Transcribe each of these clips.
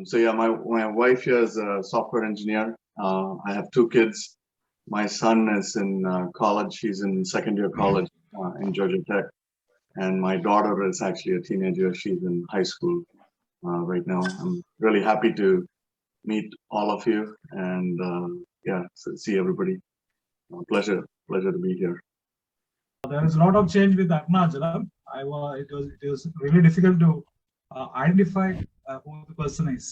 So yeah, my wife here is a software engineer. I have 2 kids. My son is in college. He's in second year college in Georgia Tech. And my daughter is actually a teenager. She's in high school right now. I'm really happy to meet all of you and see everybody. Pleasure to be here. There is a lot of change with Arnachalam. It was really difficult to identify who the person is.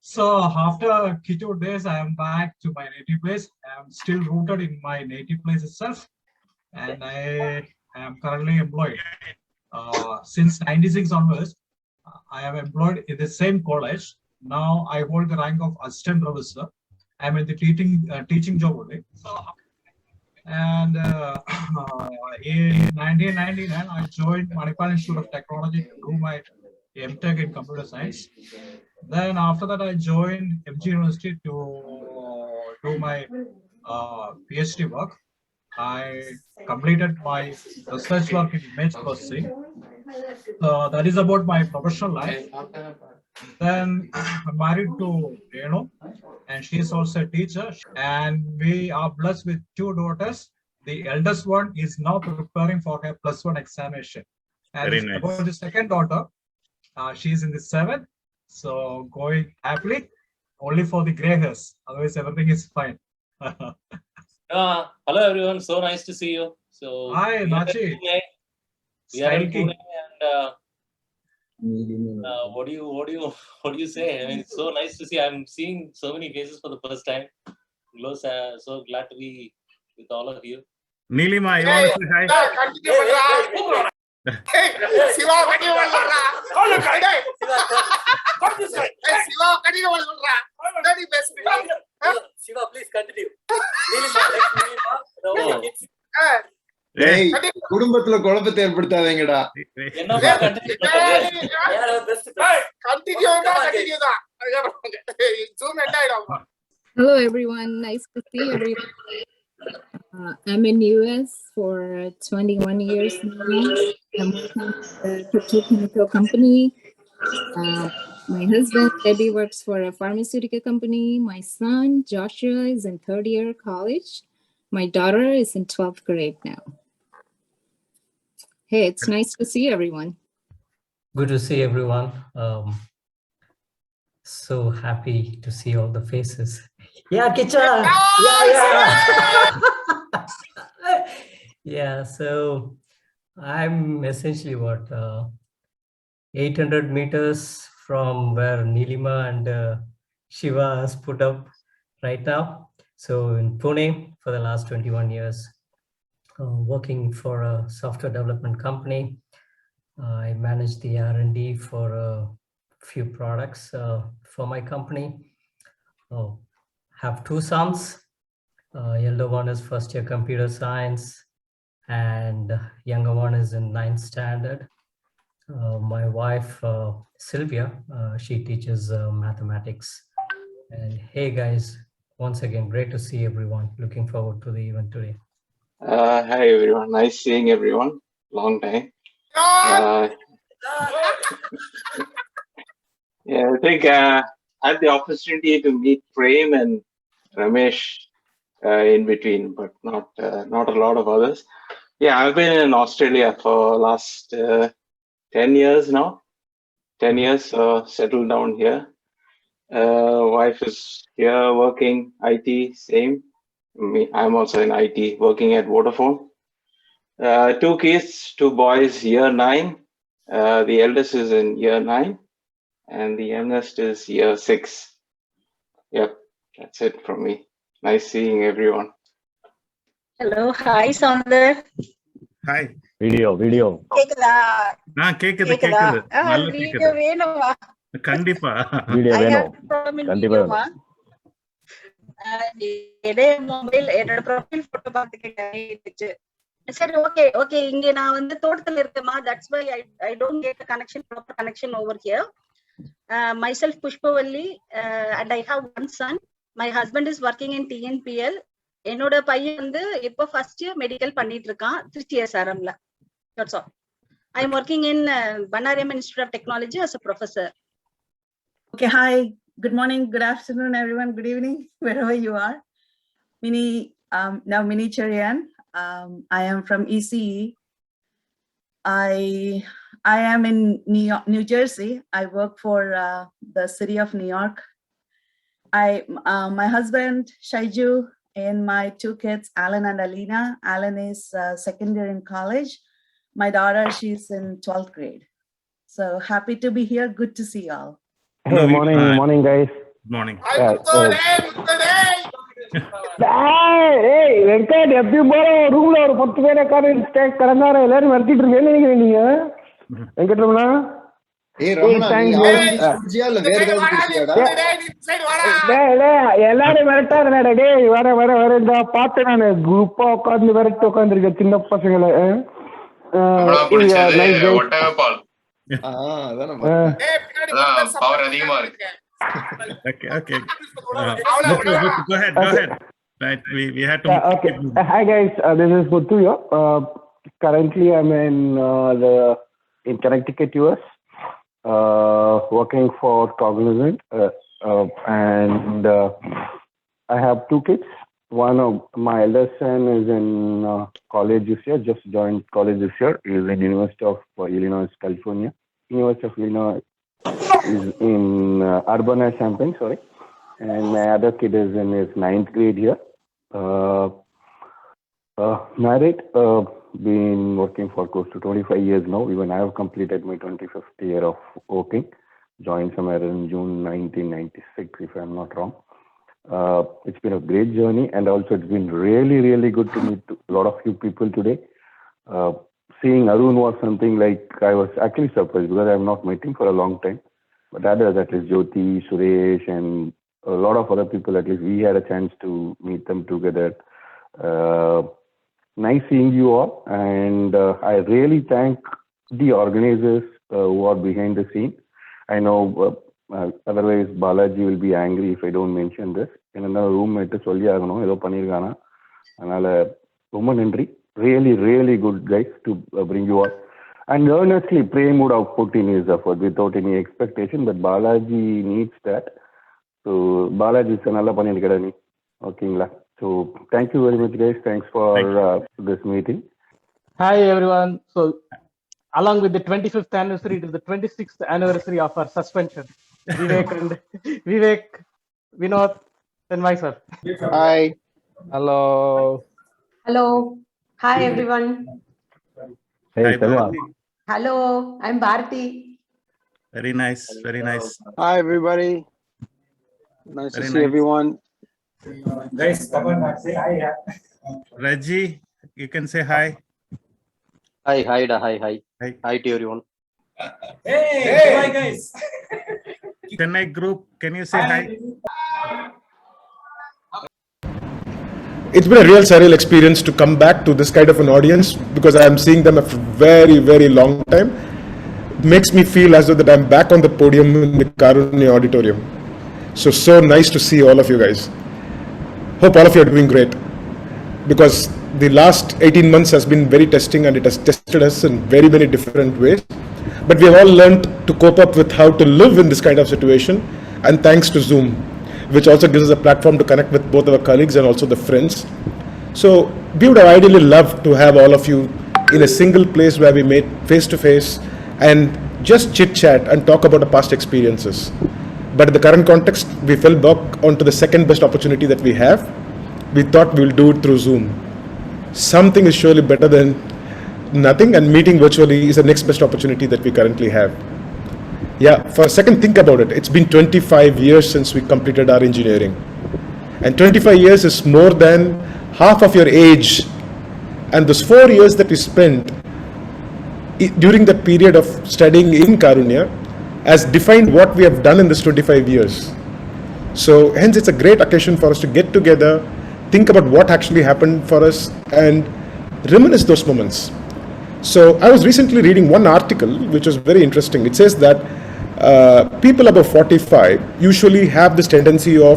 So after Kitwood days, I am back to my native place. I am still rooted in my native place itself, and I am currently employed. Since 96 onwards, I am employed in the same college. Now I hold the rank of assistant professor. I am in the teaching job only. And in 1999, I joined Manipal Institute of Technology to do my MTech in computer science. Then after that, I joined MG University to do my PhD work. I completed my research work in image processing. So that is about my professional life. Then I'm married to Renu, and she is also a teacher. And we are blessed with 2 daughters. The eldest one is now preparing for her +1 examination. And Very nice. about the second daughter, she is in the 7th. So going happily, only for the gray hairs. Otherwise, everything is fine. Hello everyone. So nice to see you. So Hi, Nachi. We are in Pune, and what do you say? I mean, it's so nice to see. I'm seeing so many faces for the first time. So glad to be with all of you. Nilima, you want to say hi? Shiva, please continue. குடும்பத்துல குழப்பத்தை ஏற்படுத்தாதீங்கடா. Hello everyone, nice to see everyone. I'm in US for 21 years now. I'm working at a petrochemical company. My husband Eddie works for a pharmaceutical company. My son Joshua is in 3rd year college. My daughter is in 12th grade now. Hey, it's nice to see everyone. Good to see everyone. So happy to see all the faces. Yeah, Kicha! Yeah. Yeah, so I'm essentially 800 meters from where Nilima and Shiva has put up right now. So in Pune for the last 21 years, working for a software development company. I manage the R&D for a few products for my company. Have 2 sons. Elder one is 1st year computer science, and younger one is in 9th standard. My wife Sylvia, she teaches mathematics. And hey guys, once again, great to see everyone. Looking forward to the event today. Hi everyone, nice seeing everyone. Long time. Yeah, I think I had the opportunity to meet Prem and Ramesh in between, but not a lot of others. Yeah, I've been in Australia for last 10 years now. 10 years settled down here. Wife is here working IT, same. I'm also in IT, working at Vodafone. 2 kids, 2 boys, year 9. The eldest is in year 9, and the youngest is year 6. Yep, that's it from me. Nice seeing everyone. Hello, hi Sundar. Hi. Video. கேக்குதா? கேக்குது. நல்ல கேக்குது. Video வேணுமா? கண்டிப்பா. Video வேணும். கண்டிப்பா வேணும். என்னோட ப்ரொஃபைல் போட்டோ பார்த்துக்கிட்டேன். சரி, ஓகே. இங்க நான் வந்து தோட்டத்துல இருக்கேமா. That's why I don't get a proper connection over here. Myself Pushpavalli, and I have 1 son. My husband is working in TNPL. என்னோட பையன் வந்து இப்போ 1st year மெடிக்கல் பண்ணிட்டு இருக்கான் Trichy SRMல. That's all. I am working in Banarama Institute of Technology as a professor. Okay, hi. Good morning, good afternoon, everyone. Good evening, wherever you are. Mini Cherian. I am from ECE. I am in New Jersey. I work for the city of New York. My husband, Shaiju, and my two kids, Alan and Alina. Alan is second year in college. My daughter, she's in 12th grade. So happy to be here. Good to see y'all. Hey, morning, guys. Good morning. Hey, Venkat எப்பயும் போல ரூம்ல ஒரு 10 பேரை stack கடந்தார எல்லாரும் நடத்திட்டு இருக்கேன்னு நினைக்கிறேன் நீங்க வெங்கட் ரமணா. எல்லாரும் விரட்டாத டேய் வர இந்த பார்த்தேன் நானு குரூப்பா உட்கார்ந்து உட்காந்துருக்கேன் சின்ன பசங்களை. பவர் அதிகமா இருக்கு. Okay. Go ahead. Right, we had to. Okay. Hi guys, this is Muthu here. Currently, I'm in Connecticut, US, working for Cognizant, and I have two kids. One of my eldest son is in college this year. Just joined college this year. He is in University of Illinois, California. University of Illinois is in Urbana-Champaign, sorry. And my other kid is in his 9th grade here. Married, been working for close to 25 years now. Even I have completed my 25th year of working. Joined somewhere in June 1996, if I'm not wrong. It's been a great journey, and also it's been really, really good to meet a lot of you people today. Seeing Arun was something like I was actually surprised because I have not met him for a long time. But others, at least Jyoti, Suresh, and a lot of other people, at least we had a chance to meet them together. Nice seeing you all, and I really thank the organizers who are behind the scene. I know otherwise Balaji will be angry if I don't mention this. In another roommate சொல்லி ஆகணும் ஏதோ பண்ணியிருக்கானா, அதனால ரொம்ப நன்றி. Really good guys to bring you all. And earnestly, Prem would have put in his effort without any expectation, but Balaji needs that. So, Balaji, நல்லா பண்ணிருக்கடா நீ. ஓகேங்களா? So, thank you very much, guys. Thanks for this meeting. Hi, everyone. So, along with the 25th anniversary, it is the 26th anniversary of our suspension. Vivek, Vinod, and myself. Hi. Hello. Hi, everyone. Hey, Selva. Hello, I'm Bharti. Very nice. Hi, everybody. Nice to see everyone. Guys, come on, say hi. Reggie, you can say hi. Hi to everyone. Hey, guys. Chennai group, can you say hi? It's been a real surreal experience to come back to this kind of an audience because I am seeing them for a very, very long time. It makes me feel as though that I'm back on the podium in the Karunya auditorium. So nice to see all of you guys. Hope all of you are doing great because the last 18 months has been very testing and it has tested us in very many different ways. But we have all learned to cope up with how to live in this kind of situation, and thanks to Zoom, which also gives us a platform to connect with both our colleagues and also the friends. So we would have ideally loved to have all of you in a single place where we meet face to face and just chit chat and talk about our past experiences. But in the current context, we fell back onto the second best opportunity that we have. We thought we'll do it through Zoom. Something is surely better than nothing, and meeting virtually is the next best opportunity that we currently have. Yeah, for a second, think about it. It's been 25 years since we completed our engineering. And 25 years is more than half of your age. And those 4 years that we spent during the period of studying in Karunya has defined what we have done in this 25 years. So hence it's a great occasion for us to get together, think about what actually happened for us, and reminisce those moments. So I was recently reading one article which was very interesting. It says that people above 45 usually have this tendency of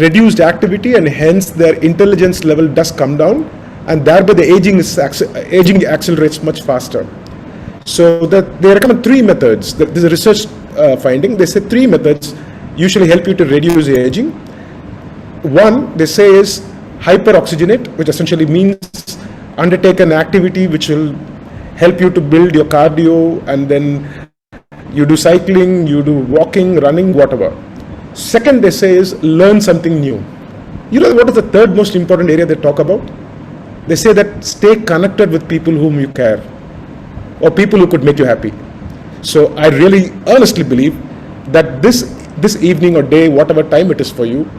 reduced activity, and hence their intelligence level does come down, and thereby the aging accelerates much faster. So that they recommend 3 methods. There's a research finding. They say 3 methods usually help you to reduce aging. One, they say, is hyperoxygenate, which essentially means undertake an activity which will help you to build your cardio, and then you do cycling, you do walking, running, whatever. Second, they say, is learn something new. You know what is the third most important area they talk about? They say that stay connected with people whom you care, or people who could make you happy. So I really honestly believe that this evening or day, whatever time it is for you,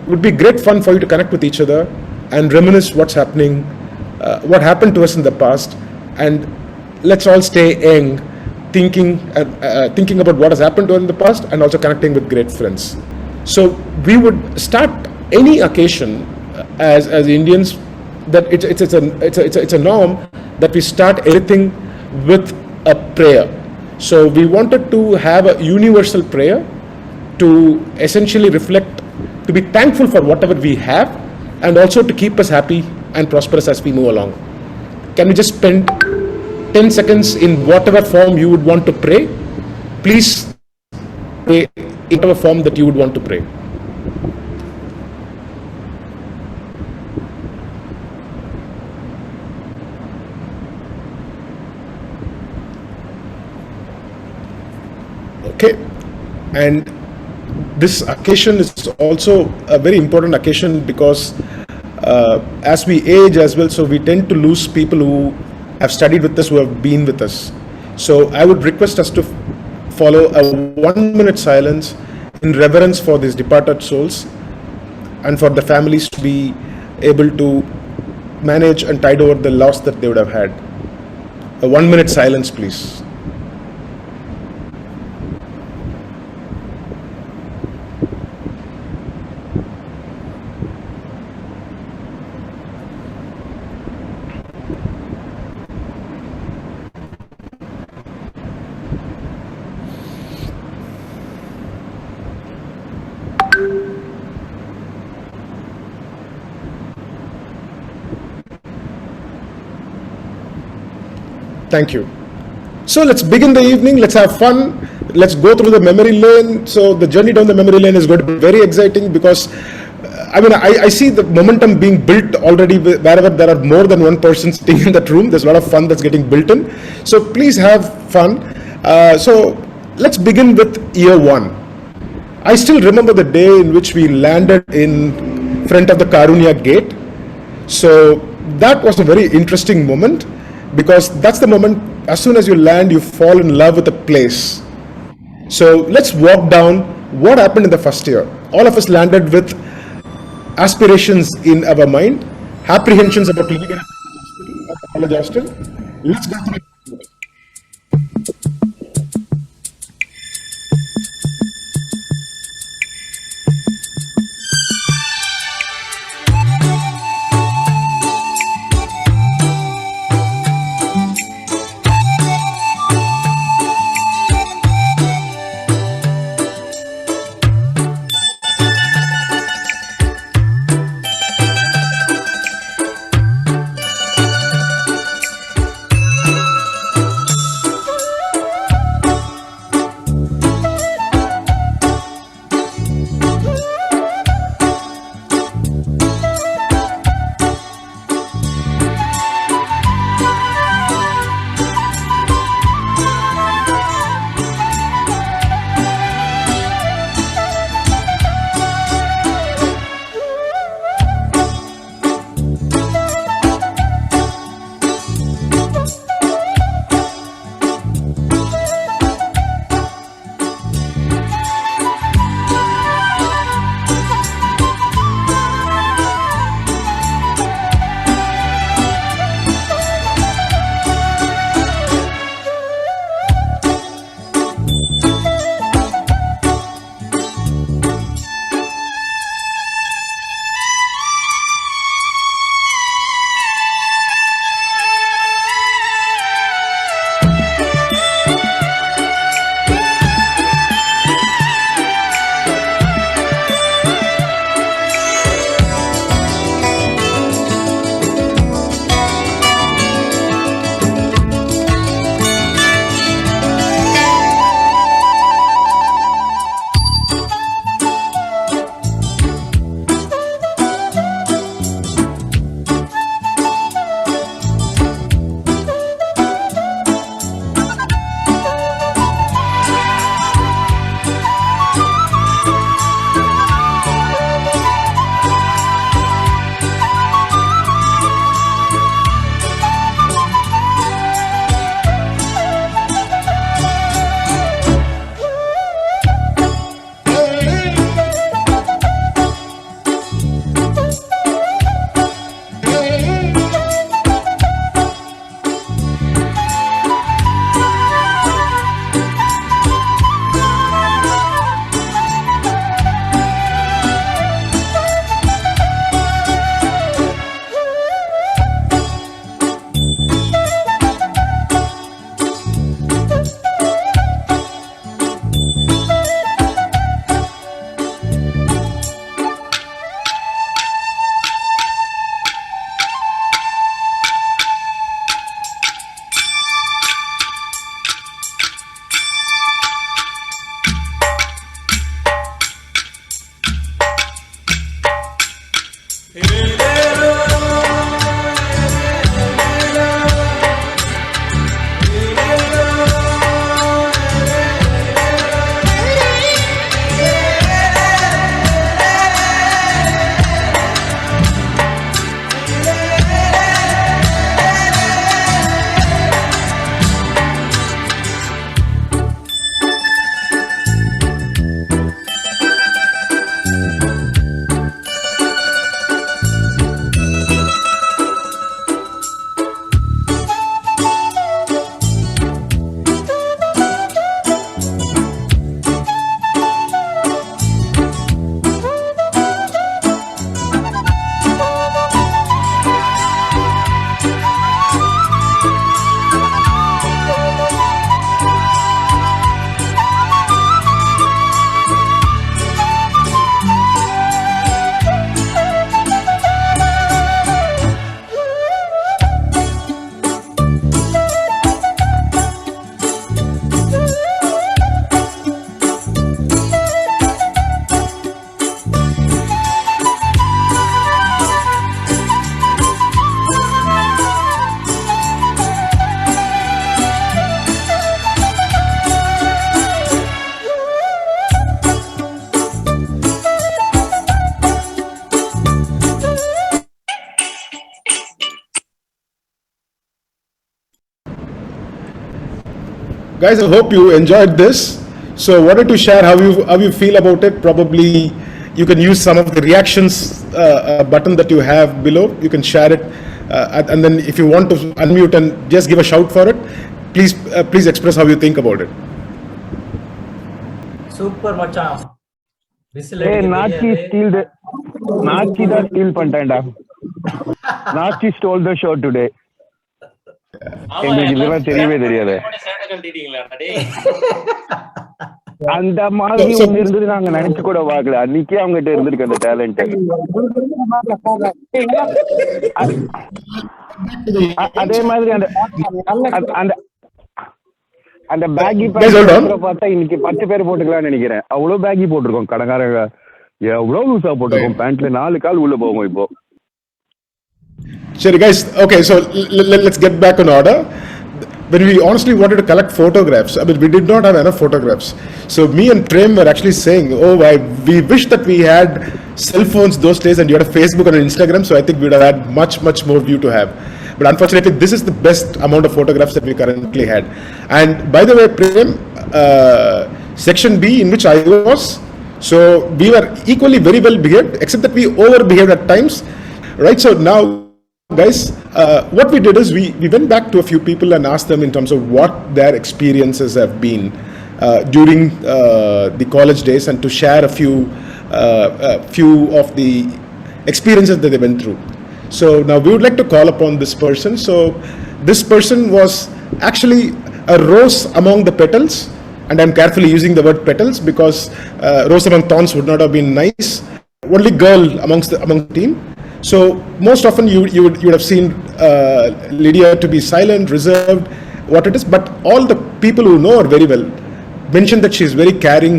would be great fun for you to connect with each other and reminisce what's happening, what happened to us in the past, and let's all stay young, thinking about what has happened to us in the past, and also connecting with great friends. So we would start any occasion as Indians, that it's a norm that we start everything with a prayer. So we wanted to have a universal prayer to essentially reflect, to be thankful for whatever we have, and also to keep us happy and prosperous as we move along. Can we just spend 10 seconds in whatever form you would want to pray? Please pray in whatever form that you would want to pray. Okay, and this occasion is also a very important occasion because as we age as well, so we tend to lose people who have studied with us, who have been with us. So I would request us to follow a 1-minute silence in reverence for these departed souls, and for the families to be able to manage and tide over the loss that they would have had. A 1-minute silence, please. Thank you. So let's begin the evening. Let's have fun. Let's go through the memory lane. So the journey down the memory lane is going to be very exciting because I see the momentum being built already wherever there are more than one person sitting in that room. There's a lot of fun that's getting built in. So please have fun. So let's begin with year 1. I still remember the day in which we landed in front of the Karunya gate. So that was a very interesting moment, because that's the moment, as soon as you land, you fall in love with the place. So let's walk down what happened in the first year. All of us landed with aspirations in our mind, apprehensions about living in a college hostel. Let's go through it. guys, I hope you enjoyed this. So wanted to share how you feel about it. Probably you can use some of the reactions button that you have below. You can share it, and then if you want to unmute and just give a shout for it, please express how you think about it. Super மச்சான். Hey, Nachi தான் steal பண்ணிட்டான்டா. Nachi stole the show today. எங்களுக்கு இதெல்லாம் தெரியவே தெரியாது. அந்த மாதிரி ஒண்ணு இருந்தது நாங்க நினைச்சு கூட பார்க்கல. அன்னைக்கே அவங்ககிட்ட இருந்திருக்கு அந்த டேலண்ட். அதே மாதிரி அந்த பேக்கி பார்த்தா இன்னைக்கு 10 பேர் போட்டுக்கலாம்னு நினைக்கிறேன். அவ்வளவு பேக்கி போட்டிருக்கோம். கடங்காரங்க எவ்வளவு லூசா போட்டிருக்கோம். பேண்ட்ல 4 கால் உள்ள போகும் இப்போ. Sure, guys. Okay, so let's get back in order. When we honestly wanted to collect photographs, I mean, we did not have enough photographs. So me and Prem were actually saying, we wish that we had cell phones those days and you had a Facebook and an Instagram. So I think we would have had much more view to have. But unfortunately, this is the best amount of photographs that we currently had. And by the way, Prem, section B in which I was, so we were equally very well behaved, except that we over behaved at times, right? So now, guys, what we did is we went back to a few people and asked them in terms of what their experiences have been during the college days, and to share a few of the experiences that they went through. So now we would like to call upon this person. So this person was actually a rose among the petals, and I'm carefully using the word petals because rose among thorns would not have been nice. Only girl among the team. So most often you would have seen Lydia to be silent, reserved, what it is. But all the people who know her very well mention that she is very caring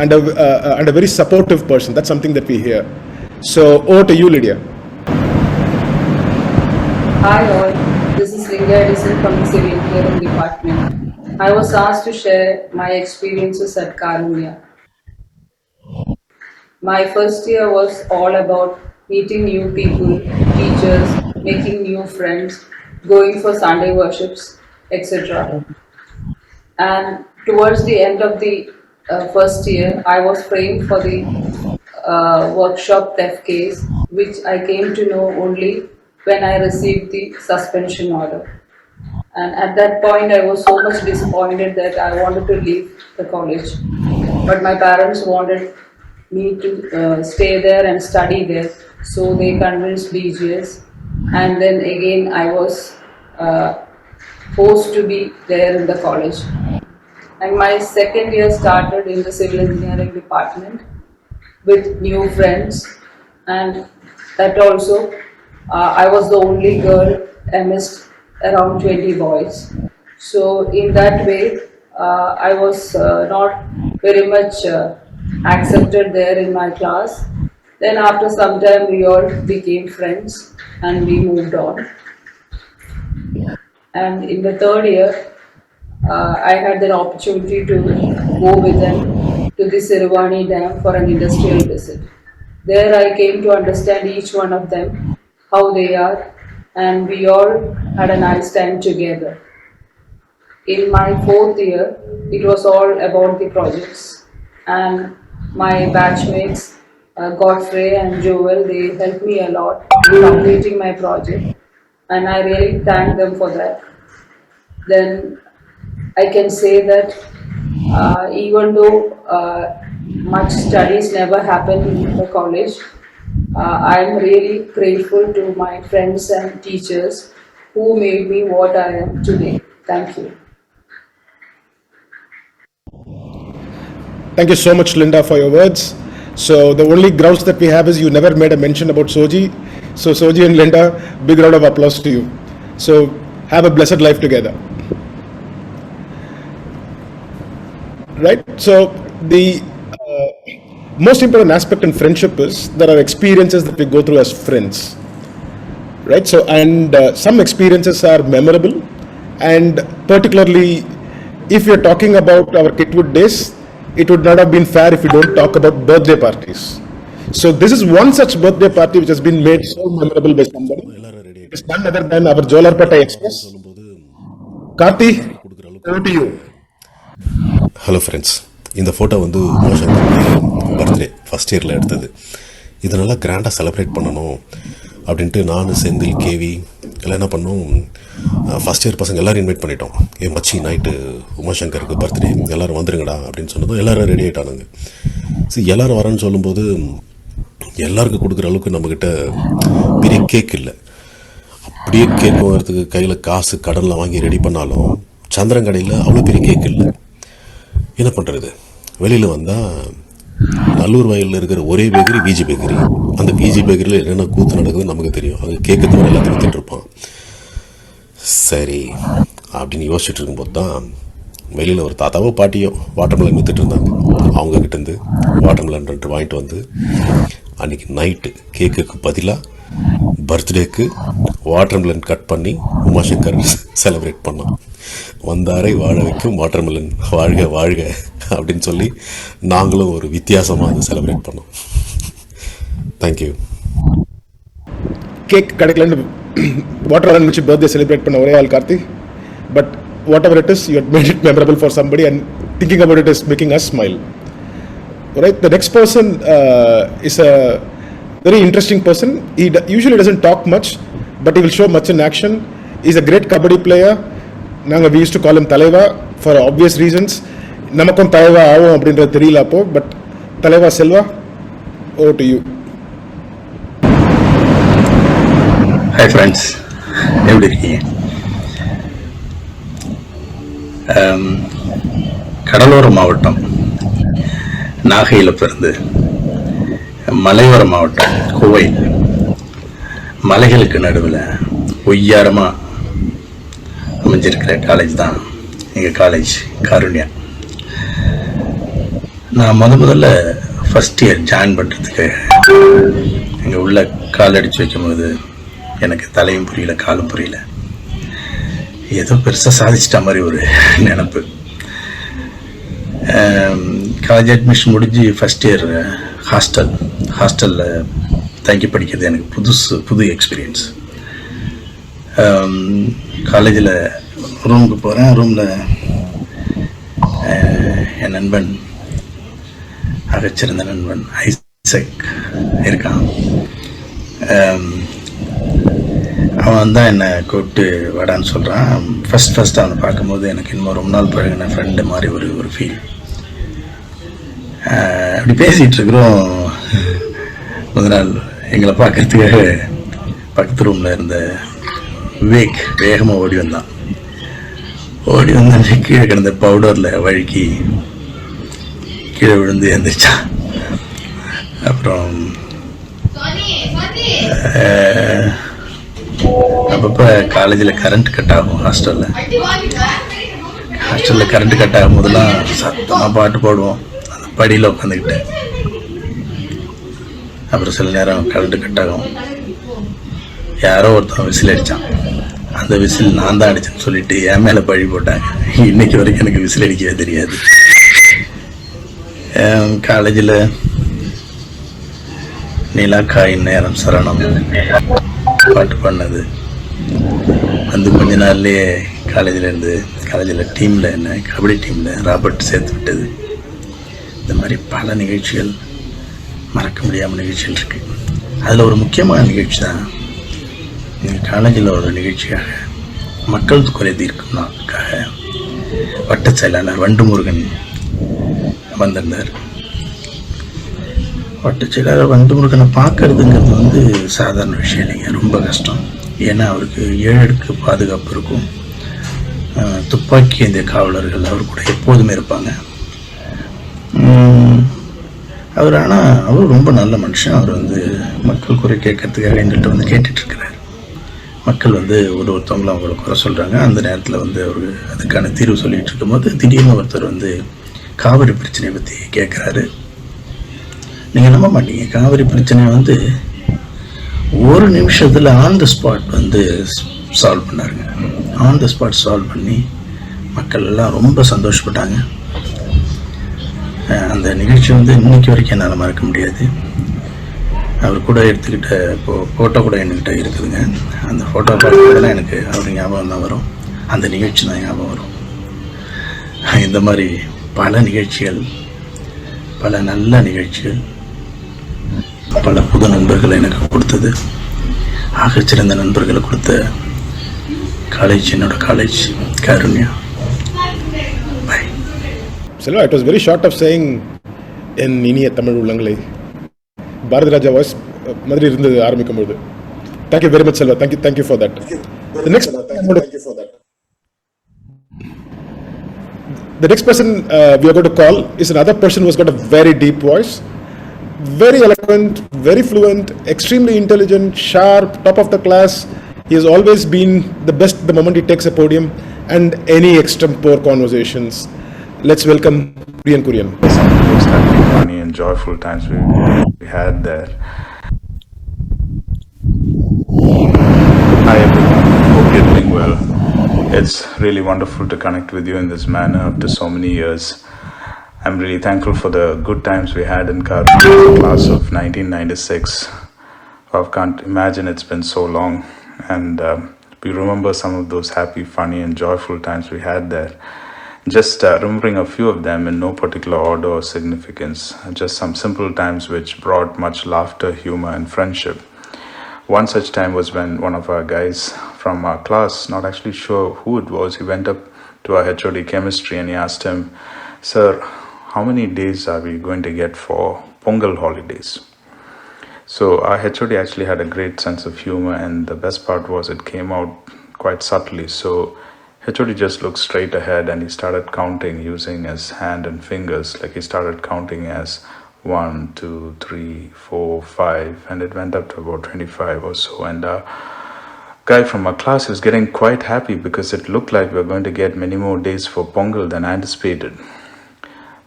and a very supportive person. That's something that we hear. So over to you, Lydia. Hi all, this is Lydia Edison from the Civil Engineering Department. I was asked to share my experiences at Karunya. My first year was all about meeting new people, teachers, making new friends, going for Sunday worships, etc. And towards the end of the first year, I was framed for the workshop theft case, which I came to know only when I received the suspension order. And at that point, I was so much disappointed that I wanted to leave the college. But my parents wanted me to stay there and study there. So they convinced DGS, and then again I was forced to be there in the college. And my second year started in the Civil Engineering Department with new friends, and that also I was the only girl amidst around 20 boys. So in that way, I was not very much accepted there in my class. Then after some time we all became friends and we moved on. And in the third year, I had the opportunity to go with them to the Sirvani Dam for an industrial visit. There I came to understand each one of them, how they are, and we all had a nice time together. In my fourth year, it was all about the projects, and my batchmates Godfrey and Joel, they helped me a lot in completing my project, and I really thank them for that. Then I can say that even though much studies never happened in the college, I am really grateful to my friends and teachers who made me what I am today. Thank you. Thank you so much, Linda, for your words. So the only grouse that we have is you never made a mention about Soji. So Soji and Linda, big round of applause to you. So have a blessed life together. Right? So the most important aspect in friendship is there are experiences that we go through as friends. Right? So, and some experiences are memorable, and particularly if you're talking about our Kitwood days, it would not have been fair if we don't talk about birthday parties. So this is one such birthday party which has been made so memorable by somebody. It's none other than our Jolarpata Express. Karthi, over to you. Hello friends, இந்த photo வந்து birthday first இயரில் எடுத்தது. இது நல்லா கிராண்டாக celebrate பண்ணணும் அப்படின்ட்டு நான் செந்தில் கேவி எல்லாம் என்ன பண்ணோம், ஃபஸ்ட் இயர் பசங்க எல்லோரும் இன்வைட் பண்ணிட்டோம். என் மச்சி நைட்டு உமாசங்கருக்கு பர்த்டே, எல்லோரும் வந்துருங்கடா அப்படின்னு சொன்னதும் எல்லோரும் ரெடி ஆகிட்டானுங்க. சரி, எல்லோரும் வரேன்னு சொல்லும்போது எல்லாருக்கும் கொடுக்குற அளவுக்கு நம்மக்கிட்ட பெரிய கேக் இல்லை. அப்படியே கேக் வாங்கிறதுக்கு கையில் காசு கடனில் வாங்கி ரெடி பண்ணாலும் சந்திரன் கடையில் அவ்வளோ பெரிய கேக் இல்லை. என்ன பண்ணுறது? வெளியில் வந்தால் நல்லூர் வயலில் இருக்கிற ஒரே பேக்கரி விஜி பேக்கரி. அந்த விஜி பேக்கரியில் என்னென்ன கூத்து நடக்குதுன்னு நமக்கு தெரியும். அங்கே கேக்கு தவிர எல்லாத்தையும் விற்றுட்டு இருப்பான். சரி அப்படின்னு யோசிச்சுட்டு இருக்கும்போது தான் வெளியில் ஒரு தாத்தாவோ பாட்டியோ வாட்டர்மெலன் விற்றுட்டு இருந்தாங்க. அவங்கக்கிட்டேருந்து வாட்டர்மெலன் 2 வாங்கிட்டு வந்து அன்றைக்கி நைட்டு கேக்குக்கு பதிலாக பர்த்டேக்கு வாட்டர்மெலன் கட் பண்ணி உமாசங்கர் செலிப்ரேட் பண்ணோம். வந்தாரை வாழ வைக்கும் வாட்டர்மெலன் வாழ்க வாழ்க அப்படின்னு சொல்லி நாங்களும் ஒரு வித்தியாசமாக அதை செலிப்ரேட் பண்ணோம். தேங்க்யூ. கேக் கிடைக்கலன்னு வாட்டர்மெலன் வச்சு பர்த்டே செலிப்ரேட் பண்ண ஒரே ஆள் Karthi. But whatever it is, you had made it memorable for somebody and thinking about it is making us smile. Right, the next person is a very interesting person. He usually doesn't talk much, but he will show much in action. He's a great kabaddi player. We used to call him Talaiva for obvious reasons. Namakkum Talaiva aavum அப்படின்றது தெரியல அப்போ. But Talaiva Selva, over to you. Hi friends, எப்படி இருக்கீங்க? கடலோர மாவட்டம் நாகையில் பிறந்து மலையோர மாவட்டம் கோவை, மலைகளுக்கு நடுவில் ஒய்யாரமாக அமைஞ்சிருக்கிற காலேஜ் தான் எங்கள் காலேஜ் காருண்யா. நான் முதல்ல ஃபஸ்ட் இயர் ஜாயின் பண்ணுறதுக்கு எங்கள் உள்ள கால் அடித்து வைக்கும்போது எனக்கு தலையும் புரியல, காலும் புரியல. ஏதோ பெருசாக சாதிச்சிட்ட மாதிரி ஒரு நினப்பு. காலேஜ் அட்மிஷன் முடிஞ்சு ஃபஸ்ட் இயர் ஹாஸ்டலில் தங்கி படிக்கிறது எனக்கு புது எக்ஸ்பீரியன்ஸ். காலேஜில் ரூமுக்கு போகிறேன். ரூமில் என் நண்பன், அகச்சிறந்த நண்பன் ஐசக் இருக்கான். அவன் தான் என்னை கூப்பிட்டு வாடான்னு சொல்கிறான். ஃபஸ்ட் அவனை பார்க்கும்போது எனக்கு இன்னும் ரொம்ப நாள் பழகின ஃப்ரெண்டு மாதிரி ஒரு ஃபீல். அப்படி பேசிகிட்டு இருக்கிறோம். முதல் நாள் எங்களை பார்க்கறதுக்காக பக்கத்து ரூமில் இருந்த விவேக் வேகமாக ஓடி வந்தான். ஓடி வந்து கீழே கிடந்த பவுடரில் வழுக்கி கீழே விழுந்து எழுந்திரிச்சான். அப்புறம் அப்பப்போ காலேஜில் கரண்ட் கட் ஆகும். ஹாஸ்டலில் கரண்ட் கட் ஆகும் போதெல்லாம் சத்தமாக பாட்டு போடுவோம் அந்த படியில் உட்காந்துக்கிட்டு. அப்புறம் சில நேரம் கரண்ட் கட் ஆகும். யாரோ ஒருத்தன் விசில் அடித்தான். அந்த விசில் நான் தான் அடிச்சேன்னு சொல்லிட்டு என் மேலே பழி போட்டாங்க. இன்னைக்கு வரைக்கும் எனக்கு விசில் அடிக்கவே தெரியாது. காலேஜில் நிலாக்காயின் நேரம் சரணம் பாட்டு பண்ணது வந்து கொஞ்ச நாள்லேயே காலேஜில் டீமில் என்ன கபடி டீமில் ராபர்ட் சேர்த்து விட்டது. இந்த மாதிரி பல நிகழ்ச்சிகள், மறக்க முடியாமல் நிகழ்ச்சிகள் இருக்குது. அதில் ஒரு முக்கியமான நிகழ்ச்சி தான் எங்கள் காலேஜில் ஒரு நிகழ்ச்சியாக மக்கள் குறை தீர்க்கும் நாளுக்காக வட்ட செயலாளர் வண்டுமுருகன் வந்திருந்தார். வட்ட செயலாளர் வண்டுமுருகனை பார்க்கறதுங்கிறது வந்து சாதாரண விஷயம் இல்லைங்க, ரொம்ப கஷ்டம். ஏன்னா அவருக்கு 7 அடுக்கு பாதுகாப்பு இருக்கும். துப்பாக்கி ஏந்திய காவலர்கள் அவர் கூட எப்போதுமே இருப்பாங்க. அவர் ரொம்ப நல்ல மனுஷன். அவர் வந்து மக்கள் குறை கேட்கறதுக்காக எங்கள்கிட்ட வந்து கேட்டுட்ருக்கிறார். மக்கள் வந்து ஒருத்தவங்களும் அவங்கள குறை சொல்கிறாங்க. அந்த நேரத்தில் வந்து அவர் அதுக்கான தீர்வு சொல்லிகிட்டு இருக்கும்போது திடீர்னு ஒருத்தர் வந்து காவிரி பிரச்சனையை பற்றி கேட்குறாரு. நீங்கள் நம்ப மாட்டீங்க, காவிரி பிரச்சனையை வந்து ஒரு நிமிஷத்தில் ஆன் த ஸ்பாட் வந்து சால்வ் பண்ணாருங்க. ஆன் த ஸ்பாட் சால்வ் பண்ணி மக்கள் எல்லாம் ரொம்ப சந்தோஷப்பட்டாங்க. அந்த நிகழ்ச்சி வந்து இன்னைக்கு வரைக்கும் என்னால் மறக்க முடியாது. அவர் கூட எடுத்துக்கிட்ட ஃபோட்டோ கூட என்கிட்ட இருக்குதுங்க. அந்த ஃபோட்டோ பார்த்ததுலாம் எனக்கு அவர் ஞாபகம் தான் வரும். அந்த நிகழ்ச்சி தான் ஞாபகம் வரும். இந்த மாதிரி பல நிகழ்ச்சிகள், பல நல்ல நிகழ்ச்சிகள், பல புது நண்பர்களை எனக்கு கொடுத்தது. ஆகச்சிறந்த நண்பர்களை கொடுத்த காலேஜ், என்னோட college Karunya. Selva, it was very short of saying in இனிய தமிழ் உள்ளங்களை பாரதி ராஜா வாய்ஸ் மாதிரி இருந்தது ஆரம்பிக்கும் போது. Thank you very much, Selva. Thank you for that. The next person we are going to call is another person who's got a very deep voice, very eloquent, very fluent, extremely intelligent, sharp, top of the class. He has always been the best the moment he takes a podium and any extempore conversations. Let's welcome Kurian. Some of those happy, funny and joyful times we had there. Hi everyone, hope you're doing well. It's really wonderful to connect with you in this manner after so many years. I'm really thankful for the good times we had in Karun, class of 1996. I can't imagine it's been so long, and we remember some of those happy, funny and joyful times we had there. Just remembering a few of them in no particular order or significance, just some simple times which brought much laughter, humor and friendship. One such time was when one of our guys from our class, not actually sure who it was, he went up to our HOD chemistry and he asked him, "Sir, how many days are we going to get for Pongal holidays?" So our HOD actually had a great sense of humor, and the best part was it came out quite subtly. So HOD just looked straight ahead and he started counting using his hand and fingers. Like he started counting as 1, 2, 3, 4, 5, and it went up to about 25 or so. And our guy from our class was getting quite happy because it looked like we were going to get many more days for Pongal than anticipated.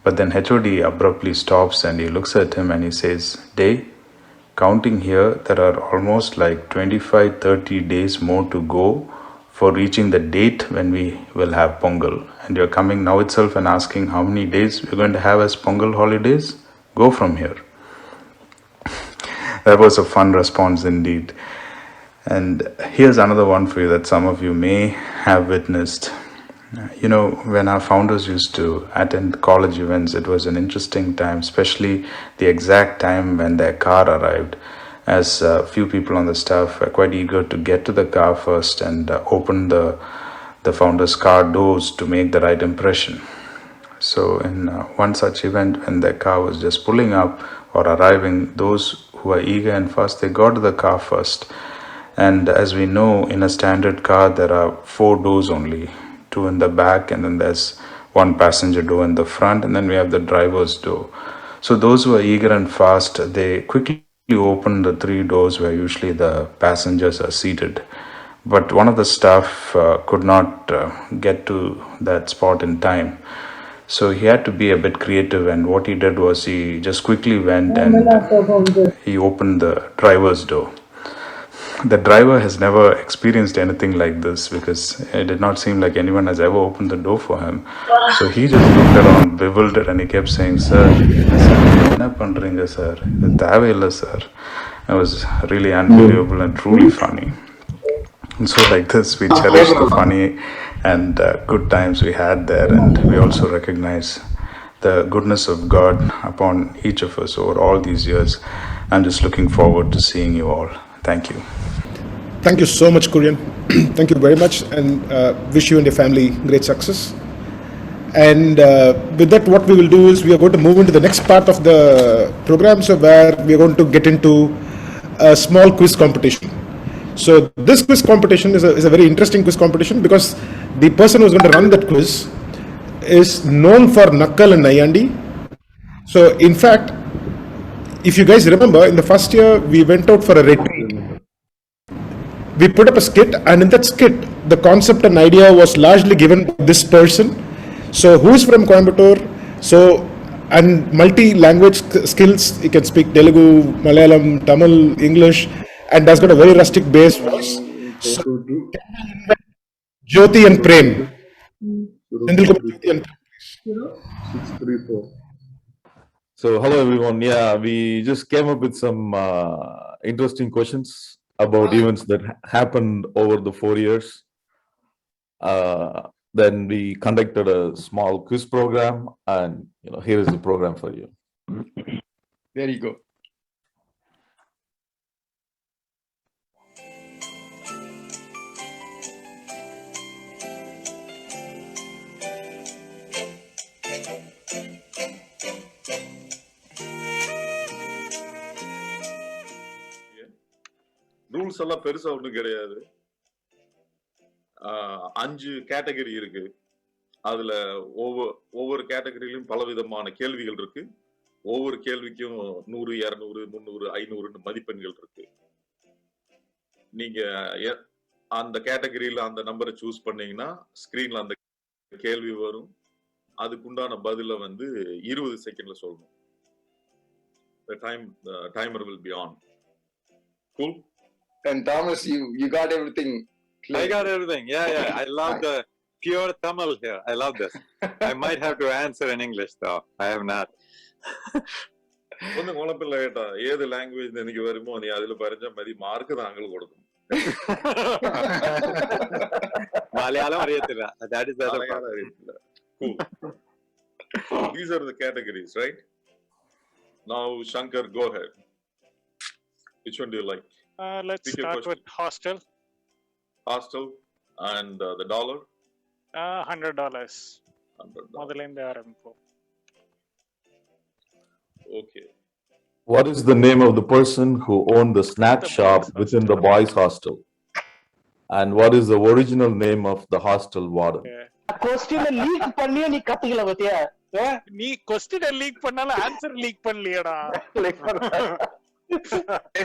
But then HOD abruptly stops and he looks at him and he says, "Day, counting here, there are almost like 25-30 days more to go for reaching the date when we will have Pongal. And you're coming now itself and asking how many days we're going to have as Pongal holidays? Go from here." That was a fun response indeed. And here's another one for you that some of you may have witnessed. You know, when our founders used to attend college events, it was an interesting time, especially the exact time when their car arrived, as a few people on the staff were quite eager to get to the car first and open the founders' car doors to make the right impression. So in one such event, when their car was just pulling up or arriving, those who were eager and fast, they got to the car first. And as we know, in a standard car, there are 4 doors only, 2 in the back, and then there's 1 passenger door in the front, and then we have the driver's door. So those who are eager and fast, they quickly open the 3 doors where usually the passengers are seated. But one of the staff could not get to that spot in time. So he had to be a bit creative, and what he did was he just quickly went and he opened the driver's door. The driver has never experienced anything like this because it did not seem like anyone has ever opened the door for him. So he just looked around bewildered and he kept saying, "Sir, enna pandringa sir? Idu thevilla sir." It was really unbelievable and truly funny. And so like this, we cherish the funny and good times we had there, and we also recognize the goodness of God upon each of us over all these years. I'm just looking forward to seeing you all. Thank you. Thank you so much, Kurian. Thank you very much, and wish you and your family great success. And with that, what we will do is we are going to move into the next part of the program, so where we are going to get into a small quiz competition. So this quiz competition is a very interesting quiz competition because the person who's going to run that quiz is known for Nakkal and Nayandi. So in fact, if you guys remember, in the first year, we went out for a retreat. We put up a skit, and in that skit, the concept and idea was largely given by this person. So who is from Coimbatore? So, and multi-language skills, he can speak Telugu, Malayalam, Tamil, English, and has got a very rustic bass voice. So, Jyoti and Prem. Jyoti and Prem. 634. So hello everyone. Yeah, we just came up with some interesting questions about events that happened over the 4 years. Then we conducted a small quiz program, and here is the program for you. There you go. Rules எல்லாம் பெருசா ஒண்ணும் கிடையாது. 5 category இருக்கு. அதுல ஒவ்வொரு கேட்டகரியிலும் பலவிதமான கேள்விகள் இருக்கு. ஒவ்வொரு கேள்விக்கும் 100, 200, 300, 500 மதிப்பெண்கள் இருக்கு. நீங்க அந்த கேட்டகரியில அந்த நம்பரை சூஸ் பண்ணீங்கன்னா ஸ்கிரீன்ல அந்த கேள்வி வரும். அதுக்குண்டான பதில 20 செகண்ட்ல சொல்லணும். The timer will be on. Cool. And Thomas, you got everything clear. I got everything. Yeah. I love the pure Tamil here. I love this. I might have to answer in English though. I have not. ഒന്നും കുഴപ്പമില്ല കേട്ടാ. ഏത് language എനിക്ക് വരുമ്പോ നീ അതിൽ പറഞ്ഞാൽ മതി. മാർക്ക് താങ്കൾ കൊടുക്കും. മലയാളം അറിയത്തില്ല. That is the other part. Cool. These are the categories, right? Now, Shankar, go ahead. Which one do you like? Let's start with hostel. Hostel and the dollar? $100. முதல்ல ஆரம்பிப்போம். Okay. What is the name of the person who owned the snack shop within the boys' hostel? And what is the original name of the hostel warden? Question leak பண்ணியே நீ கத்துக்கல பத்தியா? நீ question leak பண்ணாலும் answer leak பண்ணலையேடா.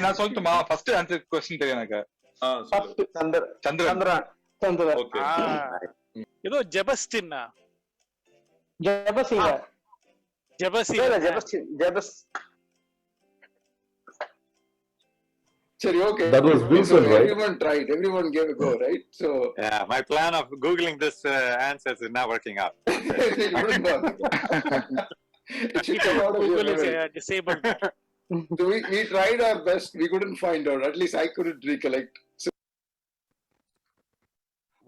நான் சொல்லட்டுமா? First answer question தெரியும் எனக்கு. சந்திரன். Okay. ஏதோ ஜெபஸ்டின்னா? ஜெபசிங்க. Sorry, okay. That was Wilson, right? Everyone tried. Everyone gave a go, right? So yeah, my plan of googling this answers is not working out. it wouldn't work. It should come out of your Google is memory. disabled. So we tried our best. We couldn't find out. At least I couldn't recollect. So,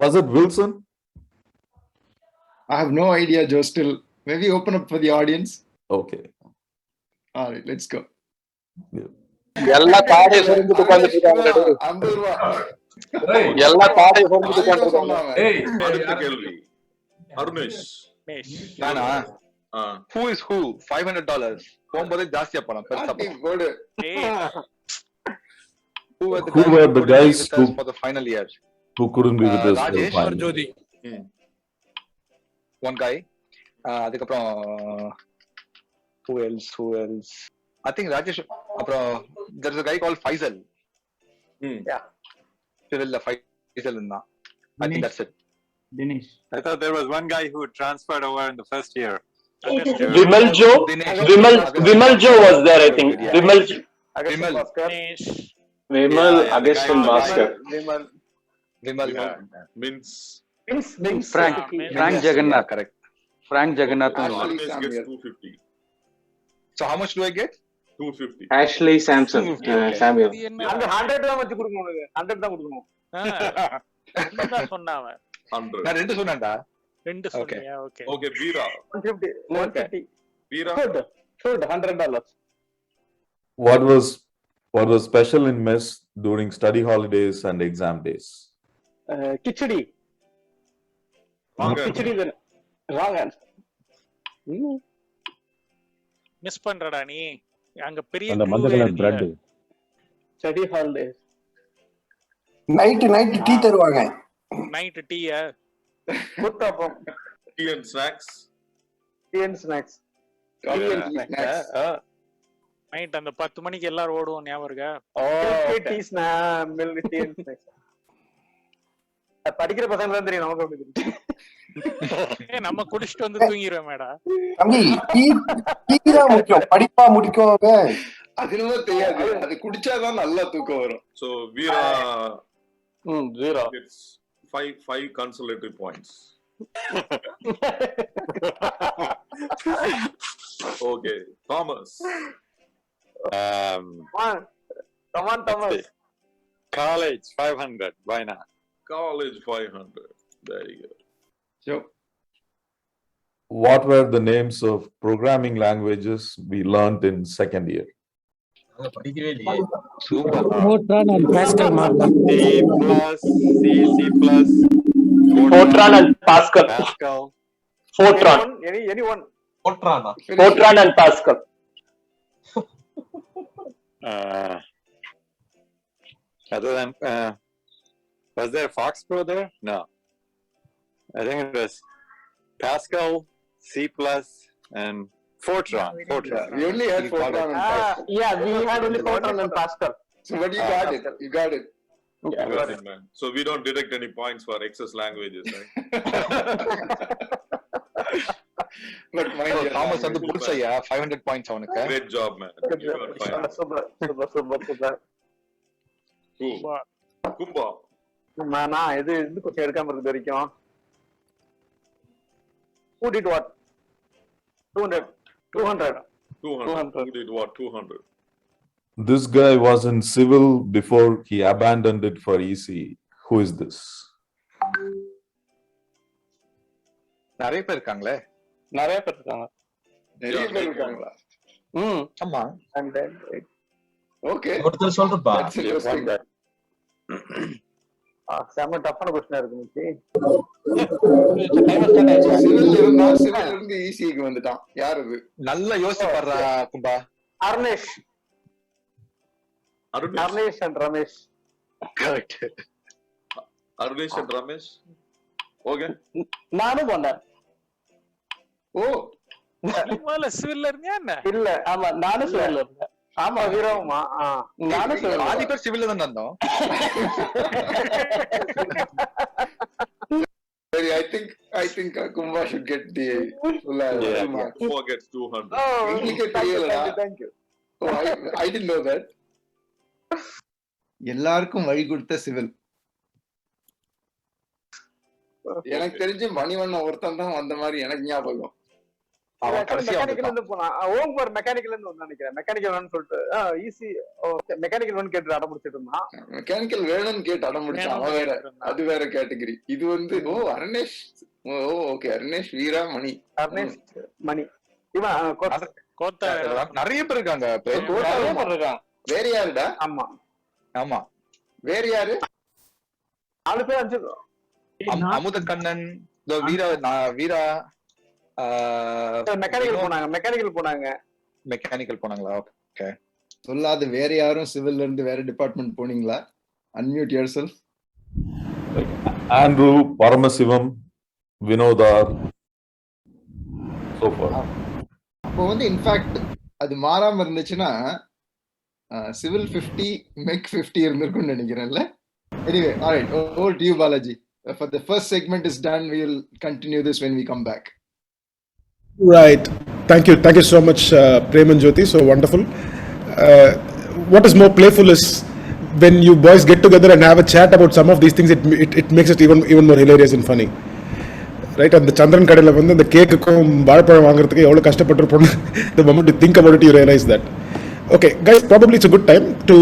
was it Wilson? I have no idea, Joe. Still, maybe open up for the audience. Okay. All right, let's go. எல்லா காடையை சொரிஞ்சுட்டு உட்கார்ந்துட்டு இருக்காங்க. 50 ரூபா. எல்லா காடையை சொரிஞ்சுட்டு உட்கார்ந்துருக்காங்க. அடுத்த கேள்வி. அருணேஷ். நானா? Who is who? $500. போகும்போது ஜாஸ்தியா பணம் பெருசா. Who were the guys who for the final year? Who couldn't be with us? Rajesh or Jyoti? One guy. அதுக்கப்புறம் who else? I think Rajesh. There is a guy called Faisal. Yeah. Civil Faisal in that. I think that's it. Dinesh. I thought there was one guy who transferred over in the first year. Vimal Joe. Vimal Joe was there, I think. Vimal. Agustin Bhaskar. Vimal. Means Frank Jagannath. Correct. Frank Jagannath. Arnesh gets 250. So how much do I get? 250. Ashley Samuel. அங்க 100 தான் வச்சு கொடுக்கணும் உனக்கு. 100 தான் கொடுக்கணும். என்னதான் சொன்னாவ? 100. நான் ரெண்டு சொன்னேன்டா. ரெண்டு சொன்னியா? Okay. Okay, Veera. 150. Veera. Food $100. What was special in mess during study holidays and exam days? Kichdi. Kichdi then. Wrong answer. Miss பண்றடா நீ. அங்க பெரிய அந்த மஞ்சள் colour bread. Study holidays. Night tea தருவாங்க. நைட் டீயா? முட்டப்பம். Tea and snacks. நைட் அந்த 10 மணிக்கு எல்லாரும் ஓடுவோம் ஞாபகம் இருக்கா? படிக்கிற பசங்க தான் தெரியும் நமக்கு அப்படி தெரியும். நம்ம குடிச்சிட்டு வந்து தூங்கிடுவேன் மேடா. தம்பி டீ தான் முக்கியம். படிப்பா முடிக்கோங்க. அது என்னமோ தெரியாது. அது குடிச்சாதான் நல்லா தூக்கம் வரும். So Veera 0 gets 5 consolatory points. Okay, Thomas. Come on, Thomas. College 500. Why not? College 500. There you go. Sure. What were the names of programming languages we learned in second year? Super. Fortran and Pascal. C plus, C plus, Fortran and Pascal. Pascal. Fortran. Anyone? Fortran and Pascal. Other than, was there Fox Pro there? No. I think it was Pascal, C plus, and Fortran. Fortran. We only had Fortran and Pascal. Yeah, we had only Fortran and Pascal. So, but you got it. You got it. You got it, man. So we don't deduct any points for excess languages, right? But Thomas and the Bullseye, 500 points on it. Great job, man. You got 500. Kumba. நான் இது கொஞ்சம் எடுக்காம இருக்கிறது வரைக்கும். Who did what? 200. 200. Who did what? 200. This guy was in civil before he abandoned it for EC. Who is this? நிறைய பேர் இருக்காங்களே. நிறைய பேர் இருக்காங்க. நிறைய பேர் இருக்காங்களா? ஆமா. Okay. ஒருத்தர் சொல்றப்பா. That's interesting. செம டஃப்பான क्वेश्चन இருக்கு நிச்சி. சிவில் இருந்தா சிவில் இருந்து ஈசிக்கு வந்துட்டான். யார் இது? நல்ல யோசிச்சு பாருடா கும்பா. Arunesh. Arnesh and Ramesh. Correct. Arnesh and Ramesh. Okay. நானும் போனேன். ஓ. நீ சிவில்ல இருந்தியா என்ன? இல்ல, ஆமா நானும் சிவில்ல இருந்தேன். ஆமா வீரமா. நானும் சிவில்ல. ஆதி பேர் சிவில்ல தான் இருந்தோம். I think Kumba should get the full mark. Kumba gets 200. Oh, thank you. Oh, I didn't know that. எல்லாருக்கும் வழி கொடுத்த சிவில். எனக்கு தெரிஞ்சு மணிவண்ணன் ஒருத்தன் தான் வந்த மாதிரி எனக்கு ஞாபகம். மெக்கானிக்கல் இருந்து போனா ஓம் ஃபார் மெக்கானிக்கல் இருந்து வந்து நினைக்கிறேன். மெக்கானிக்கல் வேணும்னு சொல்லிட்டு ஈஸி மெக்கானிக்கல் வேணும் கேட்டு அடம் முடிச்சிட்டு இருந்தான். மெக்கானிக்கல் வேணும்னு கேட்டு அடம் முடிச்சான். அவன் வேற, அது வேற கேட்டகரி. இது வந்து அருணேஷ். ஓகே, அருணேஷ், வீரா, மணி. அருணேஷ், மணி. இவன் கோத்தா நிறைய பேர் இருக்காங்க. நிறைய பேர் இருக்காங்க. வேற யாருடா? ஆமா ஆமா, வேற யாரு? 4 பேர் 5. அமுத கண்ணன், வீரா, வீரா மெக்கானிக்கல் போனாங்களா? ஓகே. சொல்லாத வேற யாரும் சிவில்ல இருந்து வேற டிபார்ட்மெண்ட் போனீங்களா? Unmute yourself. Andrew, Paramasivam, Vinodar, so far. அப்போ வந்து இன்ஃபேக்ட் அது மாறாம இருந்துச்சுன்னா சிவில் 50 மெக் 50 இருந்திருக்கும்னு நினைக்கிறேன்ல. Anyway, all right, over to you, Balaji. For the first segment is done, we will continue this when we come back. Right. Thank you so much, Prem and Jyoti. So wonderful. What is more playful is when you boys get together and have a chat about some of these things. It makes it even more hilarious and funny. Right? And the Chandran kadela vandu the cake kum vaazhapazham vaangiradhukku evlo kashtapatirupom. The moment you think about it, you realize that. Okay, guys, probably it's a good time to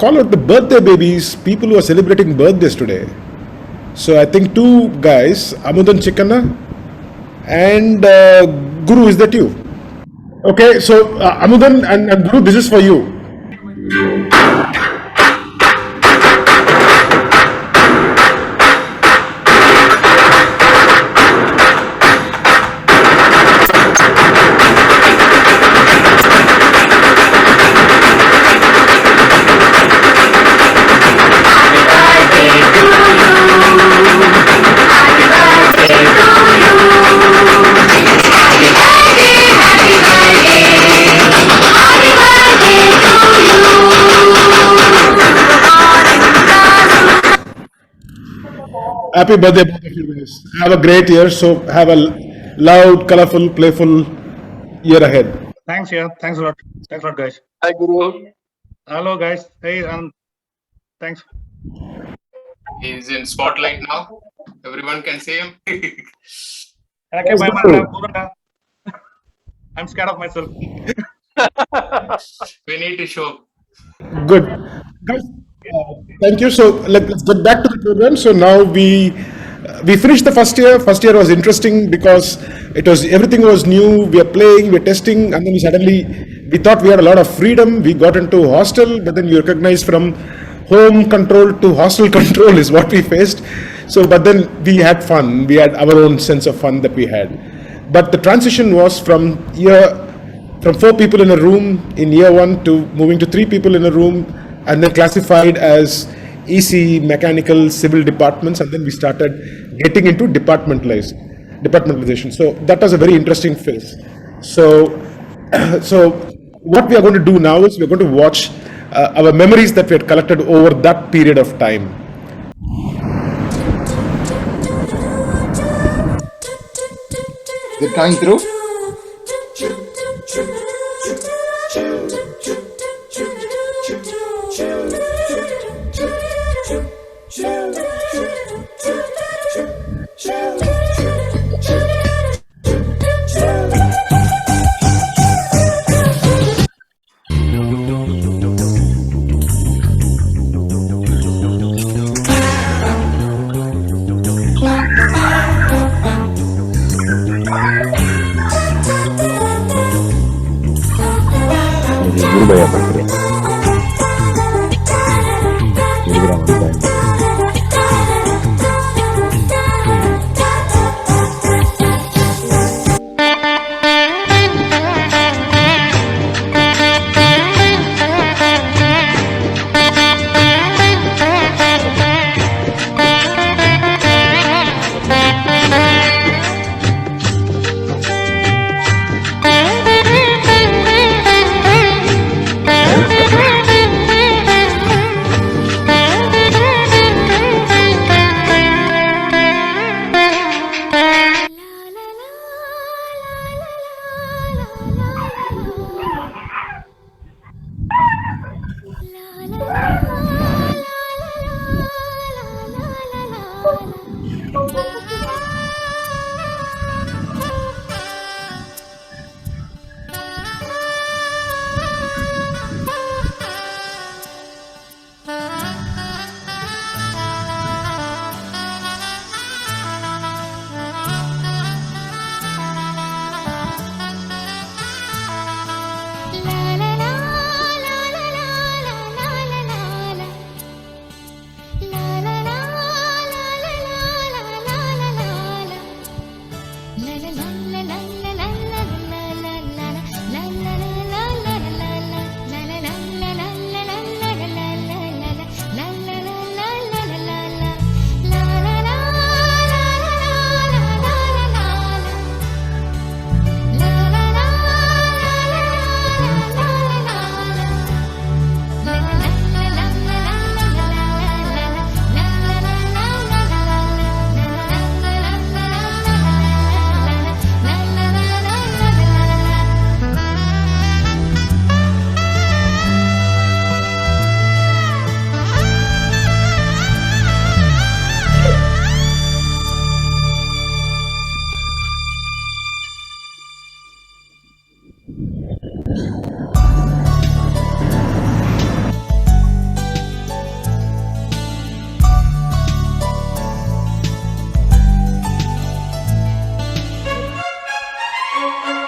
call out the birthday babies, people who are celebrating birthdays today. So I think 2 guys, Amudan Chikana and Guru, is that you? Okay, so Amudan and Guru, this is for you. Happy birthday, both of you guys. Have a great year. So have a loud, colorful, playful year ahead. Thanks, yeah. Thanks a lot. Thanks a lot, guys. Hi, Guru. Hello, guys. Hey, thanks. He's in spotlight now. Everyone can see him. I'm scared of myself. We need to show. Good. Guys, thank you. So let's get back to the program. So now we we finished the first year. First year was interesting because everything was new. We are playing, we're testing, and then we thought we had a lot of freedom. We got into hostel, but then we recognized from home control to hostel control is what we faced. So, but then we had fun. We had our own sense of fun that we had. But the transition was from 4 people in a room in year 1 to moving to 3 people in a room, and then classified as EC, mechanical, civil departments, and then we started getting into departmentalization. So that was a very interesting phase. So what we are going to do now is we're going to watch our memories that we had collected over that period of time. Is it coming through?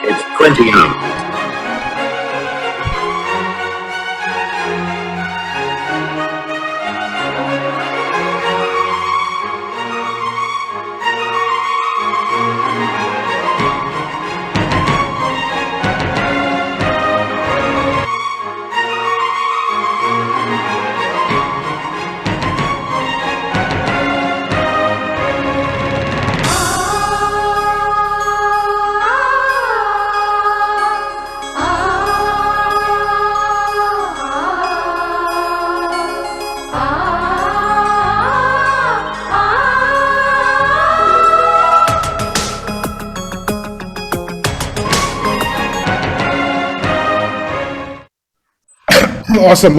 It's 20 hours.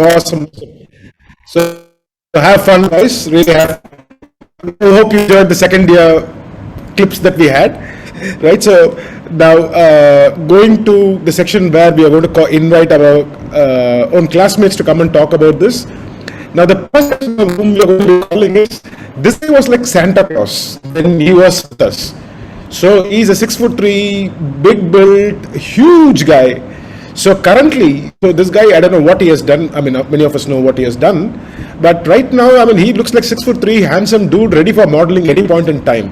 Awesome. So have fun, guys. Really have. I hope you enjoyed the second year clips that we had. Right. So now going to the section where we are going to invite our own classmates to come and talk about this. Now the person whom we are going to be calling is, this guy was like Santa Claus when he was with us. So he's a 6'3", big built, huge guy. So currently, so this guy, I don't know what he has done. I mean, many of us know what he has done. But right now, I mean, he looks like 6'3", handsome dude, ready for modeling at any point in time.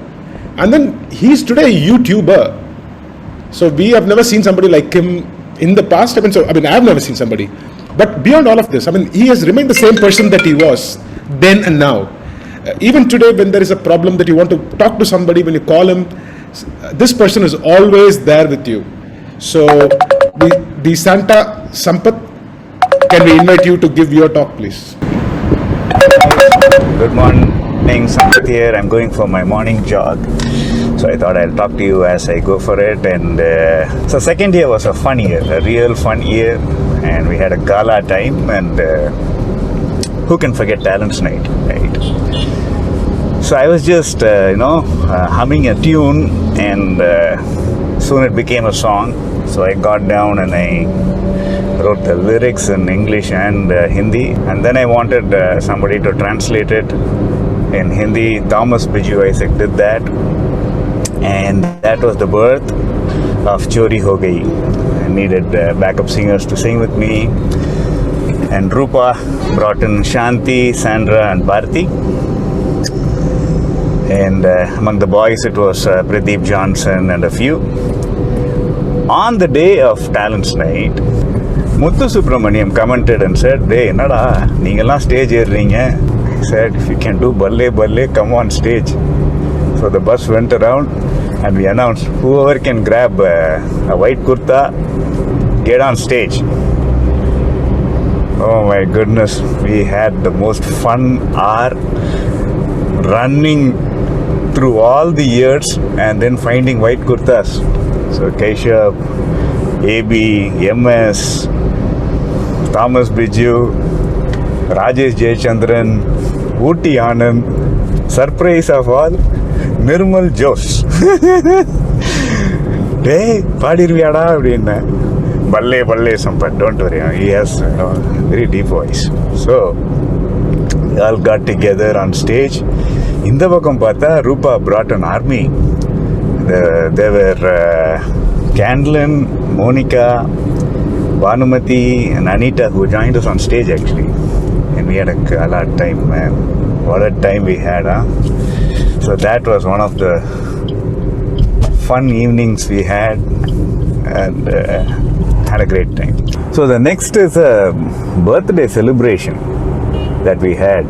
And then he's today a YouTuber. So we have never seen somebody like him in the past. I mean, I have never seen somebody. But beyond all of this, I mean, he has remained the same person that he was then and now. Even today, when there is a problem that you want to talk to somebody, when you call him, this person is always there with you. So the Santa Sampath, can we invite you to give your talk, please? Good morning, Sampath here. I'm going for my morning jog. So I thought I'll talk to you as I go for it. And so second year was a fun year, a real fun year. And we had a gala time, and who can forget Talents Night, right? So I was just, humming a tune, and soon it became a song. So I got down and I wrote the lyrics in English and Hindi. And then I wanted somebody to translate it in Hindi. Thomas Biju Isaac did that. And that was the birth of Chori Ho Gayi. I needed backup singers to sing with me. And Rupa brought in Shanti, Sandra and Bharti. And among the boys it was Pradeep Johnson and a few. On the day of Talents Night, Muthu Subramaniam commented and said, "Hey, nada, neengalam stage erringa." He said, "If you can do balle, come on stage." So the bus went around and we announced, whoever can grab a white kurta, get on stage. Oh my goodness, we had the most fun hour running through all the years and then finding white kurtas. So Keshav, AB, MS, Thomas Biju, Rajesh Jayachandran, Uti Anand, surprise of all, Nirmal Jose. Hey, padirviyada appadina. Balle Sampath, don't worry. He has very deep voice. So we all got together on stage. In the vakam partha, Rupa brought an army. There were Candlin, Monica, Bhanumati and Anita who joined us on stage actually. And we had a gala time, man. What a time we had, huh? So that was one of the fun evenings we had, and had a great time. So the next is a birthday celebration that we had.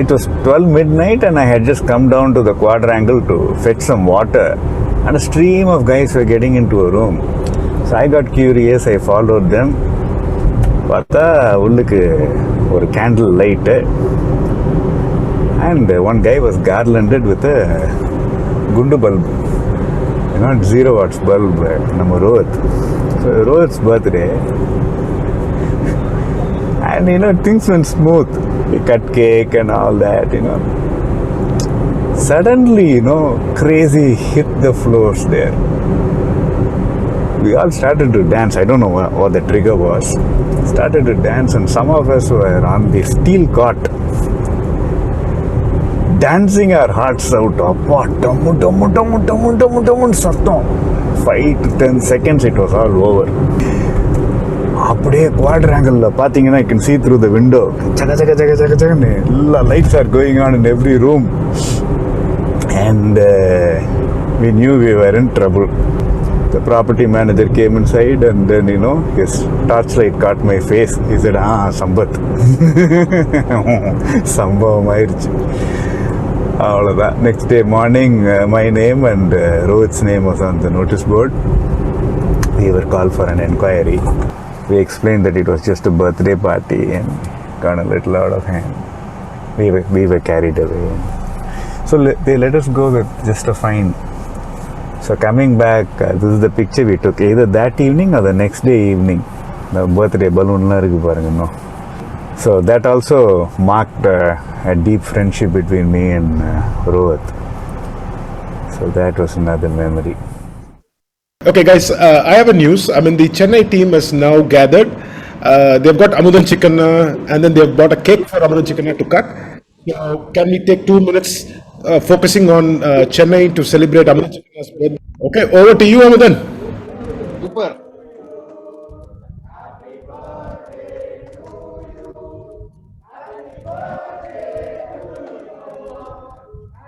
It was 12 midnight and I had just come down to the quadrangle to fetch some water, and a stream of guys were getting into a room. So I got curious, I followed them. Partha ulluku or candle light, and one guy was garlanded with a gundu bulb, not 0 watts bulb, nama Rohit. So Rohit's birthday, and things went smooth. We cut cake and all that, Suddenly, crazy hit the floors there. We all started to dance. I don't know what the trigger was. Started to dance, and some of us were on the steel cot, dancing our hearts out. 5 to 10 seconds, it was all over. அப்படியே quadrangle பாத்தீங்கன்னா I can see through the window. Lights are going on in every room, and we knew we were in trouble. The property manager came inside, and then his torchlight caught my face. He said, Sampath. Sambhavam ஆயிருச்சு. அவ்வளோதான். Next day morning, my name and Rohit's name was on the notice board. We were called for an inquiry. We explained that it was just a birthday party and got a little out of hand. We were carried away. So they let us go with just a fine. So coming back, this is the picture we took either that evening or the next day evening. The birthday balloon la irukku parunga, no. So that also marked a deep friendship between me and Rohit. So that was another memory. Okay, guys, I have a news. I mean, the Chennai team has now gathered. They've got Amudan Chicken and then they've bought a cake for Amudan Chicken to cut. So can we take 2 minutes focusing on Chennai to celebrate Amudan Chicken's birthday? Okay, over to you, Amudan. Super.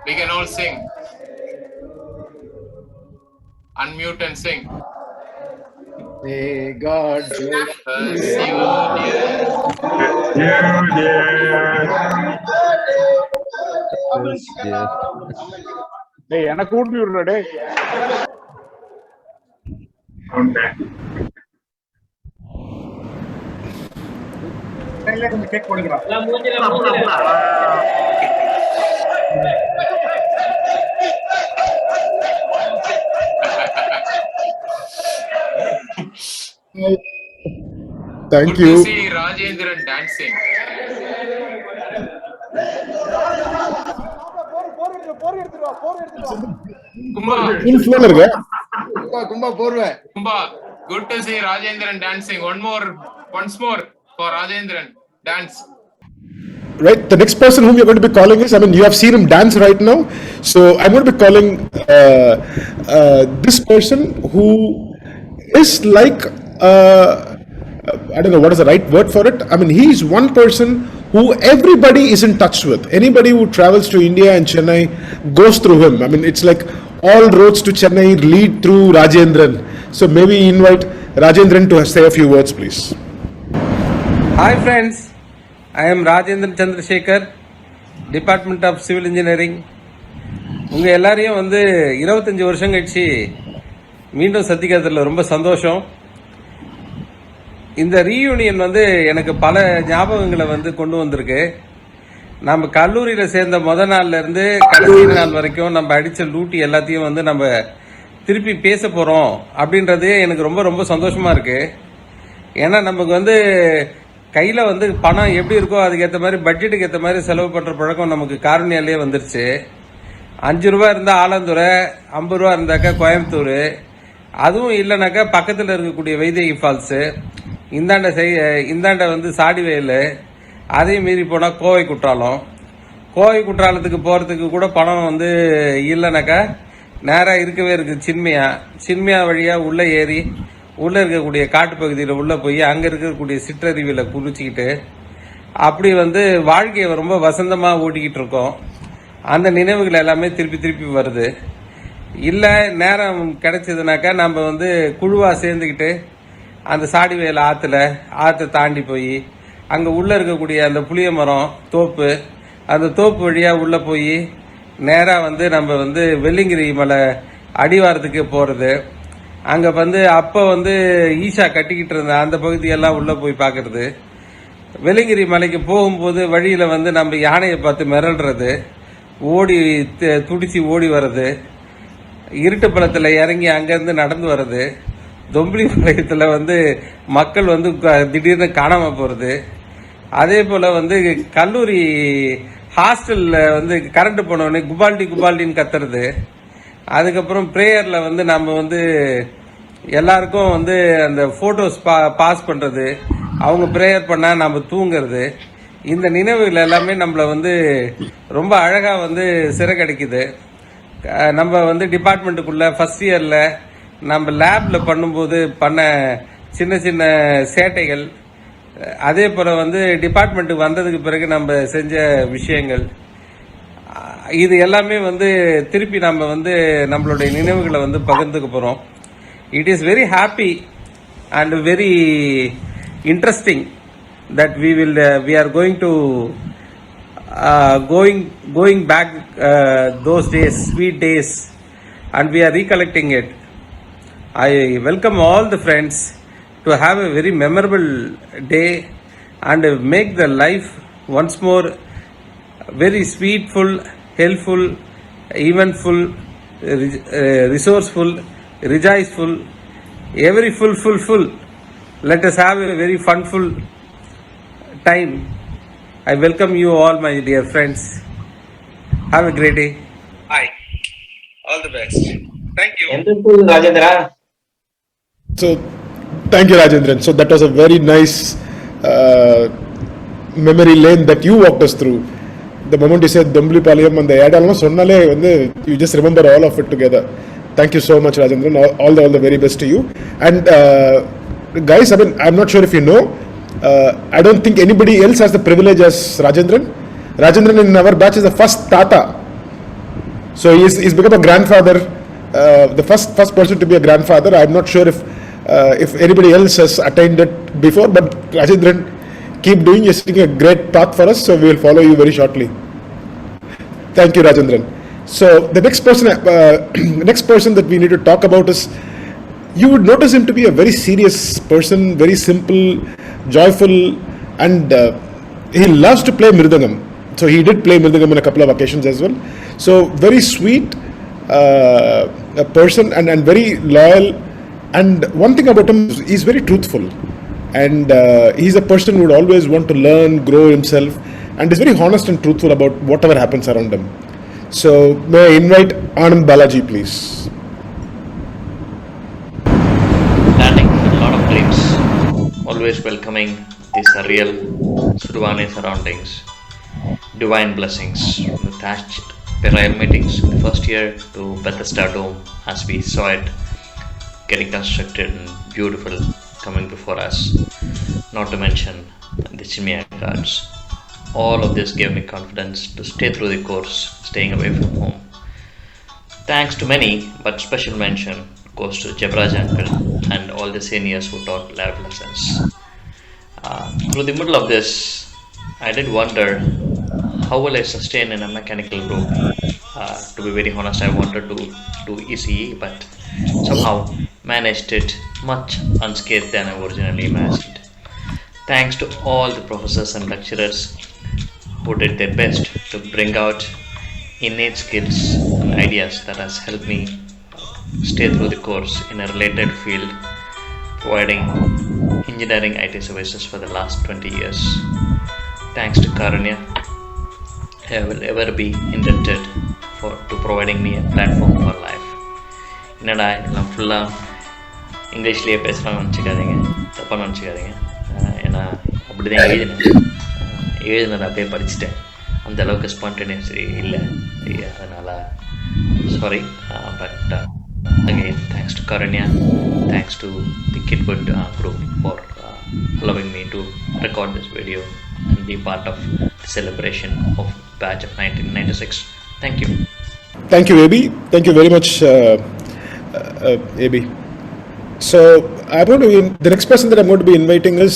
We can all sing. Unmute and sing. May God bless you. டேய் எனக்கு கூட்டி விடுறா டேய். கொஞ்சம் cake போடுங்கடா. Thank Good you. to see Rajendran dancing. Kumba. Kumba. Good to see Rajendran dancing. Once more for Rajendran. Dance. Right, the next person whom you're going to be calling is, I mean, you have seen him dance right now, so I'm going to be calling this person who is like, I don't know what is the right word for it. I mean, he is one person who everybody is in touch with. Anybody who travels to India and Chennai goes through him. I mean, it's like all roads to Chennai lead through Rajendran. So maybe invite Rajendran to say a few words, please. Hi friends, I am Rajendran Chandrasekhar, Department of Civil Engineering. உங்கள் எல்லாரையும் வந்து 25 வருஷம் கழிச்சு மீண்டும் சந்திக்கிறதுல ரொம்ப சந்தோஷம். இந்த ரீயூனியன் வந்து எனக்கு பல ஞாபகங்களை வந்து கொண்டு வந்திருக்கு. நம்ம கல்லூரியில் சேர்ந்த நாள்லேருந்து கடைசி நாள் வரைக்கும் நம்ம அடித்த லூட்டி எல்லாத்தையும் வந்து நம்ம திருப்பி பேச போகிறோம் அப்படின்றது எனக்கு ரொம்ப ரொம்ப சந்தோஷமாக இருக்குது. ஏன்னா நமக்கு வந்து கையில் வந்து பணம் எப்படி இருக்கோ அதுக்கேற்ற மாதிரி பட்ஜெட்டுக்கு ஏற்ற மாதிரி செலவு பண்ணுற பழக்கம் நமக்கு காரணியாலே வந்துருச்சு. 5 ரூபா இருந்தால் ஆலந்துறை, 50 ரூபா இருந்தாக்கா கோயம்புத்தூர், அதுவும் இல்லைனாக்கா பக்கத்தில் இருக்கக்கூடிய வைதேகி ஃபால்ஸு, இந்தாண்ட வந்து சாடிவயல், அதையும் மீறி போனால் கோவை குற்றாலத்துக்கு போகிறதுக்கு கூட பணம் வந்து இல்லைனாக்கா நேராக இருக்கவே இருக்குது சின்மையா வழியாக உள்ளே ஏறி உள்ளே இருக்கக்கூடிய காட்டுப்பகுதியில் உள்ளே போய் அங்கே இருக்கக்கூடிய சிற்றறிவியில் குளிச்சுக்கிட்டு அப்படி வந்து வாழ்க்கையை ரொம்ப வசந்தமாக ஓட்டிக்கிட்டு இருக்கோம். அந்த நினைவுகள் எல்லாமே திருப்பி வருது. இல்லை நேரம் கிடைச்சதுனாக்கா நம்ம வந்து குழுவாக சேர்ந்துக்கிட்டு அந்த சாடிவேல ஆற்றை தாண்டி போய் அங்கே உள்ளே இருக்கக்கூடிய அந்த புளிய மரம் தோப்பு, அந்த தோப்பு வழியாக உள்ளே போய் நேராக வந்து நம்ம வந்து வெள்ளிங்கிரி மலை அடிவாரத்துக்கு போகிறது. அங்கே வந்து அப்போ வந்து ஈஷா கட்டிக்கிட்டு இருந்த அந்த பகுதியெல்லாம் உள்ளே போய் பார்க்குறது. வெள்ளிங்கிரி மலைக்கு போகும்போது வழியில் வந்து நம்ம யானையை பார்த்து மிரள்றது, துடிச்சு ஓடி வர்றது, இருட்டு பழத்தில் இறங்கி அங்கேருந்து நடந்து வர்றது, தொம்பிலி பாளையத்தில் வந்து மக்கள் வந்து திடீர்னு காணாமல் போகிறது. அதே போல் வந்து கல்லூரி ஹாஸ்டலில் வந்து கரண்ட் போனோடனே குபால்டின்னு கத்துறது. அதுக்கப்புறம் ப்ரேயரில் வந்து நம்ம வந்து எல்லாருக்கும் வந்து அந்த ஃபோட்டோஸ் பாஸ் பண்ணுறது, அவங்க ப்ரேயர் பண்ணால் நம்ம தூங்குறது. இந்த நினைவுகள் எல்லாமே நம்மளை வந்து ரொம்ப அழகாக வந்து சிறகடிக்குது. நம்ம வந்து டிபார்ட்மெண்ட்டுக்குள்ளே ஃபஸ்ட் இயரில் நம்ம லேபில் பண்ணும்போது பண்ண சின்ன சேட்டைகள், அதே போல் வந்து டிபார்ட்மெண்ட்டுக்கு வந்ததுக்கு பிறகு நம்ம செஞ்ச விஷயங்கள், இது எல்லாமே வந்து திருப்பி நம்ம வந்து நம்மளுடைய நினைவுகளை வந்து பகிர்ந்துக்க போகிறோம். It is very happy and very interesting that we are going to going back those days, sweet days, and we are recollecting it. I welcome all the friends to have a very memorable day and make the life once more very sweetful, helpful, eventful, resourceful, rejoiceful, every full. Let us have a very funful time. I welcome you all, my dear friends. Have a great day. Hi. All the best. Thank you. Rajendra. So Thank you, Rajendran. So that was a very nice memory lane that you walked us through. The moment you said Dombli Palayam and the Yadalam Sonale, you just remember all of it together. Thank you so much, Rajendran. All the very best to you. And guys, I mean, I'm not sure if you know, I don't think anybody else has the privilege as Rajendran. Rajendran in our batch is the first Tata. So he's become a grandfather, the first person to be a grandfather. I'm not sure if anybody else has attained it before, but Rajendran, keep doing. You're setting a great path for us, so we will follow you very shortly. Thank you, Rajendran. So the next person that we need to talk about is, you would notice him to be a very serious person, very simple, joyful, and he loves to play mridangam. So he did play mridangam on a couple of occasions as well. So very sweet a person and very loyal. And one thing about him is he's very truthful. And he's a person who would always want to learn, grow himself, and is very honest and truthful about whatever happens around him. So may I invite Anand Balaji, please. Landing with a lot of dreams, always welcoming the surreal Sudvane surroundings, divine blessings, the thatched Perail meetings in the first year to Bethesda Dome as we saw it getting constructed and beautiful coming before us, not to mention the Chimia cards. All of this gave me confidence to stay through the course, staying away from home. Thanks to many, but special mention goes to Jebraj uncle and all the seniors who taught life lessons. Through the middle of this, I did wonder, how will I sustain in a mechanical group? To be very honest, I wanted to do ECE, but somehow managed it much unscathed than I originally imagined. Thanks to all the professors and lecturers who did their best to bring out innate skills and ideas that has helped me stay through the course in a related field, providing engineering IT services for the last 20 years. Thanks to Karunya, I will ever be indebted to providing me a platform for life. என்னடா எல்லாம் ஃபுல்லாக இங்கிலீஷ்லேயே பேசுகிறான்னு நினச்சிக்காதீங்க, தப்பாக நினச்சிக்காதீங்க. ஏன்னா அப்படி தான் எழுதினதை அப்படியே படிச்சுட்டேன். அந்த அளவுக்கு ஸ்பான்டேனியஸ் இல்லை, அதனால் sorry. But again thanks to Karanya, thanks to the Kitwood group for allowing me to record this video and be part of the celebration of batch of 1996. Thank you. Thank you, AB. Thank you very much, AB. So the next person that I'm going to be inviting is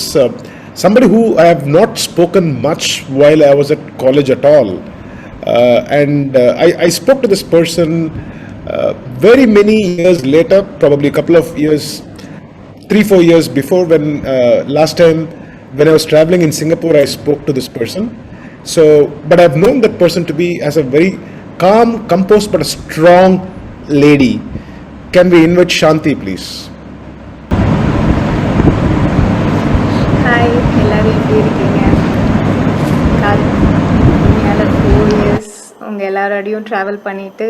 somebody who I have not spoken much while I was at college at all. I spoke to this person very many years later, probably a couple of years, 3-4 years before, when last time when I was traveling in Singapore, I spoke to this person. So, but I've known that person to be as a very calm, composed, but a strong lady. Can we invite Shanti, please? Hi, எல்லாரும் எப்படி இருக்கீங்க? இனியால 4 years உங்க எல்லாரோடையும் travel பண்ணிட்டு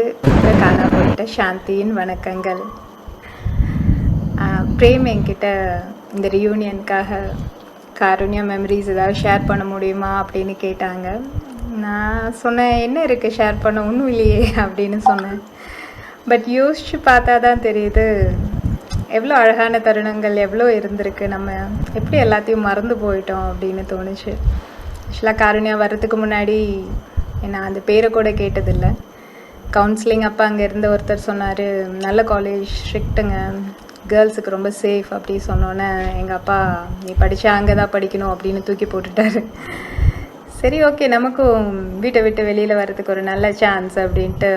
காணா போயிட்ட சாந்தியின் வணக்கங்கள். Frame என்கிட்ட இந்த ரியூனியனுக்காக காருண்யா மெமரிஸ் ஏதாவது ஷேர் பண்ண முடியுமா அப்படின்னு கேட்டாங்க. நான் சொன்னேன், என்ன இருக்குது ஷேர் பண்ண, ஒன்றும் இல்லையே அப்படின்னு சொன்னேன். பட் யோசிச்சு பார்த்தா தான் தெரியுது எவ்வளோ அழகான தருணங்கள் எவ்வளோ இருந்திருக்கு, நம்ம எப்படி எல்லாத்தையும் மறந்து போயிட்டோம் அப்படின்னு தோணுச்சு. ஆக்சுவலாக காருண்யா வர்றதுக்கு முன்னாடி நான் அந்த பேரை கூட கேட்டதில்லை. கவுன்சிலிங் அப்போ அங்கே இருந்த ஒருத்தர் சொன்னார், நல்ல காலேஜ், ஸ்ட்ரிக்ட்டுங்க, கேர்ள்ஸுக்கு ரொம்ப சேஃப் அப்படி சொன்னோன்னே எங்கள் அப்பா நீ படித்தா அங்கே தான் படிக்கணும் அப்படின்னு தூக்கி போட்டுட்டாரு. சரி, ஓகே, நமக்கும் வீட்டை விட்டு வெளியில் வர்றதுக்கு ஒரு நல்ல சான்ஸ் அப்படின்ட்டு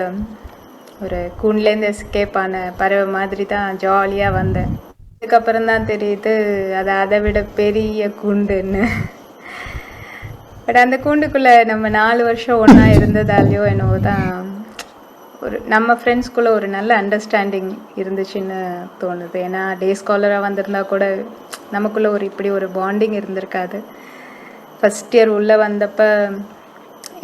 ஒரு கூண்லேருந்து எஸ்கேப் ஆன பறவை மாதிரி தான் ஜாலியாக வந்தேன். அதுக்கப்புறம் தான் தெரியுது அது அதை விட பெரிய கூண்டுன்னு. பட் அந்த கூண்டுக்குள்ளே நம்ம 4 வருஷம் ஒன்றா இருந்ததாலேயோ என்னவோ தான் ஒரு நம்ம ஃப்ரெண்ட்ஸ்குள்ளே ஒரு நல்ல அண்டர்ஸ்டாண்டிங் இருந்துச்சுன்னு தோணுது. ஏன்னா டே ஸ்காலராக வந்திருந்தா கூட நமக்குள்ளே இப்படி ஒரு பாண்டிங் இருந்திருக்காது. ஃபஸ்ட் இயர் உள்ளே வந்தப்போ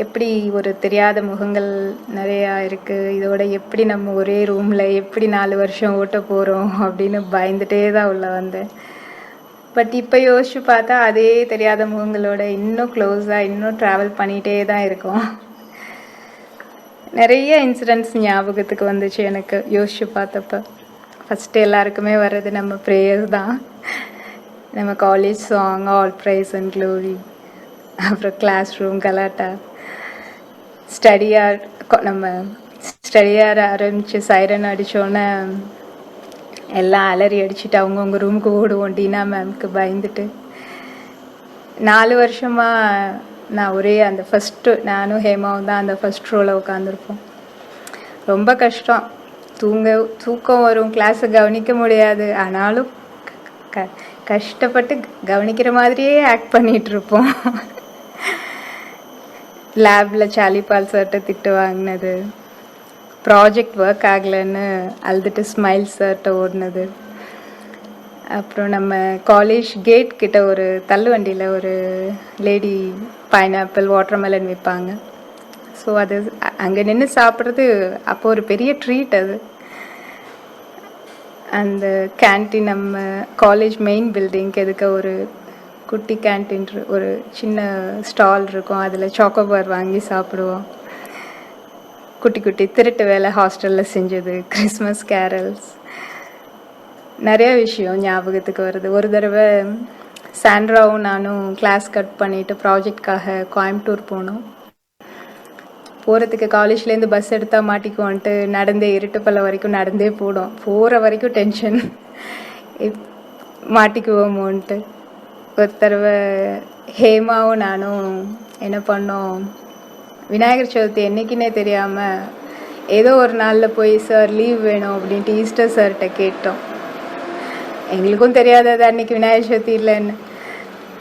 எப்படி ஒரு தெரியாத முகங்கள் நிறையா இருக்குது, இதோட எப்படி நம்ம ஒரே ரூமில் எப்படி 4 வருஷம் ஓட்ட போகிறோம் அப்படின்னு பயந்துகிட்டே தான் உள்ளே வந்தேன். பட் இப்போ யோசிச்சு பார்த்தா அதே தெரியாத முகங்களோட இன்னும் க்ளோஸாக இன்னும் ட்ராவல் பண்ணிகிட்டே தான் இருக்கோம். நிறைய இன்சிடென்ட்ஸ் ஞாபகத்துக்கு வந்துச்சு எனக்கு யோசிச்சு பார்த்தப்ப. ஃபஸ்ட்டு எல்லாருக்குமே வர்றது நம்ம ப்ரேயர்ஸ் தான். நம்ம college song all praise and glory, அப்புறம் கிளாஸ் ரூம் கலாட்டா, நம்ம ஸ்டடியார் ஆரம்பித்து சைரன் அடித்தோன்னே எல்லாம் அலறி அடிச்சுட்டு அவங்கவுங்க ரூமுக்கு ஓடுவோம் டீனா மேம்க்கு பயந்துட்டு. 4 வருஷமாக நான் ஒரே அந்த நானும் ஹேமாவும் தான் அந்த ஃபஸ்ட் ரோவில் உட்காந்துருப்போம். ரொம்ப கஷ்டம். தூக்கம் வரும், கிளாஸை கவனிக்க முடியாது. ஆனாலும் கஷ்டப்பட்டு கவனிக்கிற மாதிரியே ஆக்ட் பண்ணிகிட்ருப்போம். லேபில் சாலிபால் சார்கிட்ட திட்டு வாங்கினது, ப்ராஜெக்ட் ஒர்க் ஆகலைன்னு அழுதுட்டு ஸ்மைல் சார்கிட்ட ஓடினது, அப்புறம் நம்ம காலேஜ் கேட் கிட்ட ஒரு தள்ளுவண்டியில் ஒரு லேடி பைனாப்பிள் வாட்டர்மெலன் விற்பாங்க. ஸோ அது அங்கே நின்று சாப்பிட்றது அப்போ ஒரு பெரிய ட்ரீட். அது அந்த கேன்டீன் நம்ம காலேஜ் மெயின் பில்டிங்க்கு எதுக்க ஒரு குட்டி கேன்டீன், ஒரு சின்ன ஸ்டால் இருக்கும். அதில் சாக்கோபார் வாங்கி சாப்பிடுவோம். குட்டி குட்டி திருட்டு வேலை ஹாஸ்டலில் செஞ்சது, கிறிஸ்மஸ் கேரல்ஸ், நிறைய விஷயம் ஞாபகத்துக்கு வருது. ஒரு தடவை சாண்ட்ராவும் நானும் கிளாஸ் கட் பண்ணிவிட்டு ப்ராஜெக்ட்காக கோயம்புத்தூர் போனோம். போகிறதுக்கு காலேஜ்லேருந்து பஸ் எடுத்தால் மாட்டிக்குவோன்ட்டு நடந்தே இருட்டுப்பல்ல வரைக்கும் நடந்தே போகிற வரைக்கும் டென்ஷன், மாட்டிக்குவோமோன்ட்டு. ஒரு தடவை ஹேமாவும் நானும் என்ன பண்ணோம், விநாயகர் சதுர்த்தி என்றைக்குன்னே தெரியாமல் ஏதோ ஒரு நாளில் போய் சார் லீவ் வேணும் அப்படின்ட்டு ஈஸ்டர் சார்கிட்ட கேட்டோம். எங்களுக்கும் தெரியாதது அன்றைக்கி விநாயகர் சதுர்த்தி இல்லைன்னு.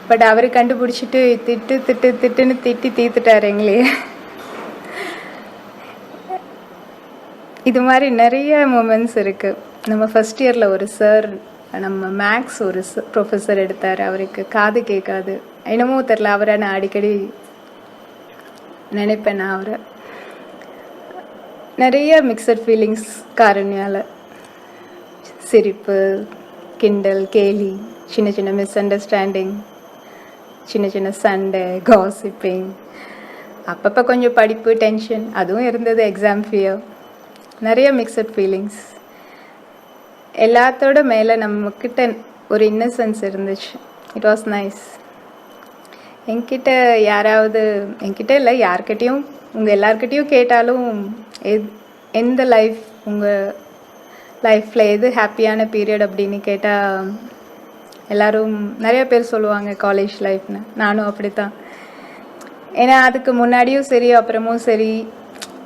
பட் அவர் கண்டுபிடிச்சிட்டு திட்டுன்னு திட்டி தீர்த்துட்டார் எங்களையே. இது மாதிரி நிறைய மூமெண்ட்ஸ் இருக்குது. நம்ம ஃபஸ்ட் இயரில் ஒரு சார், நம்ம மேக்ஸ் ஒரு ப்ரொஃபஸர் எடுத்தார். அவருக்கு காது கேட்காது, என்னமோ தெரில. அவரை நான் அடிக்கடி நினைப்பேன். நான் அவரை நிறைய மிக்சட் ஃபீலிங்ஸ் காரணியால், சிரிப்பு, கிண்டல், கேலி, சின்ன சின்ன மிஸ் அண்டர்ஸ்டாண்டிங், சின்ன சின்ன சண்டை, காசிப்பிங், அப்பப்போ கொஞ்சம் படிப்பு டென்ஷன் அதுவும் இருந்தது, எக்ஸாம் ஃபியர், நிறைய மிக்சட் ஃபீலிங்ஸ். எல்லாத்தோட மேலே நம்மக்கிட்ட ஒரு இன்னசென்ஸ் இருந்துச்சு. It was nice. என்கிட்ட இல்லை, யார்கிட்டையும், உங்கள் எல்லார்கிட்டையும் கேட்டாலும் எந்த லைஃப் உங்கள் லைஃப்பில் எது ஹாப்பியான பீரியட் அப்படின்னு கேட்டால் எல்லோரும் நிறைய பேர் சொல்லுவாங்க காலேஜ் லைஃப்னு. நானும் அப்படி தான். ஏன்னா அதுக்கு முன்னாடியும் சரி அப்புறமும் சரி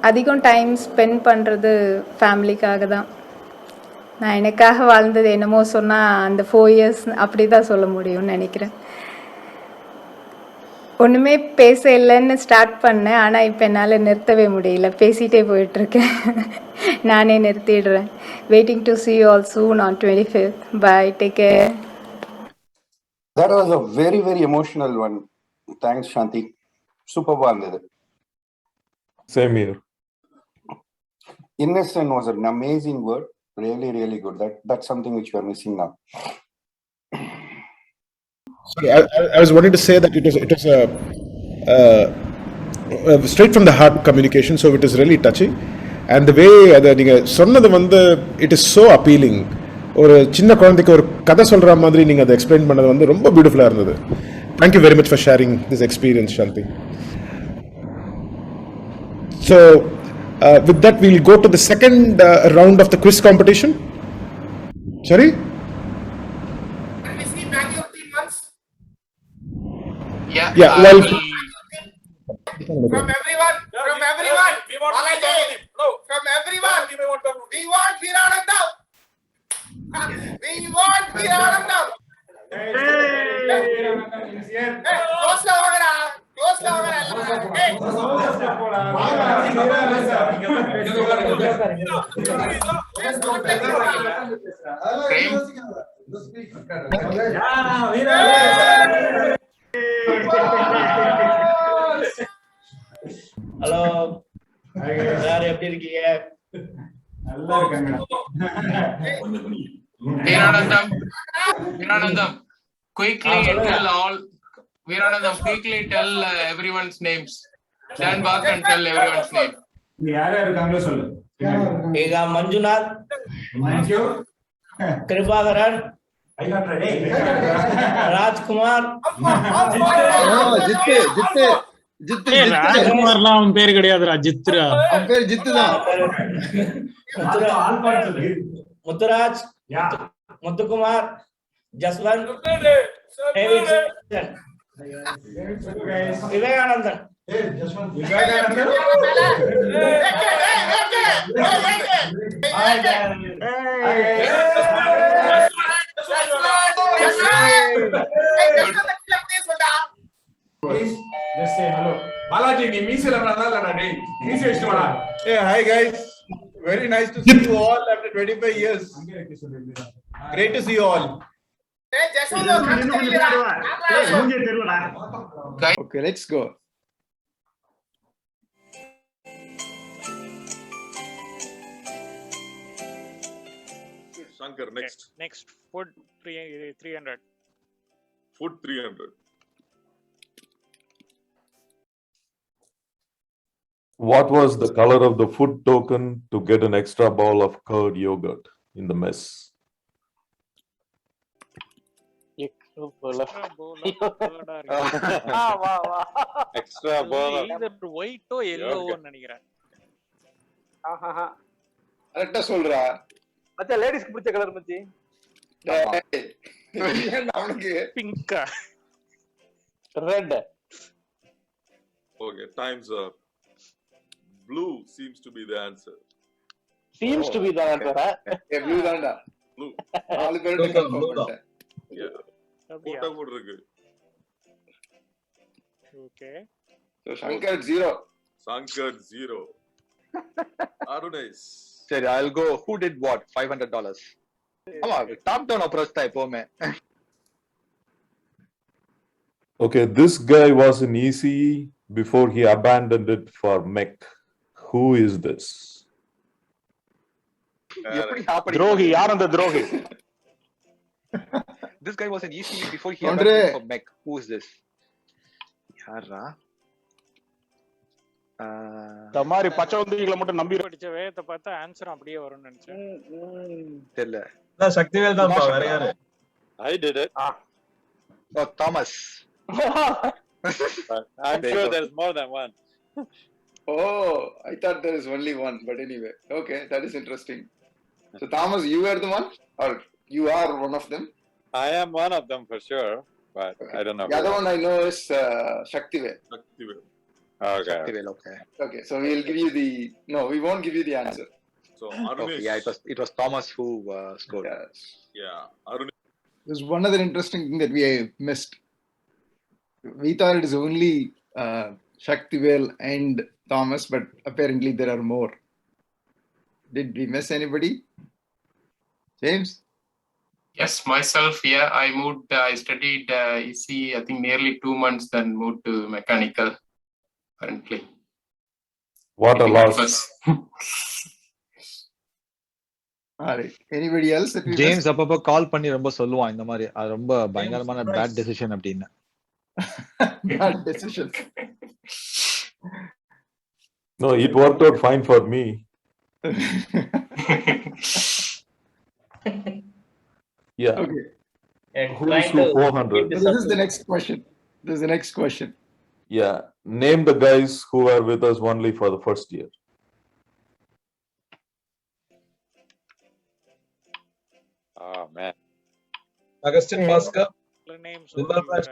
அதிகம் டைம் ஸ்பெண்ட் பண்ணுறது ஃபேமிலிக்காக தான். நான் எனக்காக வாழ்ந்தது என்னமோ சொன்னால் அந்த 4 years அப்படி தான் சொல்ல முடியும்னு நினைக்கிறேன். ஒன்றுமே பேச இல்லைன்னு ஸ்டார்ட் பண்ணேன், ஆனால் இப்போ என்னால் நிறுத்தவே முடியல, பேசிகிட்டே போயிட்டுருக்கேன். நானே நிறுத்திடுறேன். Waiting to see you all soon on 25th. Bye, take care. That was a very, very emotional one. Thanks, Shanti. Superba இருந்தது. Same here. Innocent was an amazing word. Really, really good. That's something which we are missing now. Sorry, I was wanting to say that it was a straight from the heart communication, so it is really touching. And the way அதை நீங்கள் சொன்னது வந்து it is so appealing. ஒரு சின்ன குழந்தைக்கு ஒரு கதை சொல்கிற மாதிரி நீங்கள் அதை எக்ஸ்பிளைன் பண்ணது வந்து ரொம்ப பியூட்டிஃபுல்லாக இருந்தது. Thank you very much for sharing this experience, Shanti. So, with that, we'll go to the second round of the quiz competition. Sorry? Yeah, well... From everyone, we want Viranandam. We want Viranandam. Close la vagara. Hey. Hello, எல்லாரும் எப்படி இருக்கீங்க? நல்லா இருக்காங்க. Viranandam. quickly tell all. Veeranandam, quickly tell everyone's names. Dan back and tell everyone's name. ಈಗ ಮಂಜುನಾಥ್, ಕೃಪಾಕರನ್, ராஜ்குமார், ராஜ்குமார்லாம் அவன் பேரு கிடையாதுடா, ஜித்ரா. அவன் பேர் ஜித்து தான். Muthuraj, Muthukumar, Jaswant, Vivekanandan. Just say hello. Balaji, நீ மீசல வந்தால டேய். மீச வெச்சிட்டு வாடா. Hey, hi guys. Very nice to see you all after 25 years. Great to see you all. Okay, let's go. Shankar, next. Next, food 300. Food 300. What was the color of the food token to get an extra bowl of curd yogurt in the mess? Extra bowl of either white or yellow நினைக்கிறேன். கரெக்ட்டா சொல்றா. மச்சான் லேடிஸ்க்கு பிடிச்ச colour மச்சி. அவனுக்கு பிங்கா. Red. Okay, time's up. Blue seems to be the answer. Seems to be the answer. A blue தான்டா. Blue. நாலு பேருக்கு கன்ஃபார்ம் பண்ணிட்டேன். Yeah. போட்டா கூட இருக்கு. Okay. So Shankar 0. Shankar 0. Arunesh. சரி, I'll go. Who did what? $500. ஆமா, டாப் டவுன் அப்ரோச் தான் எப்பவுமே. Okay, this guy was in EC before he abandoned it for Mech. Who is this? எப்படி happening? துரோகி, யார் அந்த துரோகி? This guy was in EC before he abandoned for Mech. Who is this? யாரா? தமாரி பச்சவந்திகளை மட்டும் நம்பி படிச்ச வேதத்தை பார்த்தா ஆன்சர் அப்படியே வரும்னு நினைச்சேன். தெரியல. சக்திவேல் தான் வேற யாரு? I did it. Oh, Thomas. I'm sure there's more than one. Oh, I thought there is only one, but anyway. Okay, that is interesting. So Thomas, you are the one, or you are one of them? I am one of them for sure, but I don't know. The other one I know is Shaktivel. Shaktivel. Okay. Shaktivel, okay. Okay, so we'll give you the we won't give you the answer. So Arunesh. Okay, yeah, it was Thomas who scored. Yes. Yeah, Arunesh. There's one other interesting thing that we missed. We thought it is only Shaktivel and Thomas, but apparently there are more. Did we miss anybody? James? Yes, myself. Yeah, I moved. I studied EC. I think nearly 2 months, then moved to mechanical. Currently. What a loss. All right. Anybody else that we James missed? அப்பப்ப கால் பண்ணி ரொம்ப சொல்லுவான் இந்த மாதிரி அது ரொம்ப பயங்கரமான bad decision அப்படின்னு. Bad decision. No, it worked out fine for me. Yeah. Okay. Who's who 400? So this is the next question. This is the next question. Yeah. Name the guys who were with us only for the first year. Oh man. Augustine Masker. Names.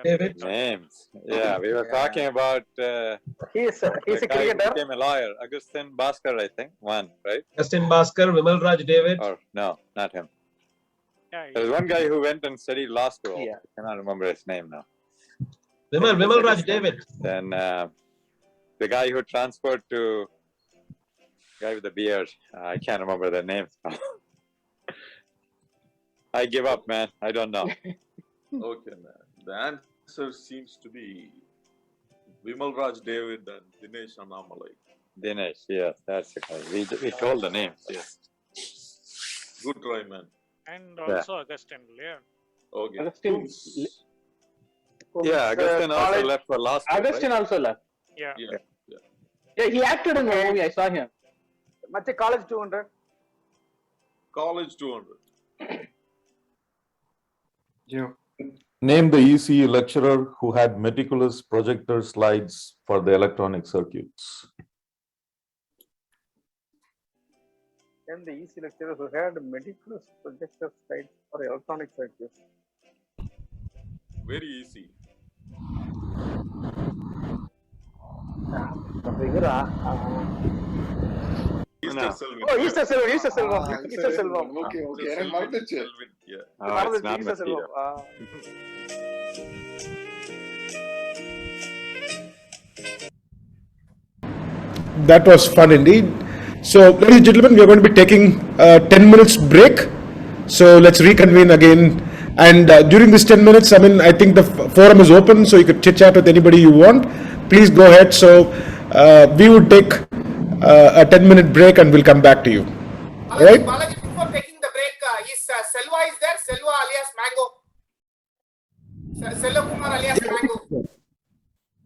David. Names. Yeah, we were talking about. He's a cricketer. He became a lawyer. Augustine Bhaskar, I think, one, right? Augustine Bhaskar, Vimal Raj David. Or no, not him. Yeah, There's one guy who went and studied law school. Yeah. I cannot remember his name now. Vimal Raj David. Then the guy who transferred to guy with the beard. I can't remember their names. I give up, man. I don't know. Okay, man. The answer seems to be Vimal Raj David and Dinesh Annamalai. Dinesh, yes, that's the guy. We told the names, yes. Good try, man. And also Augustine. Yeah. Okay. Augustine. Yeah, Augustine also left for last year, Augustine right? also left. Yeah. Yeah, he acted in the movie. I saw him. Machi college 200. College 200. Name the ECE lecturer who had meticulous projector slides for the electronic circuits. And the EC lecturer who had meticulous projector slides for electronic circuits. Very easy. Easter Selvin. Oh, Easter Selvam. Easter Selvam. Easter Selvam. Okay. Selvin, மறந்துச்சு. Selvin, yeah. Oh, it's not Easter Mosquito. Selvam. That was fun indeed. So, ladies and gentlemen, we are going to be taking a 10 minutes break. So, let's reconvene again. And during this 10 minutes, I think the forum is open, so you could chit chat with anybody you want. Please go ahead. So, we would take a 10-minute break and we'll come back to you. All right? Balaji, before taking the break, is Selva is there? Selva alias Mango. Selva Kumar alias Mango.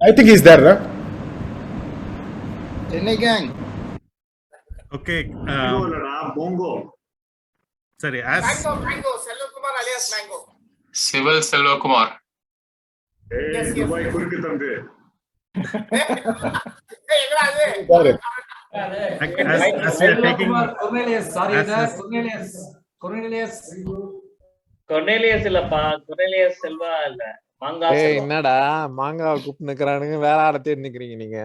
I think he's there, huh? Chennai gang. Okay. Bongo. Sorry, as Mango. Selva Kumar alias Mango. Civil Selva Kumar. Yes. Dubai குறுக்கு தந்து. Got it. as we are taking Cornelius இல்லப்பா, Cornelius Selva இல்ல, மாங்கா செல்வா. என்னடா மாங்காவை கூப்பிட்டு நிக்கிறானுங்க, வேற ஆளை தேடி நிக்கிறீங்க நீங்க.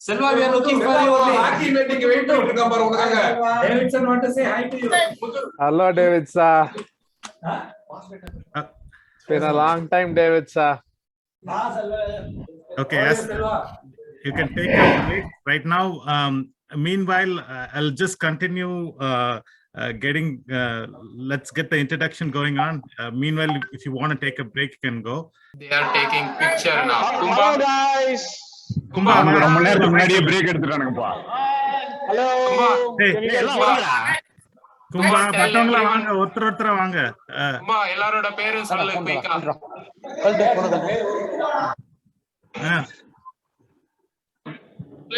Selva, we are looking for you only. Davidson want to say hi to you. Hello, Davidson. It's been a long time, Davidson. okay, as you can take a break right now. Meanwhile, I'll just continue let's get the introduction going on. Meanwhile, if you want to take a break, you can go. They are taking picture now. Hello guys. Kumba, ரொம்ப நேரத்துக்கு முன்னாடியே break எடுத்துட்டானுங்கப்பா. Hello. எல்லாம் வாங்கடா. கும்பா மத்தவங்கள வாங்க, ஒருத்தர வாங்க. அம்மா எல்லாரோட பேரும் சொல்லு குயிக்கா.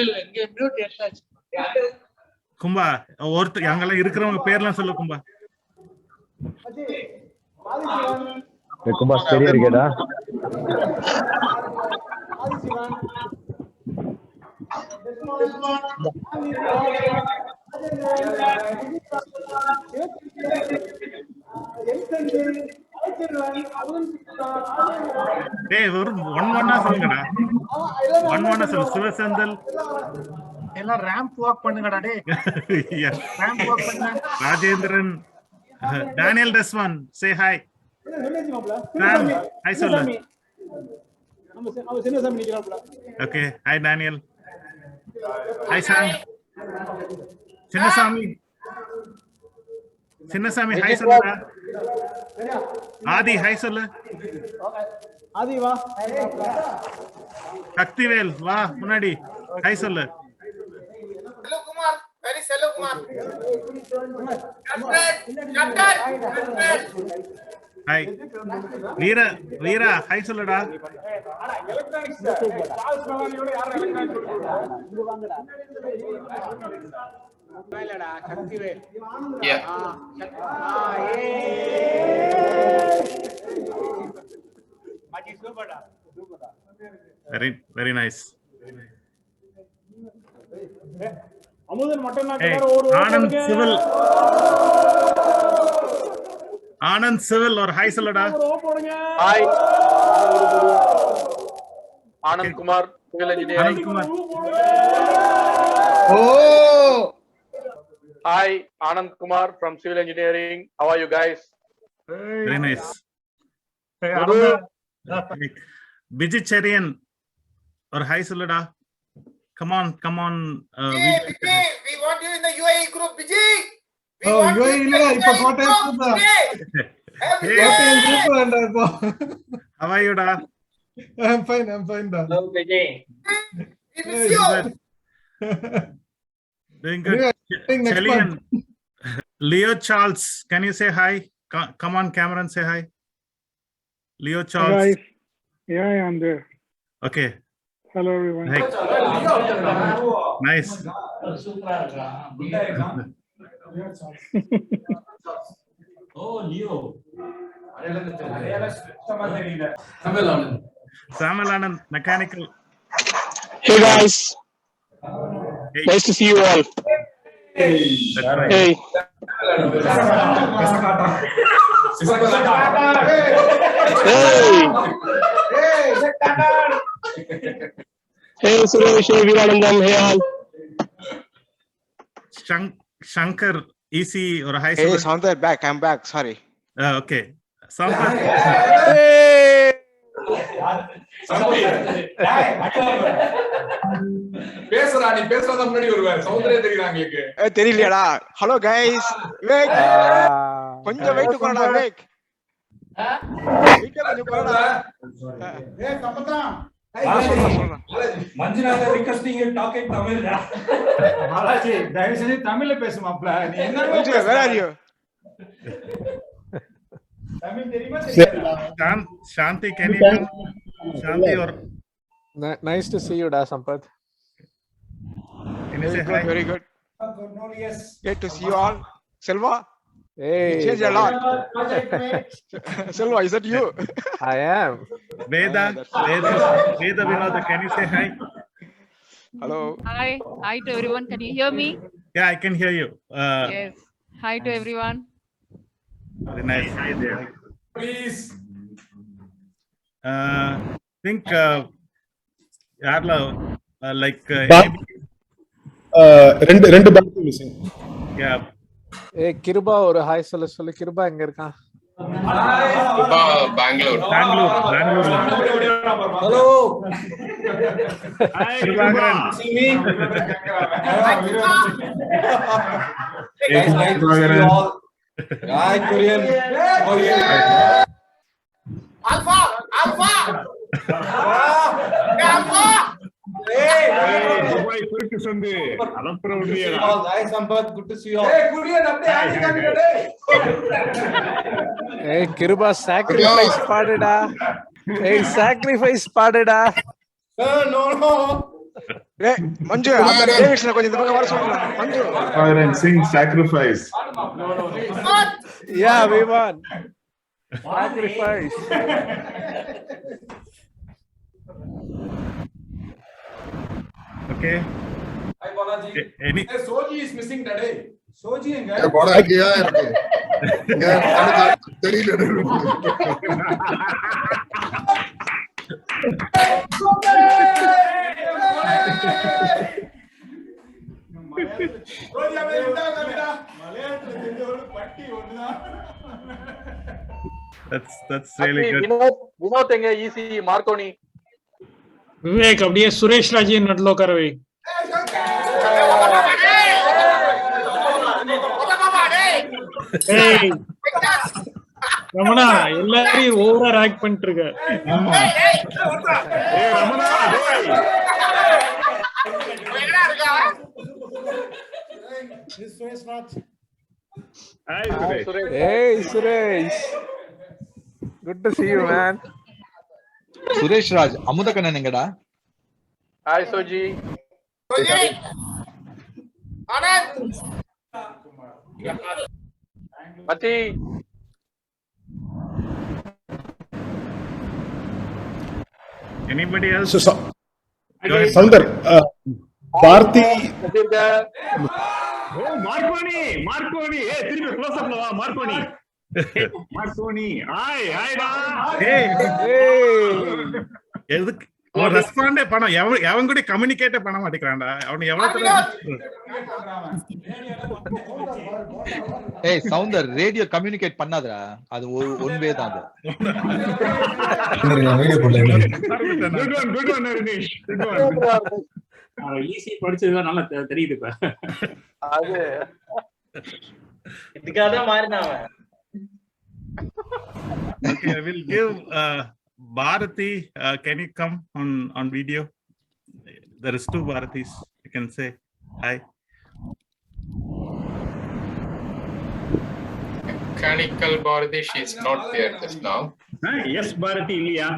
இல்ல இங்க மியூட் என்னாச்சு? கும்பா ஒருத்தர் அங்கெல்லாம் இருக்கிறவங்க பேர்லாம் சொல்லு கும்பா. கும்பா சரியா இருக்கேடா? டேய் ஒரு ஒன்னா சொல்லுங்கடா. ஒன்னா சொல்லு. சிவசந்தல் எல்லாம் ரேம்ப் வாக் பண்ணுங்கடா டேய். ரேம்ப் வாக் பண்ணுங்க. Rajendran, Daniel Deswan, say hi. Sam, hi சொல்லு. Okay, hi Daniel. Hi Sam. Chinnasamy, hi சொல்லுடா. ஆதி hi சொல்லு. ஆதி வா. சக்திவேல் வா முன்னாடி hi சொல்லு. Selva Kumar, very Selva Kumar. Hi. வீரா hi சொல்லுடா. Yeah. Very nice. Amudhan mutton Hey, நாட்டுக்கார Anand Civil or hi சொல்லுடா. Hi. Anand Kumar, civil engineering. Anand Kumar. Oh. Hi, Anand Kumar from civil engineering. How are you guys? Very nice. Hey, Vegetarian or hi சொல்லுடா. Come on. We want you in the UAE group, Vijay. UAE இல்ல இப்ப Kottayam group. Kottayam group வேண்டா இப்போ. How are you டா? I'm fine டா. Hello Vijay. Doing good. Chelian. Leo Charles, can you say hi? come on camera and say hi. Leo Hi Charles. guys. Yeah, I'm there. Okay. Hello everyone. Hey. Nice. Oh, Leo. Samuel Anand, mechanical. Hey guys. Hey. Nice to see you all. That's right. Hey. Hey Suresh, hey Viranandam, hey all. Shankar, EC or a high Hey, Saundar, back. I'm back. Sorry. Okay. Sampath. பேசுறா நீ பேசுறத முன்னாடி ஒரு சௌந்தர்யா தெரியுறாங்க எங்களுக்கு தெரியலையாடா. Hello guys. Vivek. கொஞ்சம் wait பண்ணடா Vivek. கொஞ்சம் பண்ணடா. ஏய் சம்பத்ரா. Manjunatha requesting talk in Tamil. Balaji தயவு செஞ்சு தமிழ்ல பேசு மாப்ள. நீ என்ன வேற யாரு? தமிழ் தெரியுமா தெரியாதா? Shanti, can you come? Shanti or Nice to see you, da Sampath. Can you say hi? Very good. Cornelius. Great to see you all. Selva. Hey. You changed a lot. Selva, is that you? I am. Veda Vinod, can you say hi? Hello. Hi to everyone. Can you hear me? Yeah, I can hear you. Yes. Hi to everyone. Very nice. Hi there. Please. Think Yarla like ரெண்டு back missing. Yeah. ஏய் கிருபா ஒரு hi சொல்லு கிருபா எங்க இருக்கான்? Bangalore. Hello. Hi Kribagaran. See me? Guys, nice to see you all. Hi Korean. Alpha. Hey, குறுக்கு சந்து அலப்புற விடுறியடா. Hi Sampath, good to see you all. Hey Korean, அப்படியே ஆடி காமிடா டேய். ஏய் கிருபா sacrifice பாடுடா. ஏய் sacrifice பாடுடா. No. ஏய் மஞ்சு அந்த டேவிட்ஸ்ல கொஞ்சம் இந்த பக்கம் வர சொல்லுங்க. மஞ்சு. Fire and sing sacrifice. Yeah, we won. Sacrifice. Okay. Hi Balaji. Any Hey, Soji is missing today. Soji எங்க? படாக்கியா இருக்கு. தெரியல. That's really good. வினோத் எங்க ஈசி மார்க்கோனி. விவேக் அப்படியே சுரேஷ் ராஜி நடுல உட்கார வை. ஏய் ரமணா எல்லாரையும் ஓவரா ஆக்ட் பண்ணிட்டு இருக்க. ஏய் ரமணா டேய். Hi Suresh. Hey Suresh. Good to see you man. Suresh Raj அமுதக்கண்ணன் எங்கடா? ஹாய் சோஜி. ஆனந்த். மச்சி. Anybody else? Saundar, Bharti. Oh, Marconi. Hey, திருப்பி க்ளோஸ் அப்ல வா Marconi. Marconi. Hi டா. Hey. எதுக்கு அவன் ரெஸ்பாண்டே பண்ண அவன் கூட கம்யூனிகேட் பண்ண மாட்டேங்கறான்டா. அவன் எவ்வளவு ஏய் சவுந்தர் ரேடியோ கம்யூனிகேட் பண்ணாதடா. அது ஒன் வே தான் அது. Good one Rinesh. Good one. Easy படிச்சதுதான் நல்லா தெரியுது இப்ப. அது இதுக்காக தான் மாறினாவன். Okay, I will give Bharati, can you come on video? There is two Bharatis. You can say hi. mechanical Bharati, she's not there just now. Yes, Bharati இல்லையா?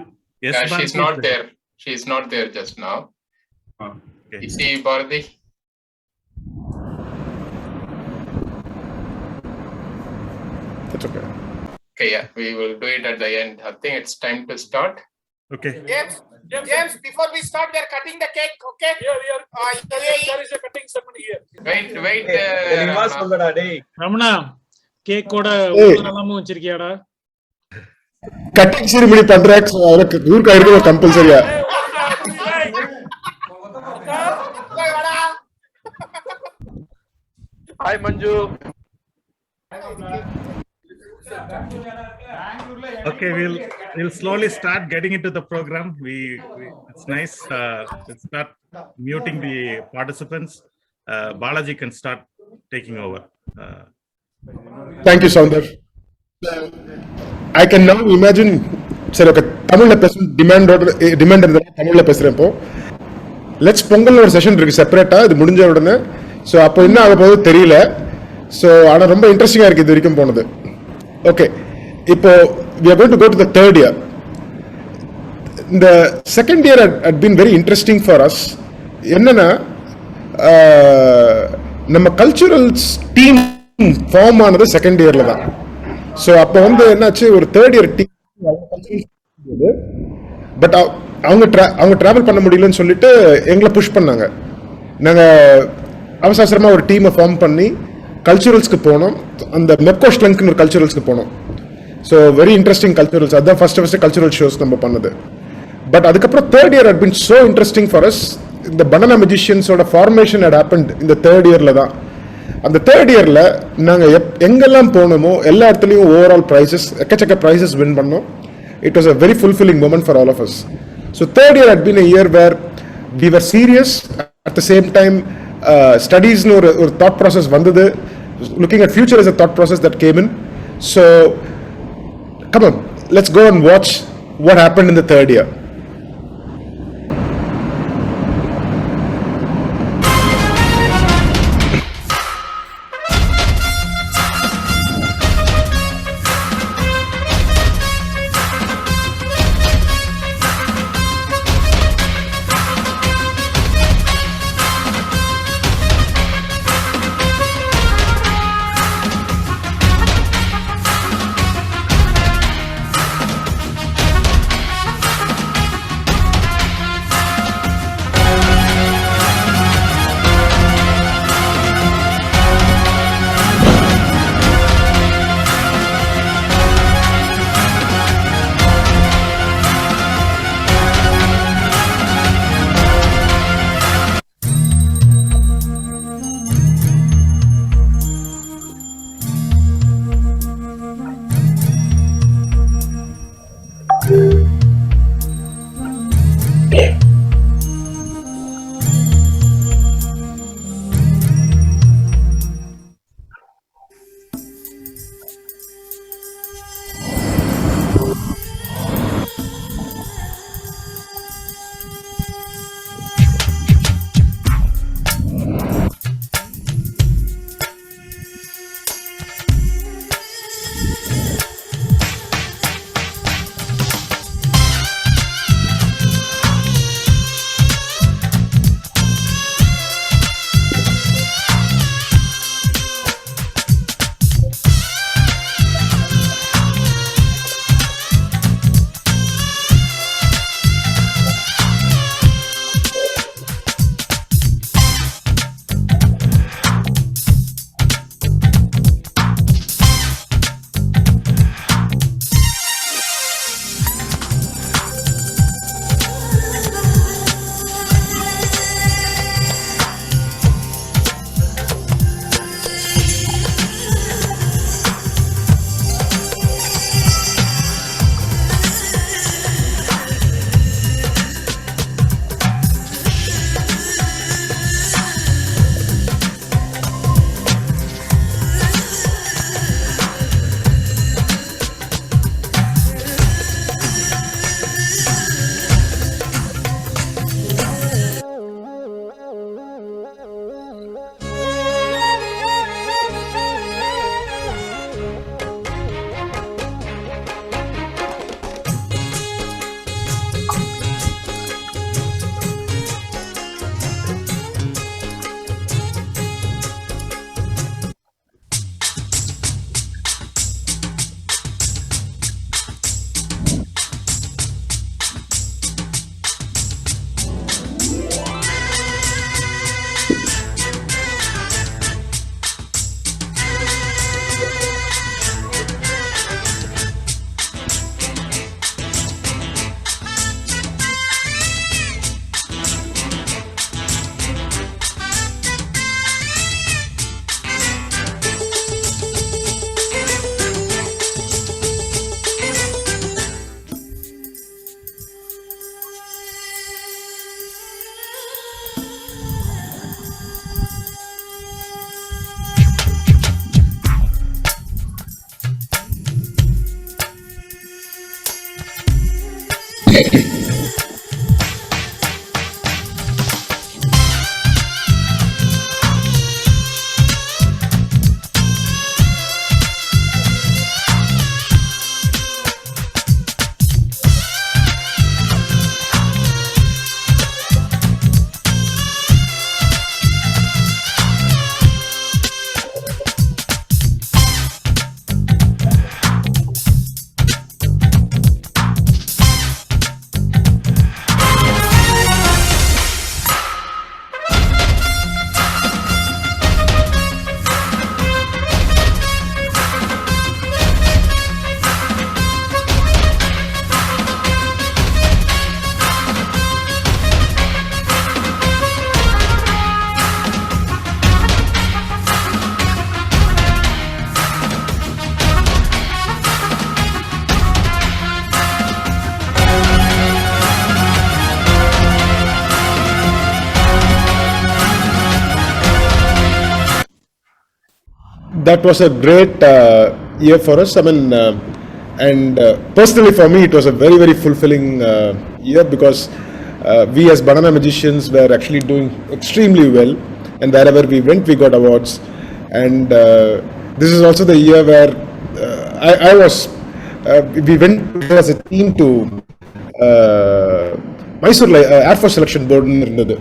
Yes, She's Bharati not is there. She's not there just now. Okay. You see Bharati? That's okay. Okay, yeah, we will do it at the end. I think it's time to start. Okay. James, before we start, we are cutting the cake, okay? There is a cutting ceremony here. Wait. Ramana கேக்கோட ஏய். நலமும் வச்சிருக்கியாடா? Cutting ceremony பண்றாக்ஸ் அவருக்கு ஊருக்கு இருக்க கம்பல்சரியா. Hi Manju. Okay, we'll slowly start getting into the program. It's nice. Let's start muting the participants. Balaji can start taking over. Thank you, Soundar. I can now imagine. சரி okay, தமிழ்ல பேச demand இருந்தா தமிழ்ல பேசுறேன் இப்போ. Let's Pongal ஒரு session இருக்கு செப்பரேட்டா, இது முடிஞ்ச உடனே. ஸோ அப்போ என்ன ஆக போகுது தெரியல. ஸோ ஆனால் ரொம்ப இன்ட்ரெஸ்டிங்காக இருக்குது இது வரைக்கும் போனது. ஓகே, இப்போ we are going to go to the third year. இந்த second year had been very interesting for us. என்னன்னா நம்ம கல்ச்சுரல்ஸ் டீம் ஃபார்ம் ஆனது செகண்ட் இயர்ல தான். ஸோ அப்போ வந்து என்னாச்சு, ஒரு தேர்ட் இயர் டீம் பட் அவங்க டிராவல் பண்ண முடியலன்னு சொல்லிட்டு எங்களை புஷ் பண்ணாங்க. நாங்கள் அவசரமாக ஒரு டீமை ஃபார்ம் பண்ணி கல்ச்சுரல்ஸ்க்கு போனோம். அந்த மெப்கோ ஸ்லங்க்னு ஒரு கல்ச்சுரல்ஸ்க்கு போனோம். ஸோ வெரி இன்ட்ரெஸ்டிங் கல்ச்சுரல்ஸ், அதுதான் ஃபர்ஸ்ட் கல்ச்சுரல் ஷோஸ் நம்ம பண்ணது. பட் அதுக்கப்புறம் third year had been so interesting for us. இந்த பனானா மெஜிஷியன்ஸோட ஃபார்மேஷன் had happened இந்த தேர்ட் இயரில் தான். அந்த தேர்ட் இயரில் நாங்கள் எங்கெல்லாம் போனோமோ எல்லா இடத்துலையும் ஓவரால் ப்ரைஸஸ், எக்கச்சக்க ப்ரைஸஸ் வின் பண்ணோம். It was a very fulfilling moment for all of us. So third year had been a year where we were serious, at the same time ஸ்டடீஸ்னு ஒரு தாட் ப்ராசஸ் வந்தது. Looking at future is a thought process that game in. So come on, let's go and watch what happened in the third year. That was a great year for us. I mean, and personally for me, it was a very, very fulfilling year because we as Banana Magicians were actually doing extremely well, and wherever we went, we got awards. And this is also the year where we went as a team to Mysore Air Force Selection Board.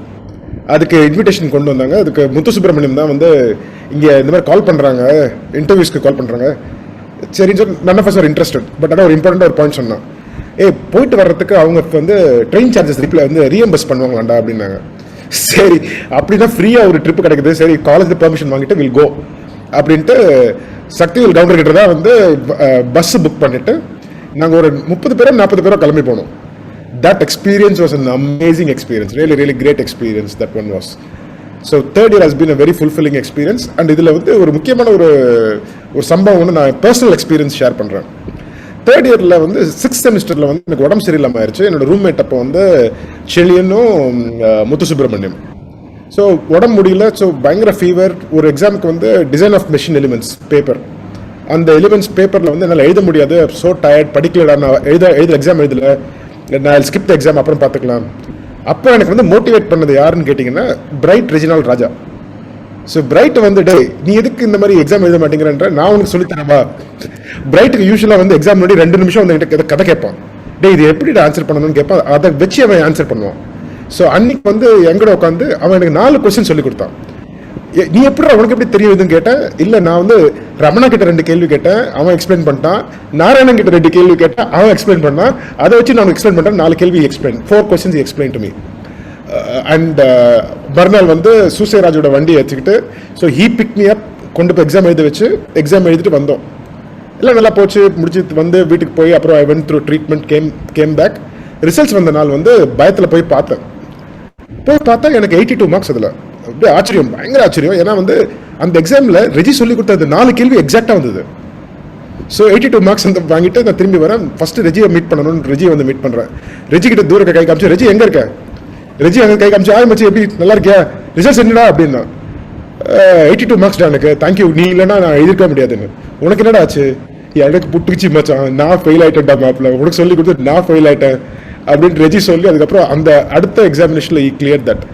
அதுக்கு invitation கொண்டு வந்தாங்க. அதுக்கு முத்து சுப்பிரமணியம் தான் வந்து இங்கே இந்த மாதிரி கால் பண்ணுறாங்க, இன்டர்வியூஸ்க்கு கால் பண்ணுறாங்க. சரின்னு சொல்லி none of us are interested. But ஆனால் ஒரு இம்பார்ட்டண்டாக ஒரு பாயிண்ட் சொன்னான். போயிட்டு வர்றதுக்கு அவங்க வந்து ட்ரெயின் சார்ஜஸ் ரீஎம்பர்ஸ் பண்ணுவாங்களாண்டா அப்படின்னாங்க. சரி அப்படின்னா ஃப்ரீயாக ஒரு ட்ரிப்பு கிடைக்குது, சரி காலேஜில் பெர்மிஷன் வாங்கிட்டு வில் கோ அப்படின்ட்டு சக்திவேல் கவுண்டர் கிட்ட தான் வந்து பஸ் புக் பண்ணிவிட்டு நாங்கள் ஒரு 30 பேரோ 40 பேரோ கிளம்பி போனோம். That experience was an amazing experience, really, really great experience that one was. So third year has been a very fulfilling experience. And இதில் வந்து ஒரு முக்கியமான ஒரு சம்பவம் வந்து நான் பர்சனல் எக்ஸ்பீரியன்ஸ் ஷேர் பண்ணுறேன். தேர்ட் இயரில் வந்து 6th செமிஸ்டரில் வந்து எனக்கு உடம்பு சரியில்லாமல் ஆயிடுச்சு. என்னோட ரூம்மேட் அப்போ வந்து செழியனும் முத்து சுப்பிரமணியம். ஸோ உடம்பு முடியல. ஸோ பயங்கர ஃபீவர். ஒரு எக்ஸாமுக்கு வந்து design of machine elements paper, அந்த எலிமெண்ட்ஸ் பேப்பரில் வந்து என்னால் எழுத முடியாது. ஸோ டயர்ட், படிக்கலடா, நான் எழுத எக்ஸாம் எழுதலை, நான் ஸ்கிப் த எக்ஸாம் அப்புறம் பார்த்துக்கலாம். அப்போ எனக்கு வந்து மோட்டிவேட் பண்ணது யாருன்னு கேட்டிங்கன்னா பிரைட் ரெஜினால் ராஜா. ஸோ பிரைட் வந்து டே நீ எதுக்கு இந்த மாதிரி எக்ஸாம் எழுத மாட்டேங்கிறன்ற, நான் உனக்கு சொல்லித்தரேன்பா. பிரைட்டுக்கு யூஸ்வலாக வந்து எக்ஸாம் முன்னாடி 2 நிமிஷம் வந்து கதை கேட்பான். டே இது எப்படி ஆன்சர் பண்ணணும்னு கேட்பான். அதை வச்சு அவன் ஆன்சர் பண்ணுவான். ஸோ அன்னைக்கு வந்து எங்கூட உட்காந்து அவன் எனக்கு 4 கொஸ்டின் சொல்லி கொடுத்தான். நீ எப்படி உனக்கு எப்படி தெரியுதுன்னு கேட்டேன். இல்லை நான் வந்து ரமணா கிட்ட 2 கேள்வி கேட்டேன், அவன் எக்ஸ்பிளைன் பண்ணிட்டான். நாராயணன் கிட்ட 2 கேள்வி கேட்டேன், அவன் எக்ஸ்பிளைன் பண்ணான். அதை வச்சு நான் எக்ஸ்பிளைன் பண்ணுறேன். 4 கேள்வி explain, 4 questions explain to me. And மறுநாள் வந்து சூசேராஜோட வண்டி வச்சுக்கிட்டு ஸோ ஹீ பிக் மீ அப், கொண்டு போய் எக்ஸாம் எழுத வச்சு எக்ஸாம் எழுதிட்டு வந்தோம். எல்லாம் நல்லா போச்சு. முடிச்சு வந்து வீட்டுக்கு போய் அப்புறம் I went through treatment, came back. Results வந்த நாள் வந்து பயத்தில் போய் பார்த்தேன். எனக்கு 82 மார்க்ஸ். அதில் அப்படியே ஆச்சரியம், பயங்கர ஆச்சரியம். ஏன்னா வந்து அந்த எக்ஸாமில் ரெஜி சொல்லி கொடுத்தது 4 கேள்வி எக்ஸாக்டாக வந்தது. ஸோ 82 மார்க்ஸ் வந்து வாங்கிட்டு நான் திரும்பி வரேன். ஃபர்ஸ்ட் ரெஜியை மீட் பண்ணணும்னு ரெஜியை வந்து மீட் பண்ணுறேன். ரெஜி கிட்ட தூரக்க கை காமிச்சு, ரெஜி எங்கே இருக்க? ரெஜி அங்கே கை காமிச்சு, ஆரம்பிச்சு எப்படி நல்லா இருக்கியா, ரிசல்ட்ஸ் என்னடா அப்படின்னா. 82 மார்க்ஸ் தான் எனக்கு, தேங்க்யூ, நீ இல்லைன்னா நான் எழுதிருக்க முடியாதுன்னு. உனக்கு என்னடா ஆச்சு? எனக்கு புட்டுக்குச்சு மச்சான், நான் ஃபெயில் ஆகிட்டேன்டா மேப்பில், உனக்கு சொல்லி கொடுத்து நான் ஃபெயில் ஆகிட்டேன் அப்படின்னு ரெஜி சொல்லி அதுக்கப்புறம் அந்த அடுத்த எக்ஸாமினேஷனில் ஈ clear that.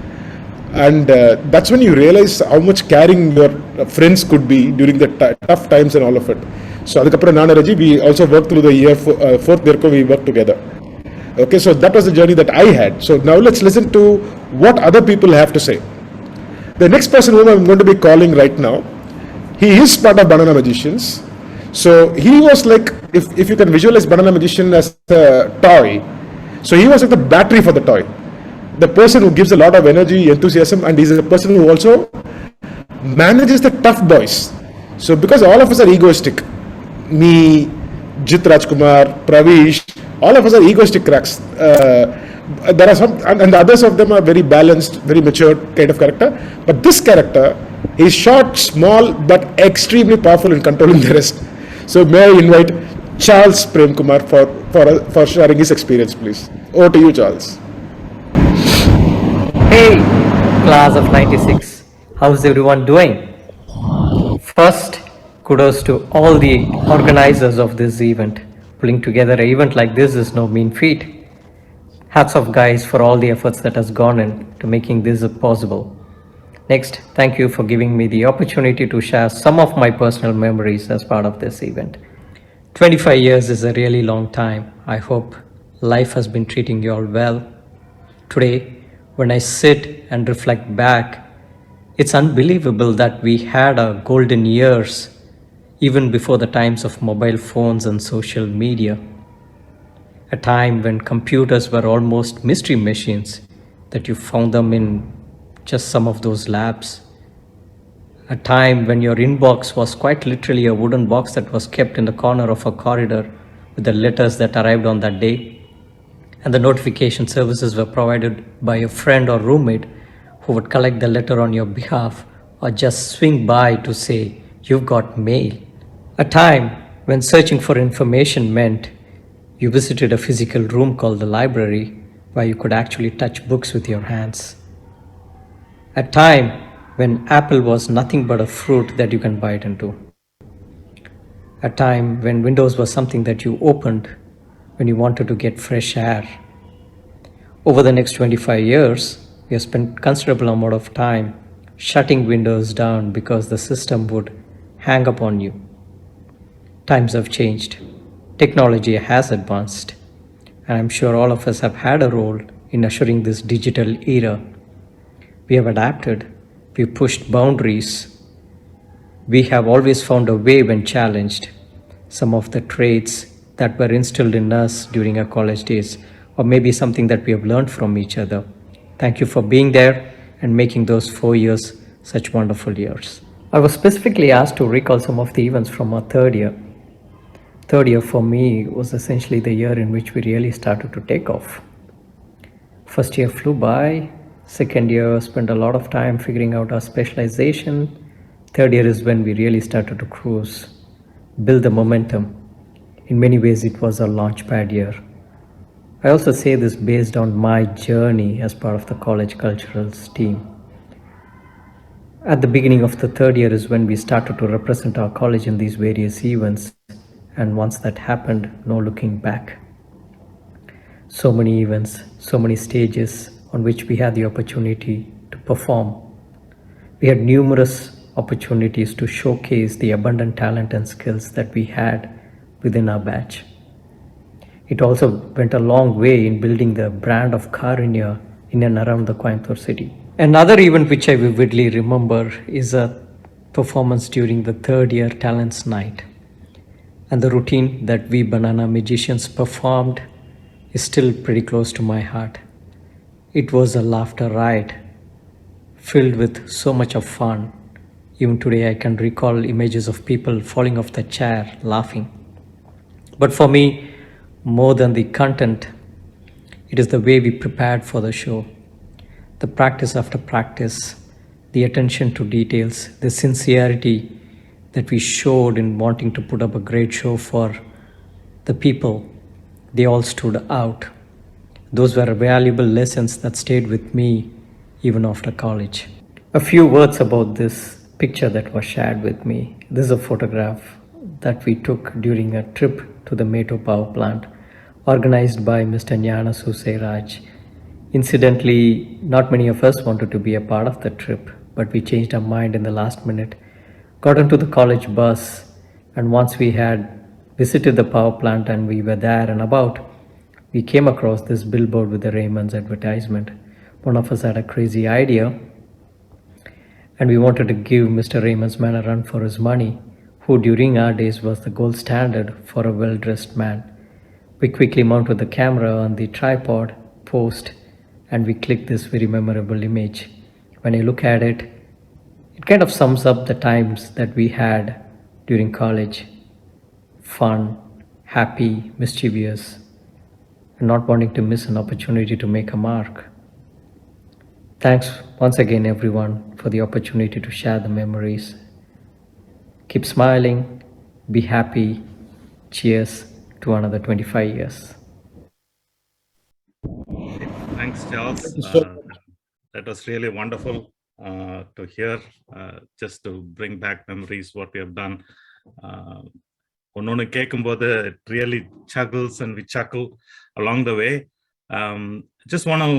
And that's when you realize how much caring your friends could be during the tough times and all of it. So adukapra nanu Raji, we also worked through the year 4th year we worked together. Okay, so that was the journey that I had. So now let's listen to what other people have to say. The next person whom I'm going to be calling right now, he is part of Banana Magicians. So he was like, if you can visualize Banana Magician as a toy, so he was like the battery for the toy. The person who gives a lot of energy, enthusiasm, and he's a person who also manages the tough boys. So because all of us are egoistic, me, Jit Rajkumar, Pravish, all of us are egoistic cracks. There are some, and the others of them are very balanced, very mature kind of character. But this character is short, small, but extremely powerful in controlling the rest. So may I invite Charles Prem Kumar for sharing his experience, please. Over to you, Charles. Hey, class of 96, how's everyone doing? First, kudos to all the organizers of this event. Pulling together an event like this is no mean feat. Hats off, guys, for all the efforts that has gone into making this possible. Next, thank you for giving me the opportunity to share some of my personal memories as part of this event. 25 years is a really long time. I hope life has been treating you all well. Today, when I sit and reflect back, it's unbelievable that we had our golden years even before the times of mobile phones and social media. A time when computers were almost mystery machines, that you found them in just some of those labs. A time when your inbox was quite literally a wooden box that was kept in the corner of a corridor with the letters that arrived on that day. And the notification services were provided by a friend or roommate who would collect the letter on your behalf or just swing by to say, "You've got mail." A time when searching for information meant you visited a physical room called the library where you could actually touch books with your hands. A time when apple was nothing but a fruit that you can bite into. A time when windows was something that you opened when you wanted to get fresh air. Over the next 25 years, we have spent considerable amount of time shutting windows down because the system would hang up on you. Times have changed. Technology has advanced, and I'm sure all of us have had a role in ushering this digital era. We have adapted, we've pushed boundaries. We have always found a way when challenged. Some of the traits that were instilled in us during our college days, or maybe something that we have learned from each other. Thank you for being there and making those 4 years such wonderful years. I was specifically asked to recall some of the events from our third year. Third year for me was essentially the year in which we really started to take off. First year flew by. Second year spent a lot of time figuring out our specialization. Third year is when we really started to cruise, build the momentum. In many ways, it was a launchpad year. I also say this based on my journey as part of the college culturals team. At the beginning of the third year is when we started to represent our college in these various events. And once that happened, no looking back. So many events, so many stages on which we had the opportunity to perform. We had numerous opportunities to showcase the abundant talent and skills that we had within our batch. It also went a long way in building the brand of Karunya in and around the Coimbatore city. Another event which I vividly remember is a performance during the third year Talents Night. And the routine that we banana magicians performed is still pretty close to my heart. It was a laughter riot filled with so much of fun. Even today I can recall images of people falling off the chair laughing. But for me, more than the content, it is the way we prepared for the show. The practice after practice, the attention to details, the sincerity that we showed in wanting to put up a great show for the people. They all stood out. Those were valuable lessons that stayed with me even after college. A few words about this picture that was shared with me. This is a photograph that we took during a trip to the Meto power plant organized by Mr. Nyana Susairaj. Incidentally, not many of us wanted to be a part of the trip, but we changed our mind in the last minute, got into the college bus, and once we had visited the power plant and we were there and about, we came across this billboard with the Raymond's advertisement. One of us had a crazy idea, and we wanted to give Mr. Raymond's man a run for his money, who during our days was the gold standard for a well-dressed man. We quickly mounted the camera on the tripod, posed, and we clicked this very memorable image. When I look at it, it kind of sums up the times that we had during college. Fun, happy, mischievous, and not wanting to miss an opportunity to make a mark. Thanks once again, everyone, for the opportunity to share the memories. Keep smiling, be happy. Cheers to another 25 years. Thanks, Charles. That was really wonderful to hear, just to bring back memories, what we have done. It really chuckles and we chuckle along the way. Just want to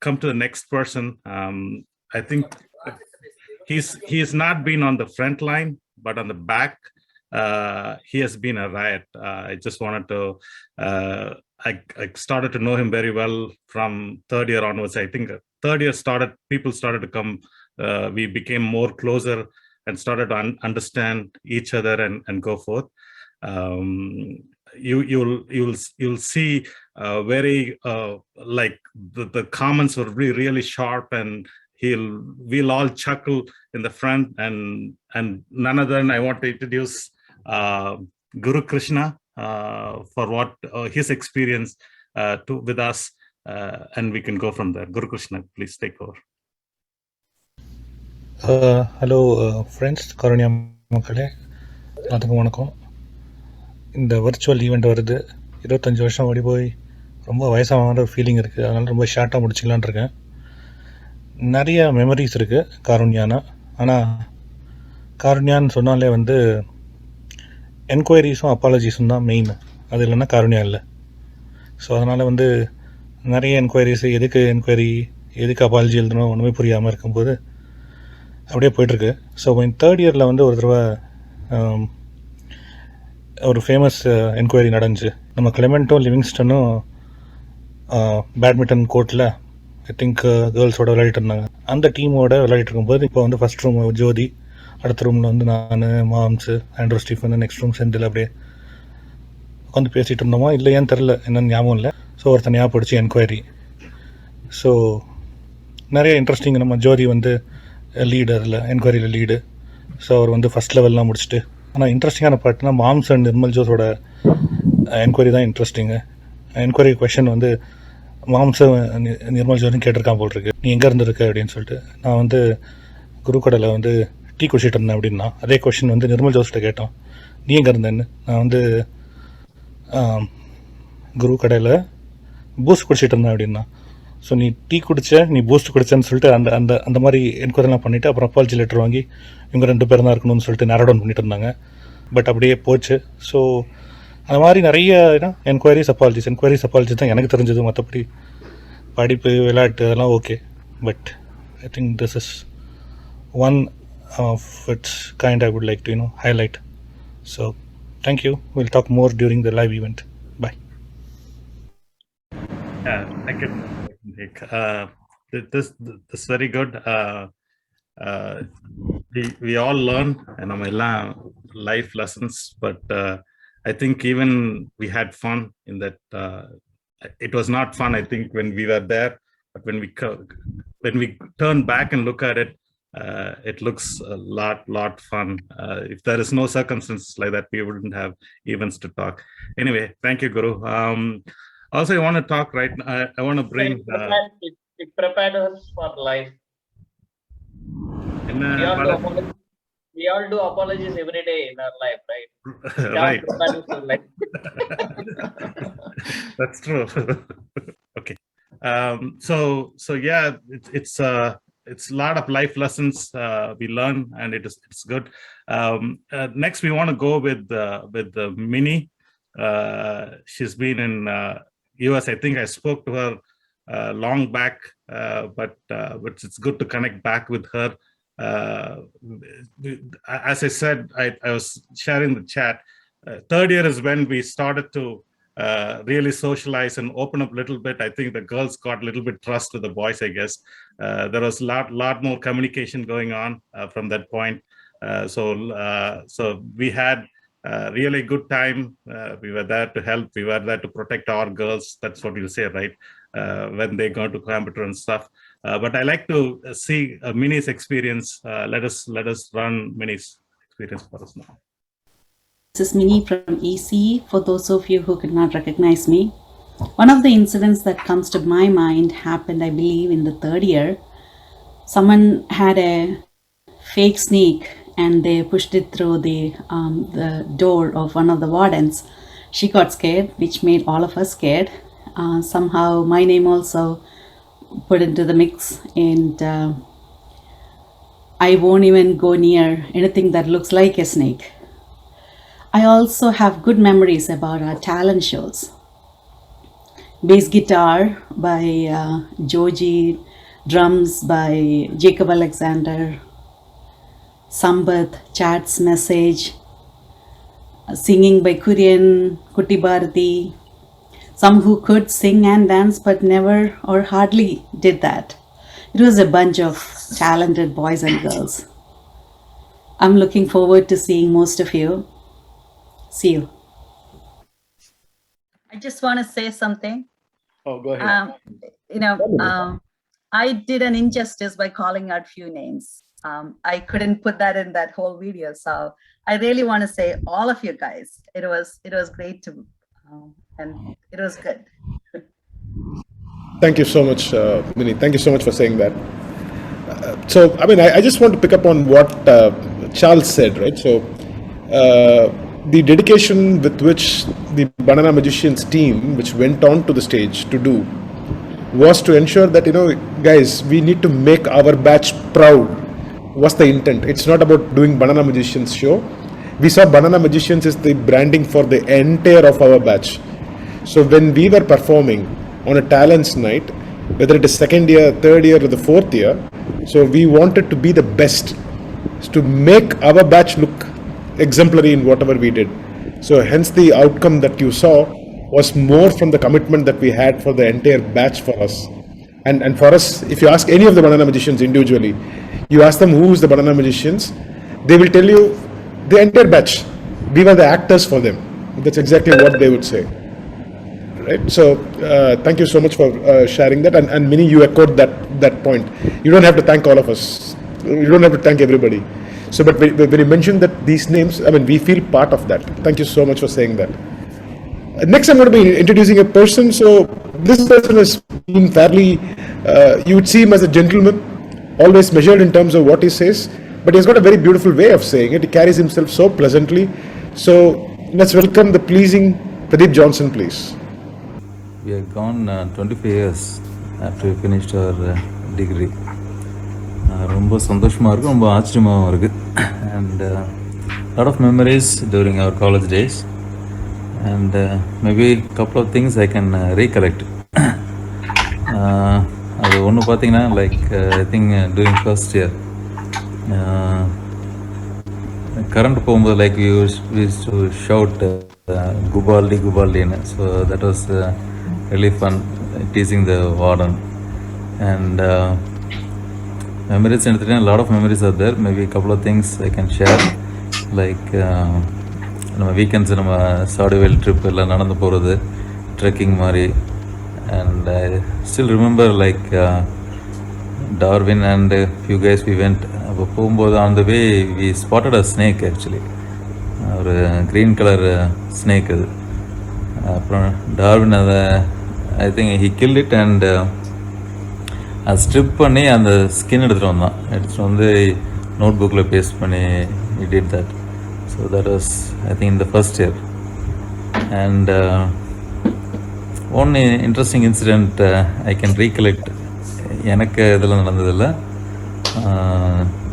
come to the next person. I think he's not been on the front line, but on the back, he has been a riot. I just wanted to. I started to know him very well from third year onwards. I think third year people started to come. We became more closer and started to understand each other and go forth. You'll see very like the comments were really sharp, and we'll all chuckle in the front, and none other than I want to introduce Guru Krishna for what his experience with us, and we can go from there. Guru Krishna, please take over. Hello friends, Karunya மக்களே, எல்லாத்துக்கும் வணக்கம். இந்த virtual event வருது. 25 வருஷம் ஓடி போய் ரொம்ப வயசான ஃபீலிங் இருக்குது. அதனால் ரொம்ப ஷார்ட்டாக முடிச்சிக்கலான் இருக்கேன். நிறைய மெமரிஸ் இருக்குது காருண்யானா. ஆனால் காருண்யான்னு சொன்னாலே வந்து என்கொயரிஸும் அப்பாலஜிஸும் தான் மெயின். அது இல்லைன்னா காருண்யா இல்லை. ஸோ அதனால் வந்து நிறைய என்கொயரிஸு, எதுக்கு என்கொயரி, எதுக்கு அப்பாலஜி எழுதணும் ஒன்றுமே புரியாமல் இருக்கும்போது அப்படியே போயிட்டுருக்கு. ஸோ தேர்ட் இயரில் வந்து ஒரு தடவை ஒரு ஃபேமஸ் என்கொயரி நடந்துச்சு. நம்ம கிளெமெண்ட்டும் லிவிங்ஸ்டனும் பேட்மிண்டன் கோர்ட்டில் ஐ திங்க் கேர்ள்ஸோட விளையாடிட்டு இருந்தாங்க. அந்த டீமோட விளையாடிட்டு இருக்கும்போது இப்போ வந்து ஃபஸ்ட் ரூம் ஜோதி, அடுத்த ரூமில் வந்து நான், மாம்ஸு, Andrew Stephen, next room Senthil அப்படியே உட்காந்து பேசிகிட்டு இருந்தோமா இல்லையான்னு தெரில, என்னென்னு ஞாபகம் இல்லை. ஸோ ஒருத்தர் ஞாபகப்படுச்சு என்கொயரி. ஸோ நிறைய இன்ட்ரெஸ்டிங். நம்ம ஜோதி வந்து லீடு, அதில் என்கொயரியில் லீடு. ஸோ அவர் வந்து ஃபஸ்ட் லெவல்லாம் முடிச்சுட்டு. ஆனால் இன்ட்ரெஸ்டிங்கான பார்ட்னா மாம்ஸ் அண்ட் நிர்மல் ஜோஸோட என்கொயரி தான் இன்ட்ரெஸ்டிங்கு. என்கொயரி கொஷின் வந்து மாம்ஸும் நிர்மல் ஜோஸும் கேட்டிருக்கான் போல் இருக்கு, நீ எங்கே இருந்திருக்க அப்படின்னு சொல்லிட்டு. நான் வந்து குரு கடையில் வந்து டீ குடிச்சிட்டு இருந்தேன் அப்படின்னா, அதே கொஷின் வந்து நிர்மல் ஜோஸ்கிட்ட கேட்டோம், நீ எங்கே இருந்தேன்னு. நான் வந்து குரு கடையில் பூஸ்ட் குடிச்சிட்டு இருந்தேன் அப்படின்னா. ஸோ நீ டீ குடிச்ச, நீ பூஸ்ட் குடிச்சேன்னு சொல்லிட்டு அந்த அந்த அந்த மாதிரி என்கொயரிலாம் பண்ணிவிட்டு அப்புறம் அப்பாலஜி லெட்டர் வாங்கி இவங்க 2 பேரும் தான் இருக்கணும்னு சொல்லிட்டு நேரோ டவுன் பண்ணிட்டு இருந்தாங்க. பட் அப்படியே போச்சு. ஸோ அந்த மாதிரி நிறைய என்கொயரிஸ் அப்பாலஜிஸ் தான் எனக்கு தெரிஞ்சது. மற்றபடி படிப்பு, விளையாட்டு அதெல்லாம் okay. But I think this is one of its kind I would like to highlight. So thank you. We'll talk more during the live event. Bye. Thank you. This is very good. We all learn life lessons, but I think even we had fun in that. It was not fun, I think, when we were there, but when we turn back and look at it, it looks a lot fun. If there is no circumstances like that, we wouldn't have events to talk. Anyway, thank you, Guru. Also, I want to talk right now. I want to bring. It prepared us for life. We all do apologies every day in our life, right? Right. That's true. Okay. So yeah, it's a lot of life lessons we learn, and it's good. Next, we want to go with Minnie. She's been in US. I think I spoke to her long back, but it's good to connect back with her. As I said, I was sharing the chat. Third year is when we started to really socialize and open up a little bit. I think the girls got a little bit trust with the boys, I guess. There was a lot more communication going on from that point. So we had really good time. We were there to help. We were there to protect our girls. That's what we'll say, right? When they go to computer and stuff. But I like to see Minnie's experience. Let us run Minnie's experience for us now. This is Minnie from EC. For those of you who could not recognize me, one of the incidents that comes to my mind happened, I believe, in the third year. Someone had a fake snake and they pushed it through the door of one of the wardens. She got scared, which made all of us scared. Somehow my name also put into the mix, and I won't even go near anything that looks like a snake. I also have good memories about our talent shows. bass guitar by Joji, drums by Jacob Alexander, Sambath, Chat's Message, singing by Kurian, Kuti Bharati, some who could sing and dance but never or hardly did that. It was a bunch of talented boys and girls. I'm looking forward to seeing most of you. See you. I just want to say something. Oh, go ahead. I did an injustice by calling out few names. I couldn't put that in that whole video. So I really want to say all of you guys, it was great to, and it was good. Thank you so much, Minnie. Thank you so much for saying that. I just want to pick up on what Charles said, right? So, the dedication with which the Banana Magicians team, which went on to the stage to do, was to ensure that, guys, we need to make our batch proud, was the intent. It's not about doing Banana Magicians show. We saw Banana Magicians as the branding for the entire of our batch. So when we were performing on a talents night, whether it is second year, third year, or the fourth year, so we wanted to be the best, to make our batch look exemplary in whatever we did. So hence the outcome that you saw was more from the commitment that we had for the entire batch for us. And for us, if you ask any of the Banana Magicians individually, you ask them who is the Banana Magicians, they will tell you the entire batch. We were the actors for them. That's exactly what they would say. Right? So thank you so much for sharing that. And Minnie, you echoed that point. You don't have to thank all of us. You don't have to thank everybody. So, but when you mentioned that these names, we feel part of that. Thank you so much for saying that. Next, I'm going to be introducing a person. So this person has been fairly, you would see him as a gentleman, always measured in terms of what he says, but he's got a very beautiful way of saying it. He carries himself so pleasantly. So let's welcome the pleasing Pradeep Johnson, please. We have gone 25 years after we finished our degree. ரொம்ப சந்தோஷமா இருக்கு, ரொம்ப ஆச்சரியமாகவும் இருக்கு. And lot of memories during our college days. And maybe couple of things I can recollect. அது ஒன்று பார்த்தீங்கன்னா, like I think during first year, current போகும்போது like we used to shout Gubaldi Gubaldiன்னு. So that was really fun, teasing the warden. And memories, a lot of memories are there. Maybe a couple of things I can share, like நம்ம weekends நம்ம சாடுவேல் trip எல்லாம் நடந்து போகிறது, trekking மாதிரி. And I still remember like Darwin and few guys we went. அப்போ போகும்போது on the way we spotted a snake, actually ஒரு க்ரீன் கலர் ஸ்னேக் அது. அப்புறம் டார்வின் அதை I think he kill it and அதை ஸ்ட்ரிப் பண்ணி அந்த ஸ்கின் எடுத்துகிட்டு வந்து நோட் புக்கில் பேஸ்ட் பண்ணி it did that. So that was, I think, in the first year. And one interesting incident I can recollect. எனக்கு இதெல்லாம் நடந்ததில்லை.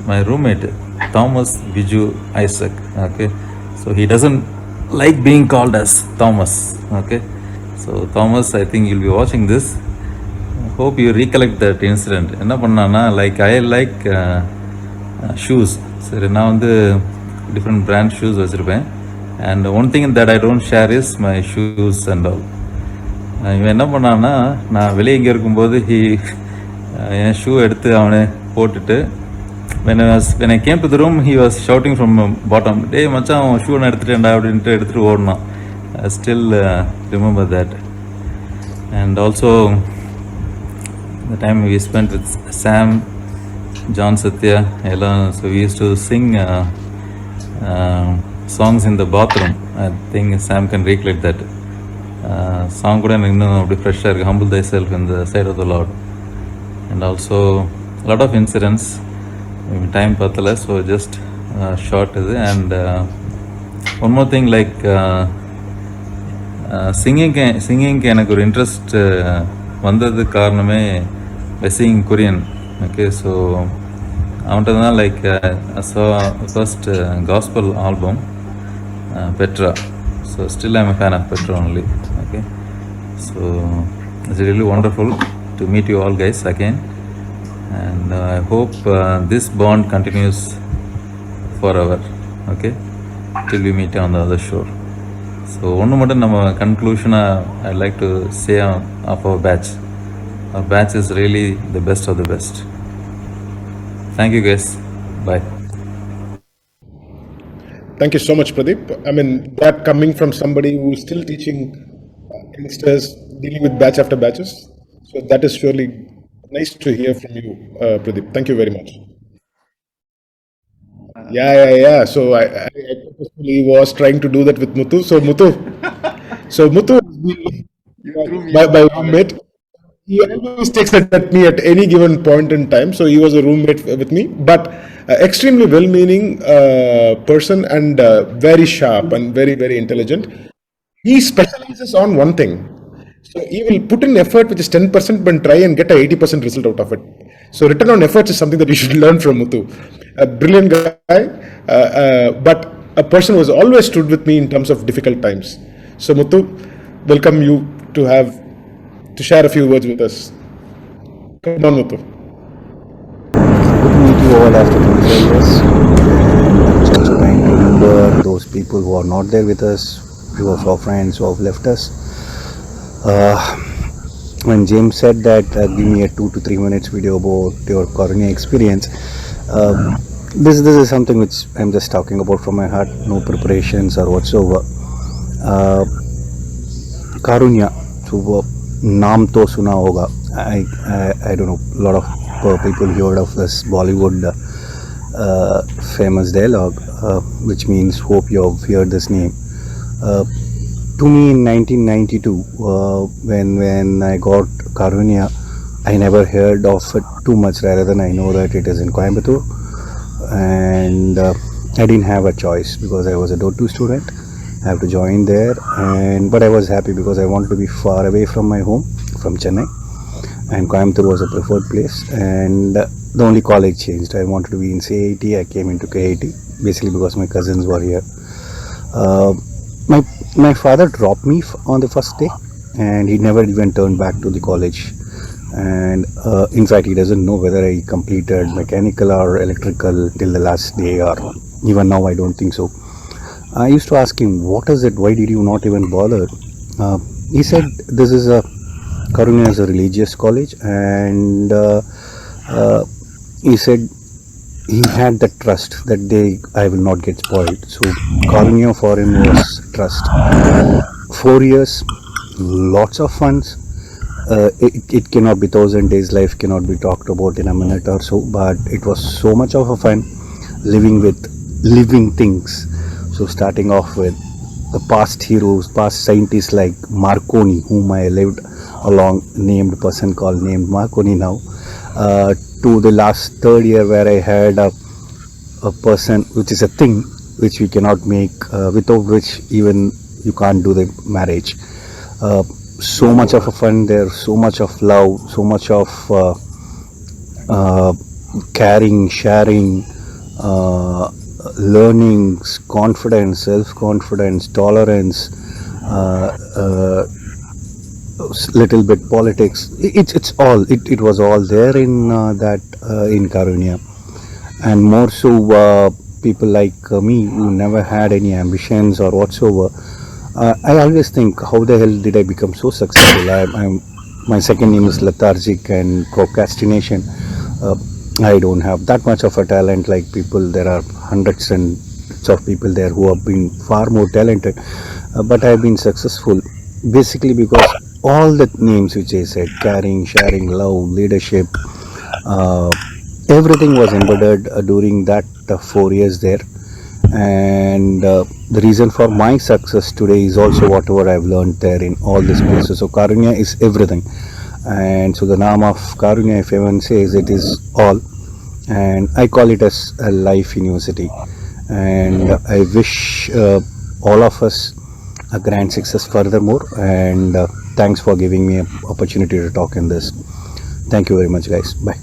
My roommate Thomas Biju Isaac. Okay, so he doesn't like being called as Thomas. Okay, so Thomas, I think you'll be watching this. Hope you recollect that incident. என்ன பண்ணான்னா, like I like shoes. சரி, நான் வந்து different brand shoes வச்சிருப்பேன். And one thing that I don't share is my shoes and all. இவன் என்ன பண்ணான்னா, நான் வெளியே இங்கே இருக்கும்போது என் ஷூ எடுத்து அவனை போட்டுட்டு, when I came to the room, he was shouting from bottom, டேய் மச்சான் அவன் ஷூ நான் எடுத்துட்டேன்டா அப்படின்ட்டு எடுத்துகிட்டு ஓடனான். I still remember that. And also the time we spent with Sam, John Satya, எல்லாம், so we used to sing songs in the bathroom. I think Sam can recollect that song. Kuda எனக்கு இன்னும் அப்படி ஃப்ரெஷ்ஷாக இருக்குது, humble thyself in the sight of the Lord. And also a lot of incidents, time பார்த்தல, so just short இது. And one more thing, like singing எனக்கு ஒரு interest வந்தது காரணமே by seeing Korean. Okay, so அவன்கிட்ட தான் like first gospel album Petra. So still I'm a fan of Petra only. Okay, So it's really wonderful to meet you all guys again, and I hope this bond continues forever. Okay, till we meet on the other shore. So one more conclusion I'd like to say of our batch. Our batch is really the best of the best. Thank you guys. Bye. Thank you so much, Pradeep. I mean, that coming from somebody who's still teaching youngsters, dealing with batch after batches. So that is surely nice to hear from you, Pradeep. Thank you very much. Yeah. So I purposefully was trying to do that with Muthu. So Muthu my roommate. He always takes it at me at any given point in time. So he was a roommate with me, but extremely well-meaning person and very sharp and very, very intelligent. He specializes on one thing. So he will put in effort which is 10% but try and get a 80% result out of it. So return on efforts is something that you should learn from Muthu. A brilliant guy, but a person who has always stood with me in terms of difficult times. So Muthu, welcome you to share a few words with us. Come on, Muthu. Good to meet you all after 25 years. I'm also trying to remember those people who are not there with us, few of our friends who have left us. When James said that, give me a 2 to 3 minutes video about your Karunya experience, this is something which I'm just talking about from my heart, no preparations or whatsoever. Karunya, so नाम तो सुना होगा. I don't know, a lot of people heard of this Bollywood famous dialogue, which means hope you have heard this name. To me in 1992, when I got Karunya, I never heard of it too much, rather than I know that it is in Coimbatore, and I didn't have a choice because I was a Door 2 student. I have to join there, but I was happy because I wanted to be far away from my home, from Chennai, and Coimbatore was a preferred place, and the only college changed. I wanted to be in CIT, I came into KIT, basically because my cousins were here. My father dropped me on the first day, and he never even turned back to the college, and in fact he doesn't know whether I completed mechanical or electrical till the last day, or even now I don't think so. I used to ask him, what is it, why did you not even bother? He said this is Karunya is a religious college, and he said he had the trust that I will not get spoiled. So Karunya for him was trust. 4 years, lots of funds. It cannot be 1,000 days life, cannot be talked about in a minute or so, but it was so much of a fun living with living things. So starting off with the past heroes, past scientists like Marconi, whom I lived along, named person called named Marconi now, to the last third year where I had a person, which is a thing which we cannot make, without which even you can't do the marriage. So much of a fun there, so much of love, so much of caring, sharing, learning, confidence, self-confidence, tolerance, little bit politics. It was all there in in Karunya, and more so people like me who never had any ambitions or whatsoever. I always think, how the hell did I become so successful? My second name is lethargic and procrastination. I don't have that much of a talent like people. There are hundreds and hundreds of people there who have been far more talented, but I have been successful basically because all the names which I said, caring, sharing, love, leadership, everything was embedded during that 4 years there. And the reason for my success today is also whatever I've learned there in all these places. So Karunya is everything. And so the name of Karunya, if everyone says, it is all, and I call it as a life university. And I wish all of us a grand success furthermore, and thanks for giving me an opportunity to talk in this. Thank you very much, guys. Bye.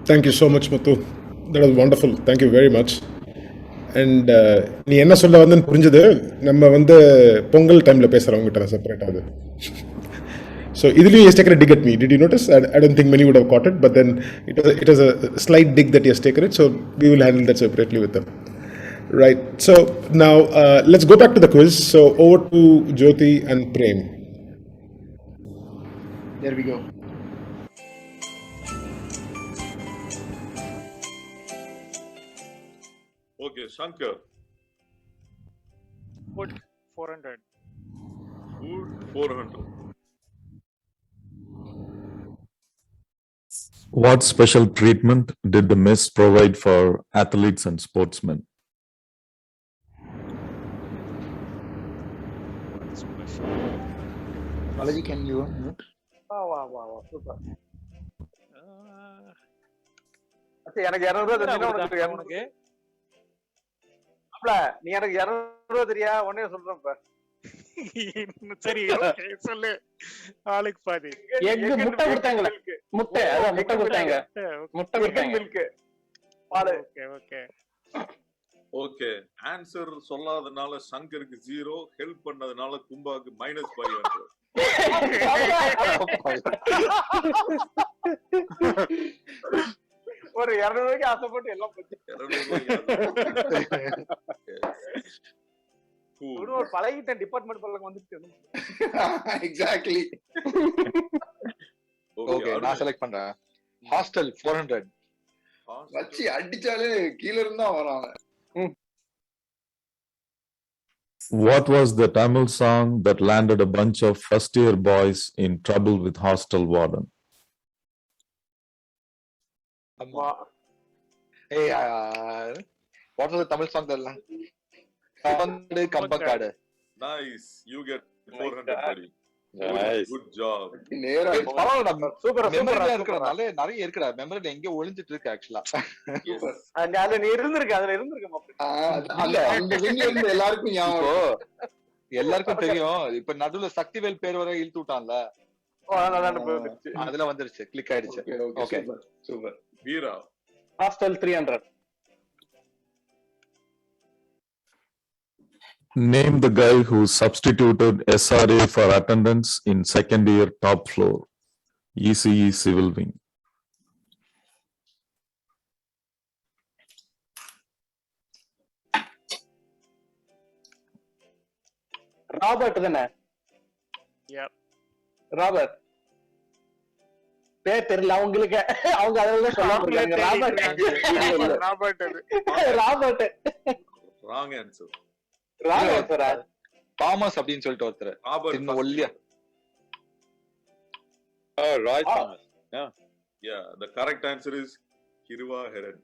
Thank you so much, Muthu. That was wonderful. Thank you very much. And நீ என்ன சொல்ல வந்து புரிஞ்சது. நம்ம வந்து பொங்கல் டைமில் பேசுகிறவங்ககிட்ட separate ஆகுது. So, idli has taken a dig at me. Did you notice? I don't think many would have caught it, but then it was a slight dig that he has taken it. So we will handle that separately with them. Right. So now let's go back to the quiz. So over to Jyoti and Prem. There we go. Okay, Shankar. Wood 400. Wood 400. What special treatment did the mess provide for athletes and sportsmen? Balaji, can you unmute? Wow, super. எனக்கு 200 ரூபாய் தெரிஞ்சா உனக்கு அப்பல நீ எனக்கு 200 ரூபாய் தெரியா உடனே சொல்றேன் இப்ப. சரி ஓகே சொல்லு. ஆளுக்கு பாதி. எக் முட்டை கொடுத்தாங்க. முட்டை அத முட்டை கொடுத்தாங்க. முட்டை கொடுத்தாங்க. மில்க் பால். Okay okay. ஓகே ஆன்சர் சொல்லாதனால சங்கருக்கு 0, ஹெல்ப் பண்ணதுனால கும்பாக்கு -500. ஒரு 200 ரூபாய்க்கு ஆசைப்பட்டு எல்லாம் போச்சு. ஒரு பழகிட்ட டிபார்ட்மெண்ட் பல்ல வந்துட்டு. எக்ஸாக்ட்லி. ஓகே நான் செலக்ட் பண்றேன். ஹாஸ்டல் 400. வச்சி அடிச்சாலே கீழ இருந்தா வராங்க. What was the Tamil song that landed a bunch of first-year boys in trouble with hostel warden? Hey, what was the Tamil song that Kambakadu? Nice, you get 400 buddy. Nice. Good job. நேரா பரவாயில்லை. Super மெமரில இருக்கறனால நிறைய இருக்குடா. மெமரில எங்க ஒளிஞ்சிட்டு இருக்கு ஆக்சுவலா. அதுல நீ இருந்திருக்க, அதுல இருந்திருக்க மாப்ள. அந்த விங்க இருந்து எல்லாருக்கும் ஞாபகம். எல்லாருக்கும் தெரியும். இப்ப நடுவுல சக்திவேல் பேர் வர இழுத்து விட்டான்ல. அதுல வந்துருச்சு, கிளிக் ஆயிடுச்சு. Okay super. Veera hostel 300. Name the guy who substituted SRA for attendance in second year top floor, ECE civil wing. Robert தானே? Yep. ராபர்ட். பேர் தெரியல அவங்களுக்கு. அவங்க அதெல்லாம் சொல்றாங்க. ராபர்ட். ராபர்ட் அது. ராபர்ட். wrong answer. ராங் ஆன்சரா? தாமஸ் அப்படினு சொல்லிட்டு ஒருத்தர். சின்ன ஒல்லியா. Right, Thomas. Yeah, the correct answer is Kirva Heron.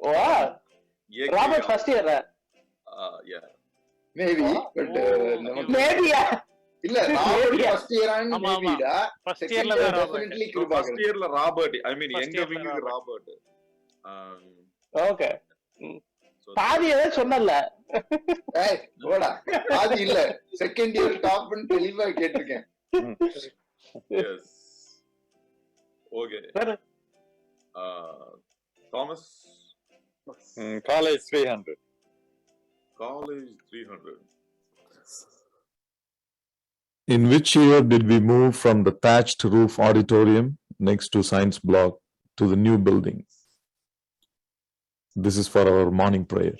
Wow. Robert first year. Yeah. Maybe, but maybe. இல்ல Robert first year and maybe டா. ஃபர்ஸ்ட் இயர்ல தான் definitely கிருபா. First yearல ராபர்ட். I mean எங்க விங்குக்கு ராபர்ட். Okay. பாதி ஏதோ சொன்னல. ஏய் போடா. பாதி இல்ல. செகண்ட் இயர் டாப் னு தெளிவா கேட்டிருக்கேன். Yes. Okay. Thomas. College 300. College 300. In which year did we move from the thatched roof auditorium next to science block to the new building? This is for our morning prayer.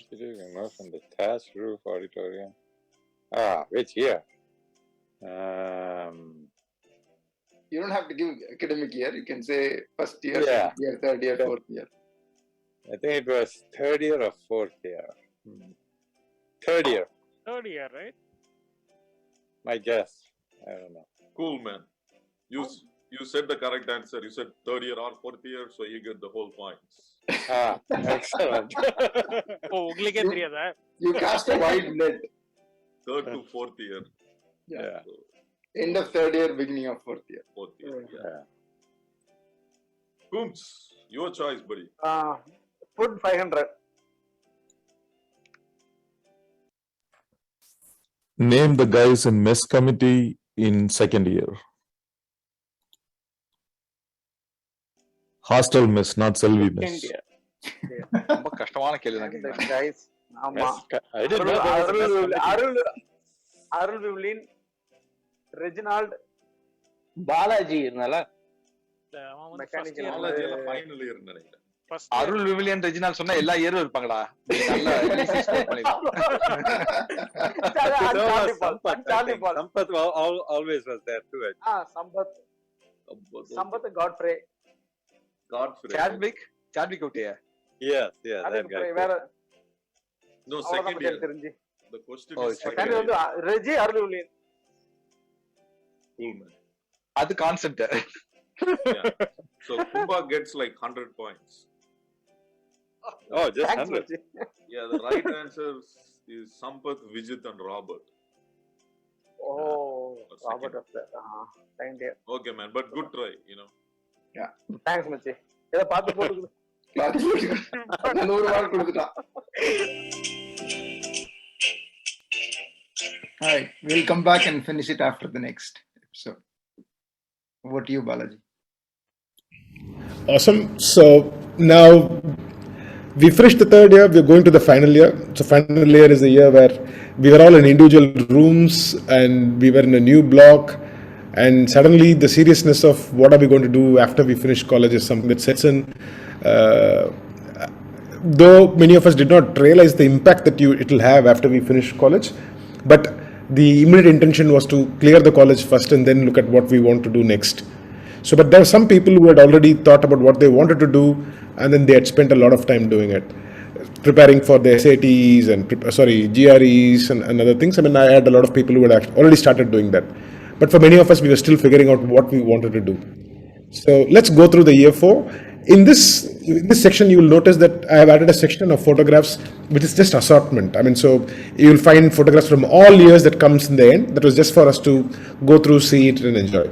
From the thatched roof auditorium. Which year? You don't have to give academic year. You can say first year, Yeah. second year, third year, fourth year. I think it was third year or fourth year. Third year. Third year, right? My guess. I don't know. Cool, man. You said the correct answer. You said third year or fourth year, so you get the whole points. Excellent. உங்களுக்கே தெரியாதா? You cast a wide net. Third to fourth year. Yeah. So, End of third year, beginning of fourth year. fourth year. Yeah. Coombs, your choice, buddy. Food 500. Name the guys in mess committee in second year. Hostel mess, not Selvi mess. Second year. ரொம்ப கஷ்டமான கேள்வி தான் கேக்குறேன். Guys, ஆமா. I didn't know there was a mess committee. Arul விவ்லின், Reginald, Balaji இருந்தால mechanical Technology எல்லாம் final year ன்னு நினைக்கிறேன். அருள் விவிலியன் ரெஜினால் சொன்னா எல்லா இயரும் இருப்பாங்களா? நல்ல Sampath always was there too. Sampath Godfrey Chadwick ஓட்டியா? Yes, that guy. வேற No, second year. தெரிஞ்சு The question Oh, is second வந்து ரெஜி அருள் விவ்லின். Cool, man. அது concept. Yeah. So Kumba gets like 100 points. Oh, just Thanks, 100. Raji. Yeah, the right answer is Sampath, Vijit and Robert. Oh, Or Robert second. of that. Second year. Okay, man, but good try, you know. Thanks, Machi. இத பாத்து போடுங்க. 100 mark கொடுத்துட்டான். All right, we'll come back and finish it after the next episode. Over to you, Balaji. Awesome. So now we finished the third year, we're going to the final year. So final year is the year where we were all in individual rooms and we were in a new block, and suddenly the seriousness of what are we going to do after we finish college is something that sets in. Though many of us did not realize the impact that it will have after we finish college, but the immediate intention was to clear the college first and then look at what we want to do next. So, but there were some people who had already thought about what they wanted to do, and then they had spent a lot of time doing it, preparing for the SATs and GREs and other things. I mean, I had a lot of people who had already started doing that. But for many of us, we were still figuring out what we wanted to do. So let's go through the year 4. In this section, you will notice that I have added a section of photographs, which is just assortment. I mean, so you will find photographs from all years that comes in the end. That was just for us to go through, see it, and enjoy.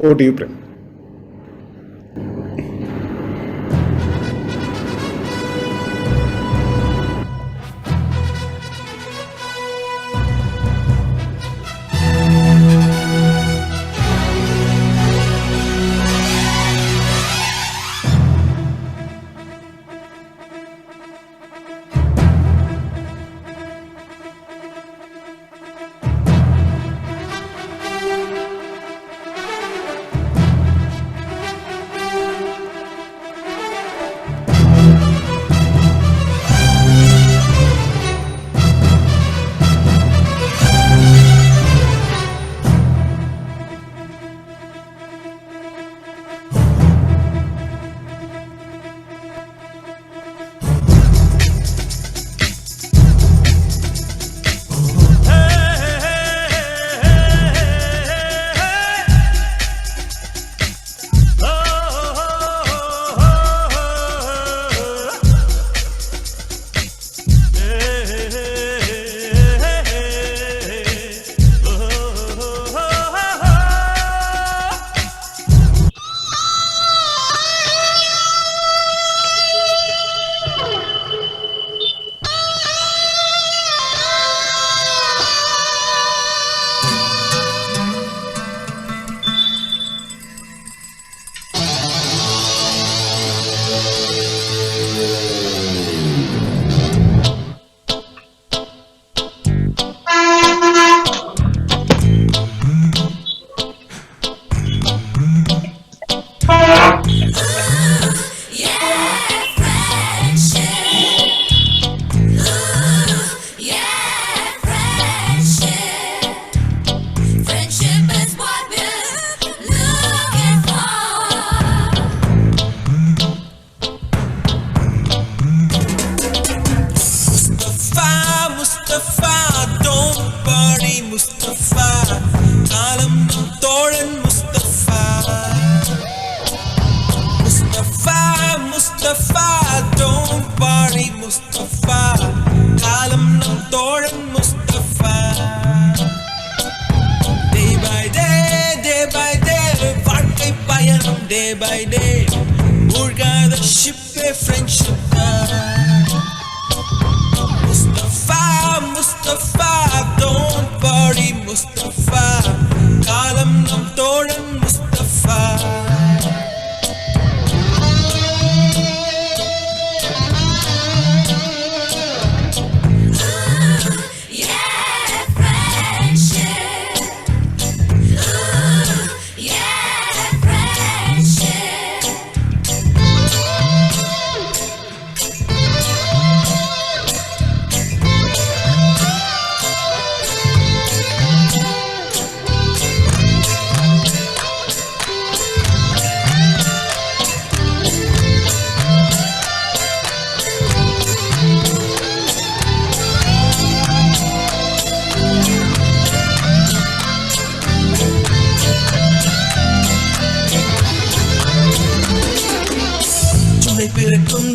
Over to you, Prem. Day by day, Murga the ship a friendship. Mustafa, don't worry, Mustafa. Kalam nam toran, Mustafa.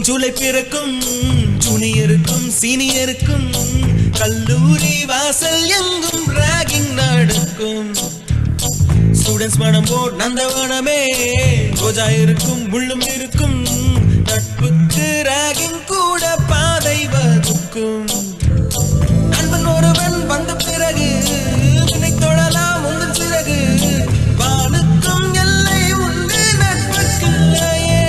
July பிறக்கும் ஜூனியருக்கும் சீனியருக்கும் கல்லூரி வாசல் எங்கும் ragging நடக்கும். Students மனம் boat நந்தவனமே ரோஜா இருக்கும் முள்ளும் இருக்கும். நட்புக்கு ragging கூட பாதை வகுக்கும். நண்பன் ஒருவன் வந்த பிறகு வினை தொழலாம் உங்கள் சிறகு. வானுக்கும் எல்லை உண்டு நட்புக்குள்ளையே.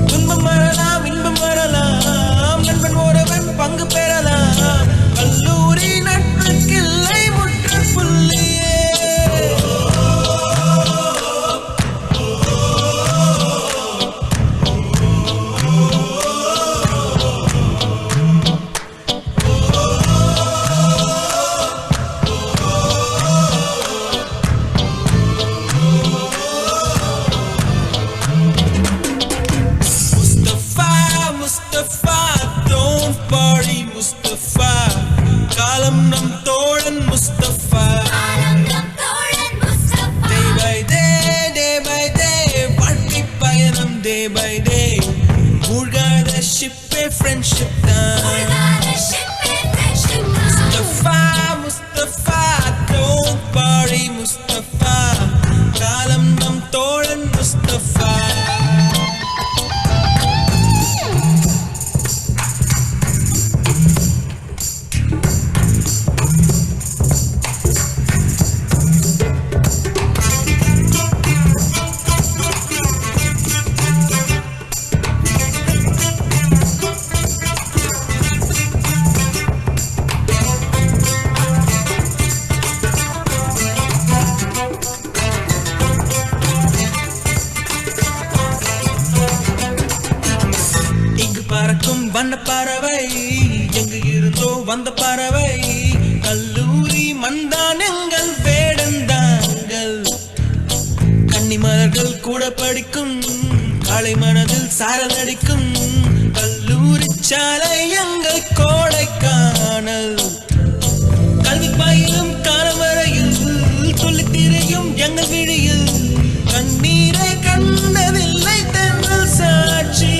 துன்பம் வரலாம் இன்பம் வரலாம் நண்பன் ஒருவன் பங்கு பெறலாம். கல்லூரி நட்புக்கில்லை முற்றுப்புள்ளியே. Mustafa, don't party Mustafa. காலம் நம் தோழன் Mustafa. Day by day, வாழ்க்கை பயணம் day by day. மூழ்காத ஷிப்பே friendship தான். Mustafa, don't party Mustafa. காலம் நம் தோழன் Mustafa. வண்ண பறவை எங்கு இருந்தோ வந்த பறவை. கல்லூரி மந்தான் எங்கள் வேடந்தாங்கள். கன்னிமலர்கள் கூட படிக்கும் காலை மனதில் சாரல் அடிக்கும். கல்லூரி சாலை எங்கள் கோடைக்கானல். கல்வி பயிலும் காலம் வரையில் சொல்லி திரையும் எங்கள் விழியில். கண்ணீரை கண்டதில்லை தென்றல் சாட்சி.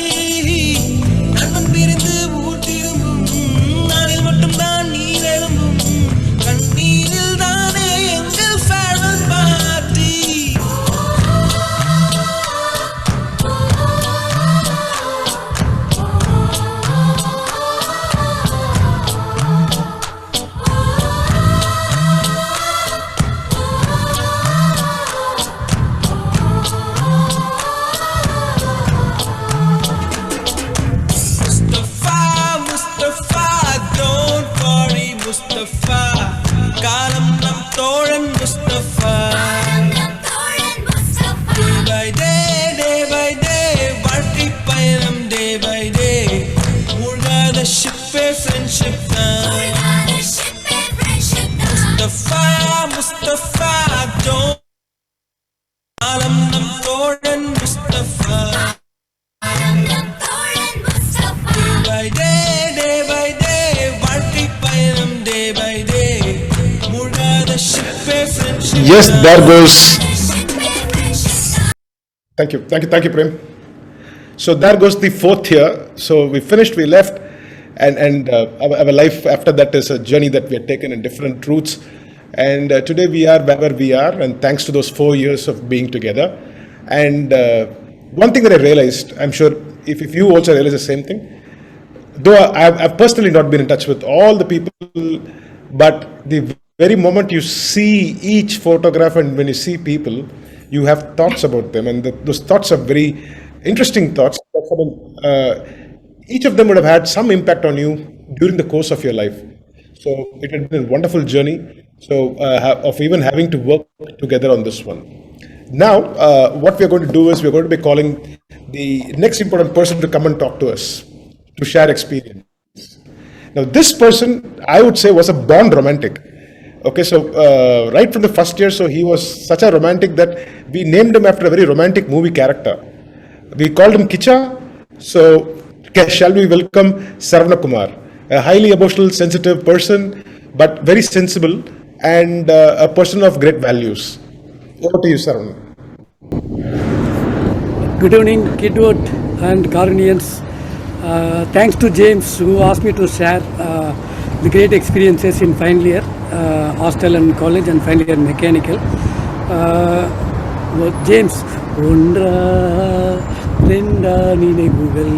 நண்பன் பிரிந்து ஊர் திரும்பும் நாளில் மட்டும்தான் நீர் எழும்பும். கண்ணீரில் தானே எங்கள் ஃபேர்வெல் பார்ட்டி. Mustafa, காலம் நம் தோழன் Mustafa. Day by day, வாழ்க்கை பயணம் day by day. மூழ்காத ஷிப்பே friendship தான். Mustafa, don't. காலம் நம் தோழன் Mustafa. Day by day, வாழ்க்கை பயணம் day by day. மூழ்காத ஷிப்பே friendship. Yes, there goes. Thank you, Prem. So there goes the fourth year. So we finished, we left, and our life after that is a journey that we have taken in different routes. And today we are wherever we are, and thanks to those 4 years of being together. And one thing that I realized, I'm sure if you also realize the same thing, though I've personally not been in touch with all the people, but the very moment you see each photograph and when you see people, you have thoughts about them, and those thoughts are very interesting thoughts. Each of them would have had some impact on you during the course of your life. So it had been a wonderful journey. So of even having to work together on this one. Now, what we are going to do is we are going to be calling the next important person to come and talk to us, to share experience. Now, this person, I would say, was a born romantic. Okay, so right from the first year, so he was such a romantic that we named him after a very romantic movie character. We called him Kicha. So, shall we welcome Saravana Kumar, a highly emotional, sensitive person, but very sensible and a person of great values. Over to you, Saravana. Good evening, Kitwood and Karunians. Thanks to James who asked me to share the great experiences in final year hostel and college and final year mechanical. James, ஒன்றா ரெண்டா நினைவுகள்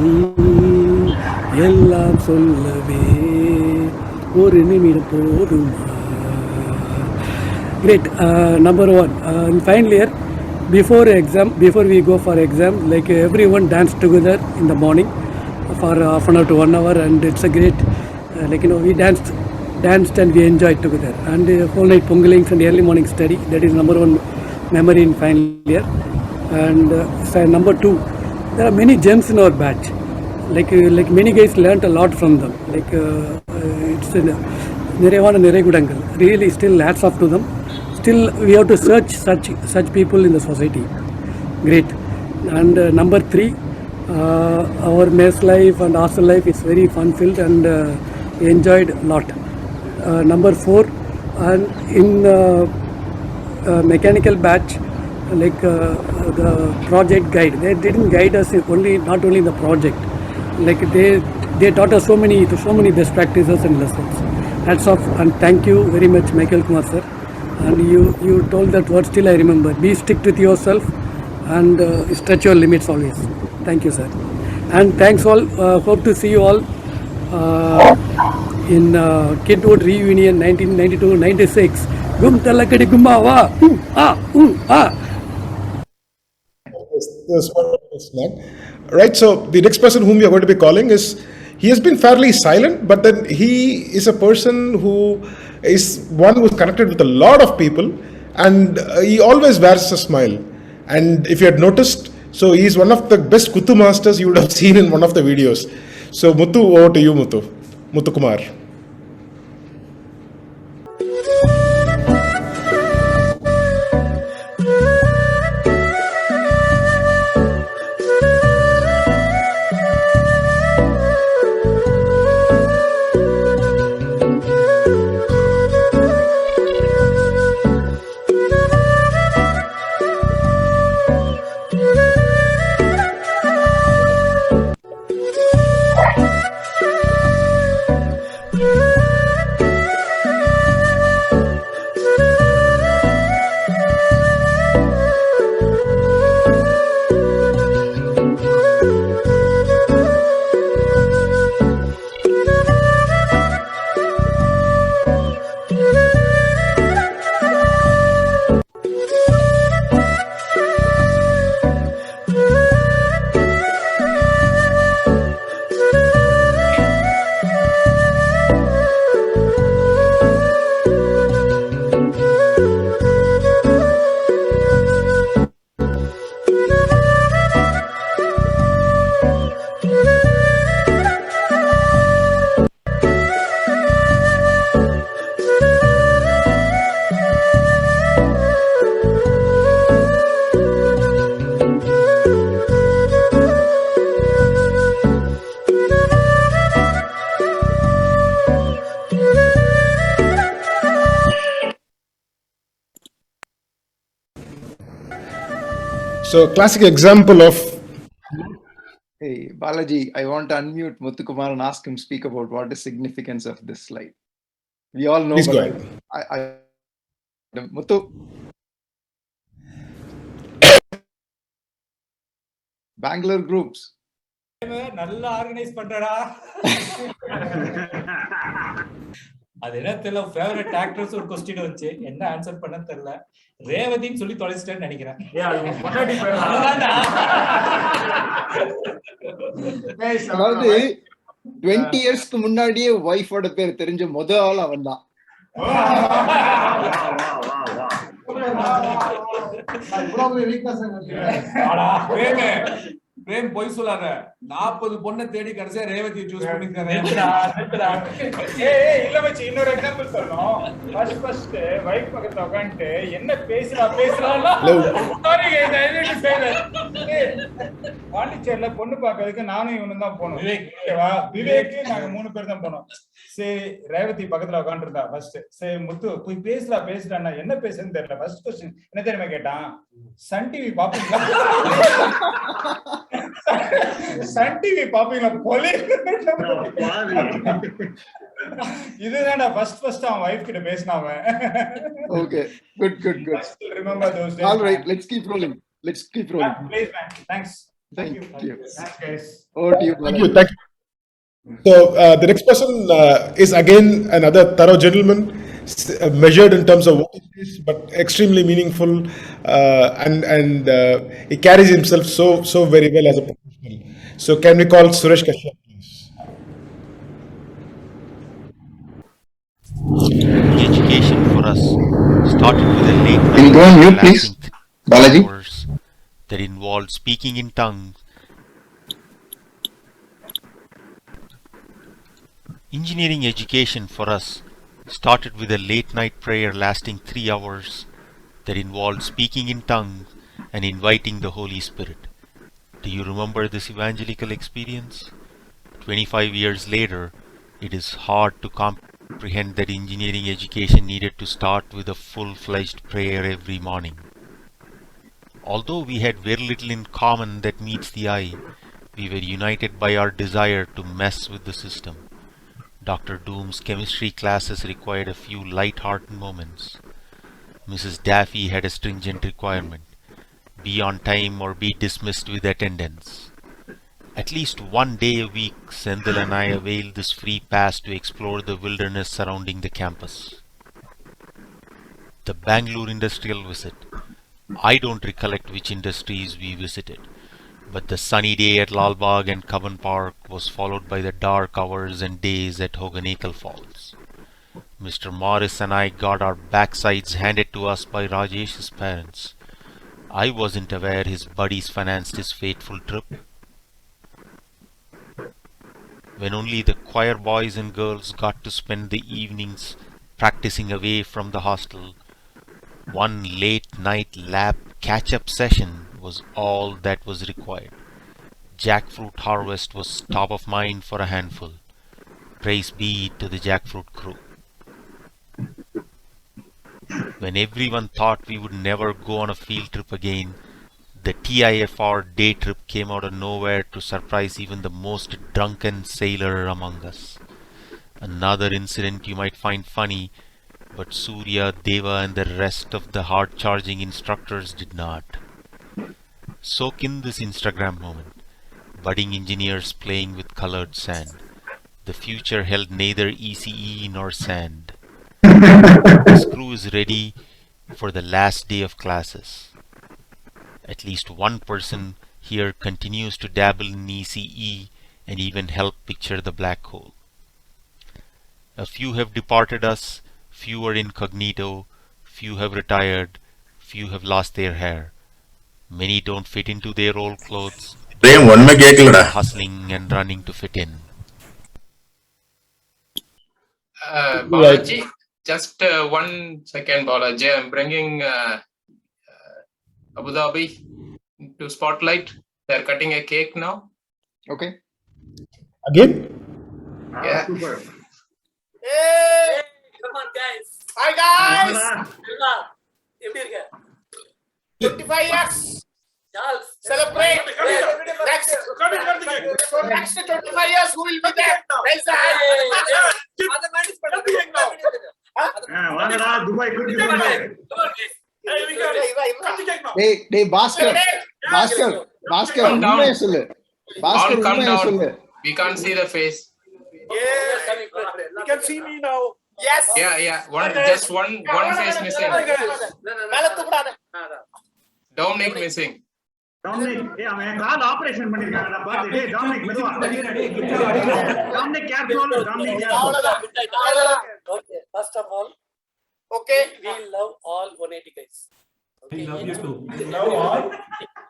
எல்லாம் சொல்லவே ஒரு நிமிடம் போதுமா. Great. Number one, in final year, before we go for exam, like everyone danced together in the morning for half an hour to 1 hour, and it's a great, we danced and we enjoyed together. And whole night pongalings and early morning study. That is number one memory in final year. And number two, there are many gems in our batch. Like many guys learnt a lot from them. It's Nirevana Niregudangal. Really, still hats off to them. Still, we have to search such people in the society. Great. And number three, our mess life and hostel life is very fun-filled, and we enjoyed a lot. Number four, and in mechanical batch, the project guide, they didn't guide us not only in the project. They taught us so many best practices and lessons. Hats off, and thank you very much, Michael Kumar sir. And you told that word, still I remember. Be strict with yourself and stretch your limits always. Thank you, sir. And thanks all. Hope to see you all in Kitwood Reunion 1992-96. Gum talakadi gumawa. Right, so the next person whom we are going to be calling he has been fairly silent, but then he is a person who is one who is connected with a lot of people, and he always wears a smile. And if you had noticed, so he is one of the best Kuttu masters you would have seen in one of the videos. So Muthu, over to you, Muthu Kumar. So, classic example of. Hey, Balaji, I want to unmute Muthu Kumar and ask him speak about what is significance of this slide. We all know. Please go ahead. Muthu. Bangalore groups. நல்லா organise பண்றடா. அது என்ன தெரியல, favourite actors ஒரு question வந்துச்சு, என்ன answer பண்ண தெரியல. ரேவதின்னு சொல்லி தொலைச்சிட்டேன்னு நினைக்கிறேன். அதாவது 20 இயர்ஸ்க்கு முன்னாடியே வைஃபோட பேர் தெரிஞ்ச முதல் ஆள் அவன் தான். பிரேம் போய் சொல்லாத, 40 பொண்ணை தேடி கடைசியா ரேவதியை சூஸ் பண்ணிருக்காரு. இல்ல வச்சு இன்னொரு எக்ஸாம்பிள் சொல்லணும். ஃபர்ஸ்ட் வைஃப் பக்கத்துல உட்காந்துட்டு என்ன பாண்டிச்சேரியில பொண்ணு பாக்குறதுக்கு நானும் இவனும் தான் போனோம். விவேக் நாங்க 3 பேர் தான் போனோம். சரி ரேவதி பக்கத்துல உட்காந்துருந்தா ஃபர்ஸ்ட். சரி முத்து போய் பேசலாம் என்ன பேசுன்னு தெரியல. ஃபர்ஸ்ட் கொஸ்டின் என்ன தெரியுமா கேட்டான், சன் டிவி பாப்பீங்களா? சன் டிவி பாப்பீங்களா? பொலி இதுதான் ஃபர்ஸ்ட் அவன் வைஃப் கிட்ட பேசினாவன். Okay, good. Remember those days. All right, let's keep rolling. Please man, thanks. Thank you. Thanks guys. Over to you. Thank you. So the next person is again another thorough gentleman, measured in terms of what it is, but extremely meaningful, and he carries himself so very well as a professional. So can we call Suresh Kashyap, please? Education for us started with a late Can you go on mute, please, Balaji? That involved speaking in tongues. Engineering education for us started with a late night prayer lasting 3 hours that involved speaking in tongues and inviting the Holy Spirit. Do you remember this evangelical experience? 25 years later, it is hard to comprehend that engineering education needed to start with a full-fledged prayer every morning. Although we had very little in common that meets the eye, we were united by our desire to mess with the system. Dr. Doom's chemistry classes required a few light-hearted moments. Mrs. Daffy had a stringent requirement: be on time or be dismissed with attendance. At least one day a week, Sendil and I availed this free pass to explore the wilderness surrounding the campus. The Bangalore industrial visit. I don't recollect which industries we visited, but the sunny day at Lalbagh and Cubbon Park was followed by the dark hours and days at Hoganekal Falls. Mr. Morris and I got our backsides handed to us by Rajesh's parents. I wasn't aware his buddies financed his fateful trip. When only the choir boys and girls got to spend the evenings practicing away from the hostel, one late night lab catch-up session was all that was required. Jackfruit harvest was top of mind for a handful. Praise be to the jackfruit crew. When everyone thought we would never go on a field trip again, the TIFR day trip came out of nowhere to surprise even the most drunken sailor among us. Another incident you might find funny, but Surya, Deva and the rest of the hard-charging instructors did not. Soak in this Instagram moment. Budding engineers playing with colored sand. The future held neither ECE nor sand. This crew is ready for the last day of classes. At least one person here continues to dabble in ECE and even help picture the black hole. A few have departed us, few are incognito, few have retired, few have lost their hair. Many don't fit into their old clothes, hustling and running to fit in. Balaji, just 1 second, Balaji. I'm bringing Abu Dhabi to spotlight. They're cutting a cake now. Okay. Again? Yeah. Super. Hey, come on, guys. Hi, guys. எப்படி இருக்க? 25 years. Charles, Celebrate. Next 25 years, who will be there? Raise the hand. வாங்கடா Dubai கூட்டிட்டு போங்க. டேய் பாஸ்கர் உண்மையை சொல்லு. பாஸ்கர் உண்மையை சொல்லு. We can't see the face. You can see me now. Yes. Yeah. Just one face missing. Dominic missing. Dominic அவன் கால் operation பண்ணிருக்காங்கடா பாத்து. டேய் டாமினிக் மெதுவா. Dominic careful. Dominic careful. Okay, first of all, okay, we love all 180 guys. We love you too. Love all.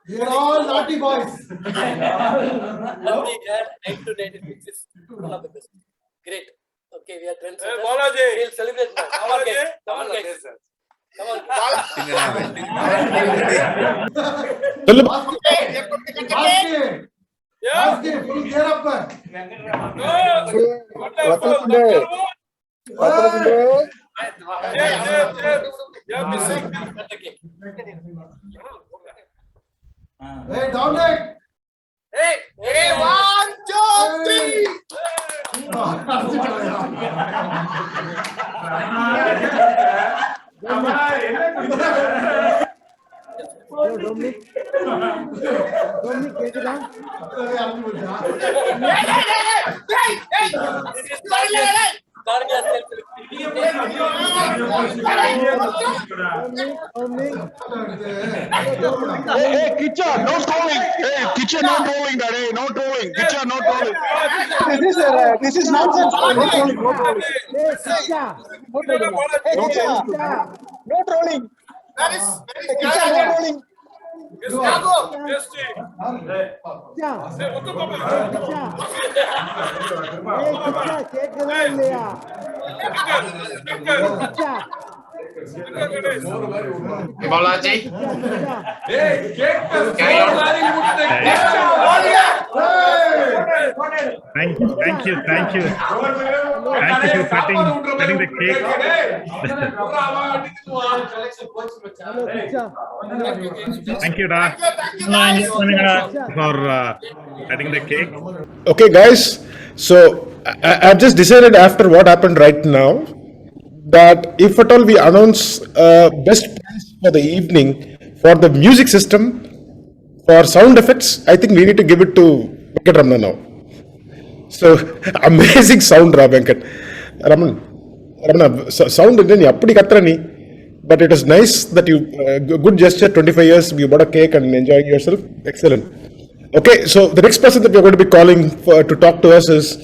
We are all naughty boys. Lovely hair, 9 to 96 is one of the best. Great. Okay, we are friends. Hey, Balaji. We'll celebrate now. Come on, guys. Come on, guys. Come on. Hey, Dominic! Hey, 1, 2, 3! Hey, Kicha, no trolling. Hey, Kicha, no trolling, that. Hey, no trolling. Kicha, no trolling. This is nonsense. No trolling. No trolling. Hey, Kicha, no trolling. Hey, Kicha, no trolling. Balaji, carry on. Thank you. Thank you for cutting the cake. Thank you, Da. For cutting the cake. Okay, guys. So I've just decided after what happened right now that if at all we announce best prize for the evening for the music system for sound effects, I think we need to give it to Venkat Ramana now. So amazing sound, Venkat. Ramana, sound ni appadi kathra ni. But it is nice that you, good gesture, 25 years, you bought a cake and enjoying yourself. Excellent. Okay, so the next person that we are going to be calling to talk to us is,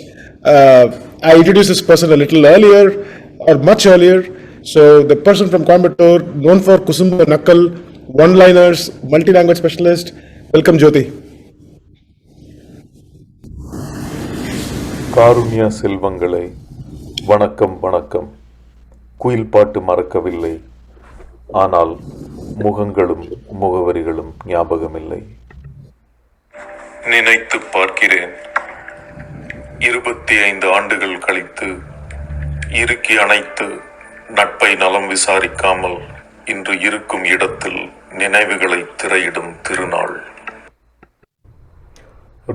I introduced this person a little earlier, or much earlier. So the person from Coimbatore, known for Kusumba Nakkal, one-liners, multi-language specialist. Welcome, Jyoti. Karunya செல்வங்களே, வணக்கம் வணக்கம். குயில் பாட்டு மறக்கவில்லை, ஆனால் முகங்களும் முகவரிகளும் ஞாபகமில்லை. நினைத்து பார்க்கிறேன், 25 ஆண்டுகள் கழித்து இறுக்கி அணைத்து நட்பை நலம் விசாரிக்காமல் இன்று இருக்கும் இடத்தில் நினைவுகளை திரையிடும் திருநாள்.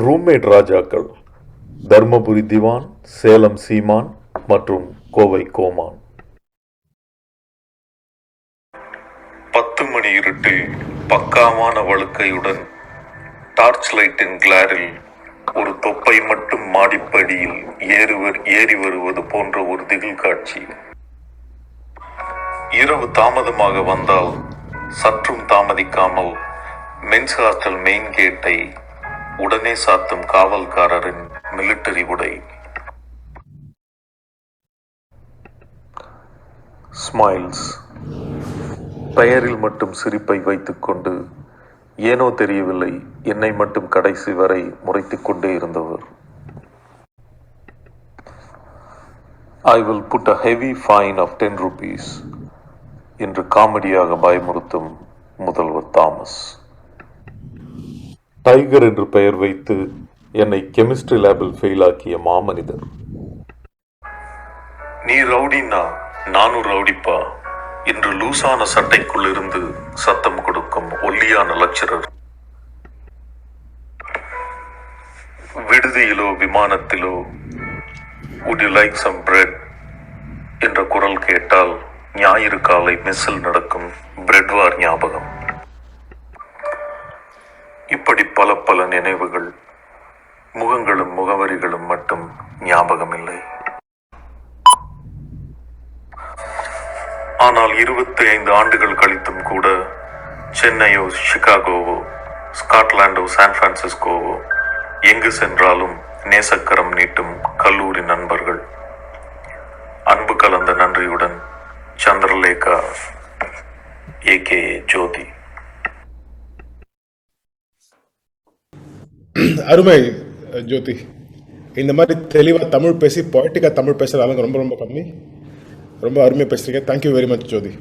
ரூம்மேட் ராஜாக்கள் தர்மபுரி திவான், சேலம் சீமான் மற்றும் கோவை கோமான். 10 மணி இருட்டில் பக்காவான வழுக்கையுடன் டார்ச் லைட்டின் கிளாரில் ஒரு தொப்பை மட்டும் மாடிப்படியில் ஏறி வருவது போன்ற ஒரு திகில் காட்சி. இரவு தாமதமாக வந்தால் சற்றும் தாமதிக்காமல் மென்ஸ் ஹாஸ்டல் மெயின் கேட்டை உடனே சாத்தும் காவல்காரரின் மிலிட்டரி உடை. ஸ்மைல்ஸ், பெயரில் மட்டும் சிரிப்பை வைத்துக்கொண்டு ஏனோ தெரியவில்லை என்னை மட்டும் கடைசி வரை முறைத்துக் கொண்டே இருந்தவர். I will put a heavy fine of 10 rupees என்று காமெடியாக பயமுறுத்தும் முதல்வர் தாமஸ். டைகர் என்று பெயர் வைத்து என்னை கெமிஸ்ட்ரி லேபில் ஃபெயில் ஆக்கிய மாமனிதர். நீ ரவுடினா நானும் ரவுடிப்பா என்று லூசான சட்டைக்குள் இருந்து சத்தம் கொடுக்கும் ஒல்லியான lecturer. விடுதியிலோ விமானத்திலோ would you like some bread என்ற குரல் கேட்டால் ஞாயிறு காலை மெஸ்ஸில் நடக்கும் பிரெட் வார் ஞாபகம். இப்படி பல பல நினைவுகள், முகங்களும் முகவரிகளும் மட்டும் ஞாபகமில்லை. ஆனால் 25 ஆண்டுகள் கழித்தும் கூட சென்னையோ சிகாகோவோ ஸ்காட்லாண்டோ சான் பிரான்சிஸ்கோவோ எங்கு சென்றாலும் நேசக்கரம் நீட்டும் கல்லூரி நண்பர்கள். அன்பு கலந்த நன்றியுடன் சந்திரலேகா ஏகே ஜோதி. அருமை ஜோதி. இந்த மாதிரி தெளிவாக தமிழ் பேசி பொய்டிக்காக தமிழ் பேசுகிற ஆளுங்க ரொம்ப ரொம்ப கம்மி. ரொம்ப அருமையாக பேசுகிறீங்க. Thank you very much Jyothi.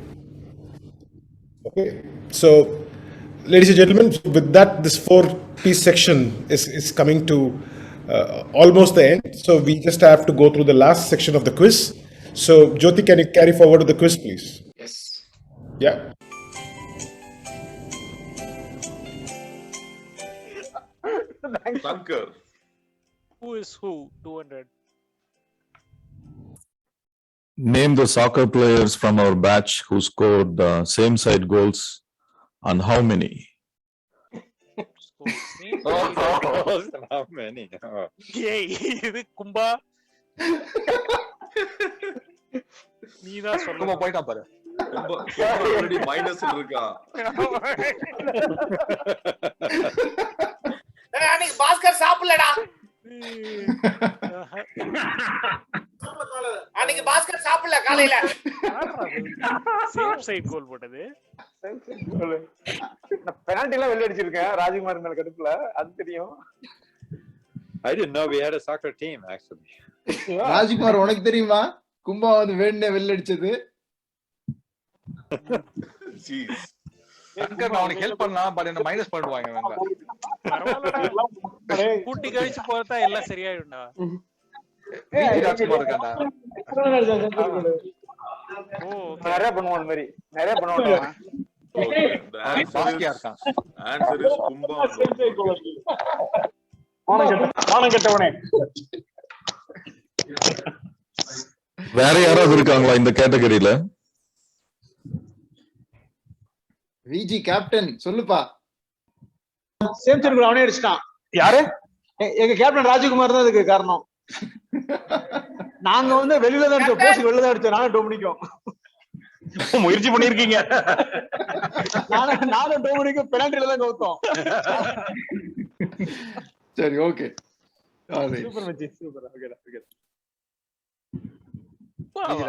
Okay, so ladies and gentlemen, with that, this 4-piece section is coming to almost the end. So we just have to go through the last section of the quiz. So Jyoti, can you carry forward to the quiz, please? Yes. Yeah. Shankar. Who is who? 200. Name the soccer players from our batch who scored same side goals and how many? How many? Oh. இது கும்பா நீதான் சொல்ல போயிட்டா பாரு. already minus இருக்கா? அன்னைக்கு பாஸ்கர் சாப்பிடலடா. அன்னைக்கு பாஸ்கர் சாப்பிடல காலையில. சேம் சைடு கோல் போட்டது. நான் பெனால்டி எல்லாம் வெளிய அடிச்சிருக்கேன் ராஜ்குமார் மேல கடுப்புல, அது தெரியும். I didn't know we had a soccer team actually. Rajkumar உனக்கு தெரியுமா கும்பா வந்து வேண்டே வெளில அடிச்சது? அவனுக்கு ஹெல்ப் பண்ணலாம், பட் என்ன மைனஸ் பண்ணுவாங்க வேண்டாம். கூட்டி கழிச்சு போறதா எல்லாம் சரியாயிடும்டா. ராஜ்குமார் இருக்காண்டா. நிறைய பண்ணுவான் மாதிரி நிறைய பண்ணுவான். Answer is Kumba. மானம் கெட்டவனே. வேற யாராவது இருக்காங்களா இந்த கேட்டகரியில? விஜி கேப்டன் சொல்லுப்பா. சேம் சர்க்கிள் அவனே அடிச்சிட்டான். யாரு? எங்க கேப்டன் ராஜ்குமார் தான் இதுக்கு காரணம். நாங்க வந்து வெளியில தான் அடிச்சோம், போஸ்ட் வெளியில தான் அடிச்சோம். நானும் டொமினிக்கும் முயற்சி பண்ணிருக்கீங்க. நானும் டொமினிக்கும் பெனால்டில தான் கவுத்தோம். சரி, ஓகே. சூப்பர் மச்சி, சூப்பர். ஓகேடா, ஓகே.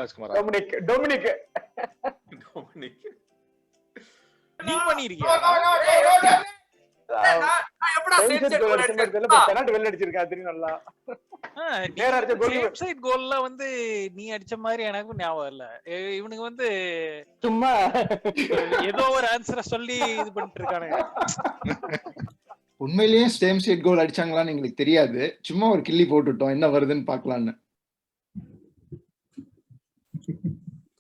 ராஜ்குமார். டொமினிக் நீ பண்ணிருக்கியா? பெனால்டி வெளில அடிச்சிருக்கா தெரியும் நல்லா. சேம் சைடு கோல்ல வந்து நீ அடிச்ச மாதிரி எனக்கு ஞாபகம் இல்ல. இவனுக்கு வந்து சும்மா ஏதோ ஒரு ஆன்சரை சொல்லி இது பண்ணிட்டு இருக்கானுங்க. உண்மையிலேயே சேம் சைடு கோல் அடிச்சாங்களான்னு எங்களுக்கு தெரியாது. சும்மா ஒரு கிள்ளி போட்டுட்டோம், என்ன வருதுன்னு பார்க்கலான்னு.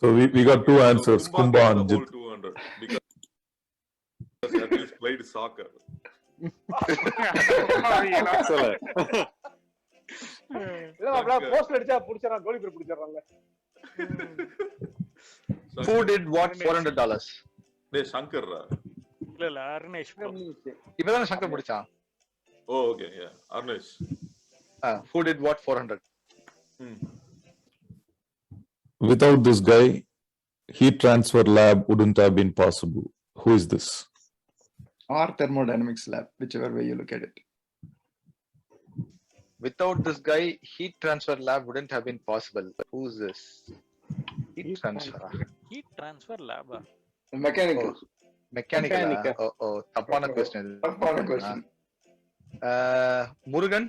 So we got two answers, Kumba and Jit. 200 because at least played soccer. Post அடிச்சா புடிச்சறா, கோலி பேர் புடிச்சறான்ல. Who did what $400? டேய் சங்கர். இல்ல அருணேஷ். இப்பதான் Shankar முடிச்சான். Oh, okay, yeah. Arnesh. Who did what $400? Without this guy, heat transfer lab wouldn't have been possible. Who is this? Or thermodynamics lab, whichever way you look at it. Without this guy, heat transfer lab wouldn't have been possible. Who's this? Heat transfer lab. Mechanical. Oh, tappana question. Murugan?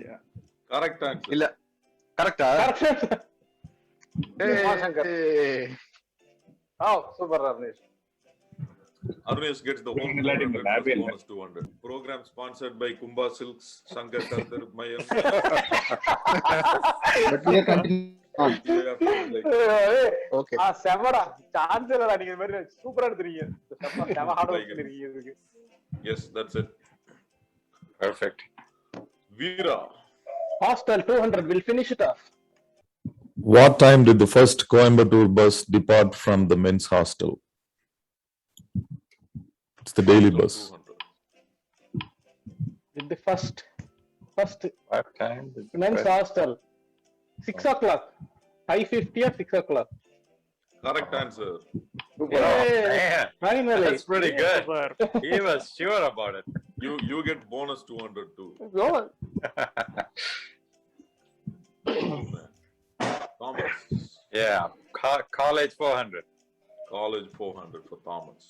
Yeah. Correct answer. Illa. Correct. Hey. Oh, super, Arnesh. Arnesh gets the whole 200 bonus 200. Program sponsored by Kumba Silks, Shankar Kantar, Mayam. But we are continuing on. Okay. செமடா. Chance இல்லடா, நீங்க இந்த மாதிரி சூப்பரா எடுத்துறீங்க. செம hard work பண்ணிருக்கீங்க இதுக்கு. Yes, that's it. Perfect. Veera. Hostel 200 will finish it off. What time did the first Coimbatore bus depart from the men's hostel? It's the daily bus. With the first What time? men's hostel 6 o'clock, 5:50 or 6 o'clock. Correct answer. Hey, finally. That's pretty good. He was sure about it. You get bonus 200 too. Go. Thomas. Yeah, college 400. College 400 for Thomas.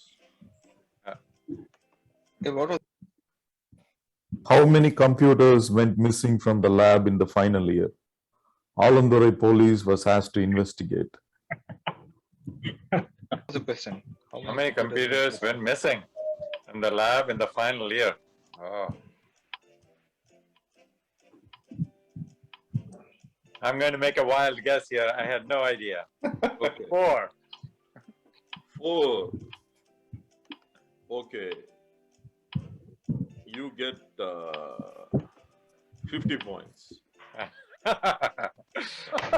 How many computers went missing from the lab in the final year? Alandurai police was asked to investigate. What's the question? How many computers went missing? In the lab in the final year. Oh. I'm going to make a wild guess here. I had no idea. Okay. 4. 4. Okay. You get 50 points.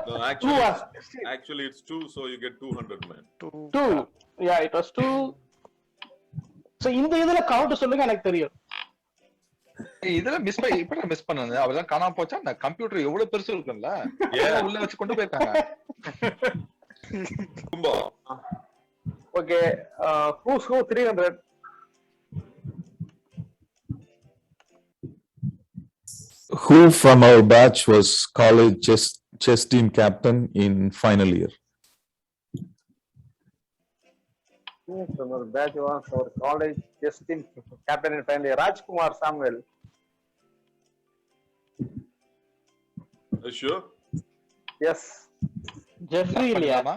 No, actually it's 2, so you get 200 men. 2. Yeah, it was 2. So இந்த இதுல count சொல்லுங்க எனக்கு தெரியும். இதெல்லாம் miss பண்ணது அவெல்லாம் காணாம போச்சா அந்த கம்ப்யூட்டர் எவ்வளவு பெருசு இருக்கும்ல உள்ள வச்சு கொண்டு போயிருக்காங்க. Okay who's who 300. Who from our batch was college chess team captain in final year? Who from our batch was our college chess team captain in final year? Rajkumar Samuel. Are you sure? Yes. Jeffrey Liana.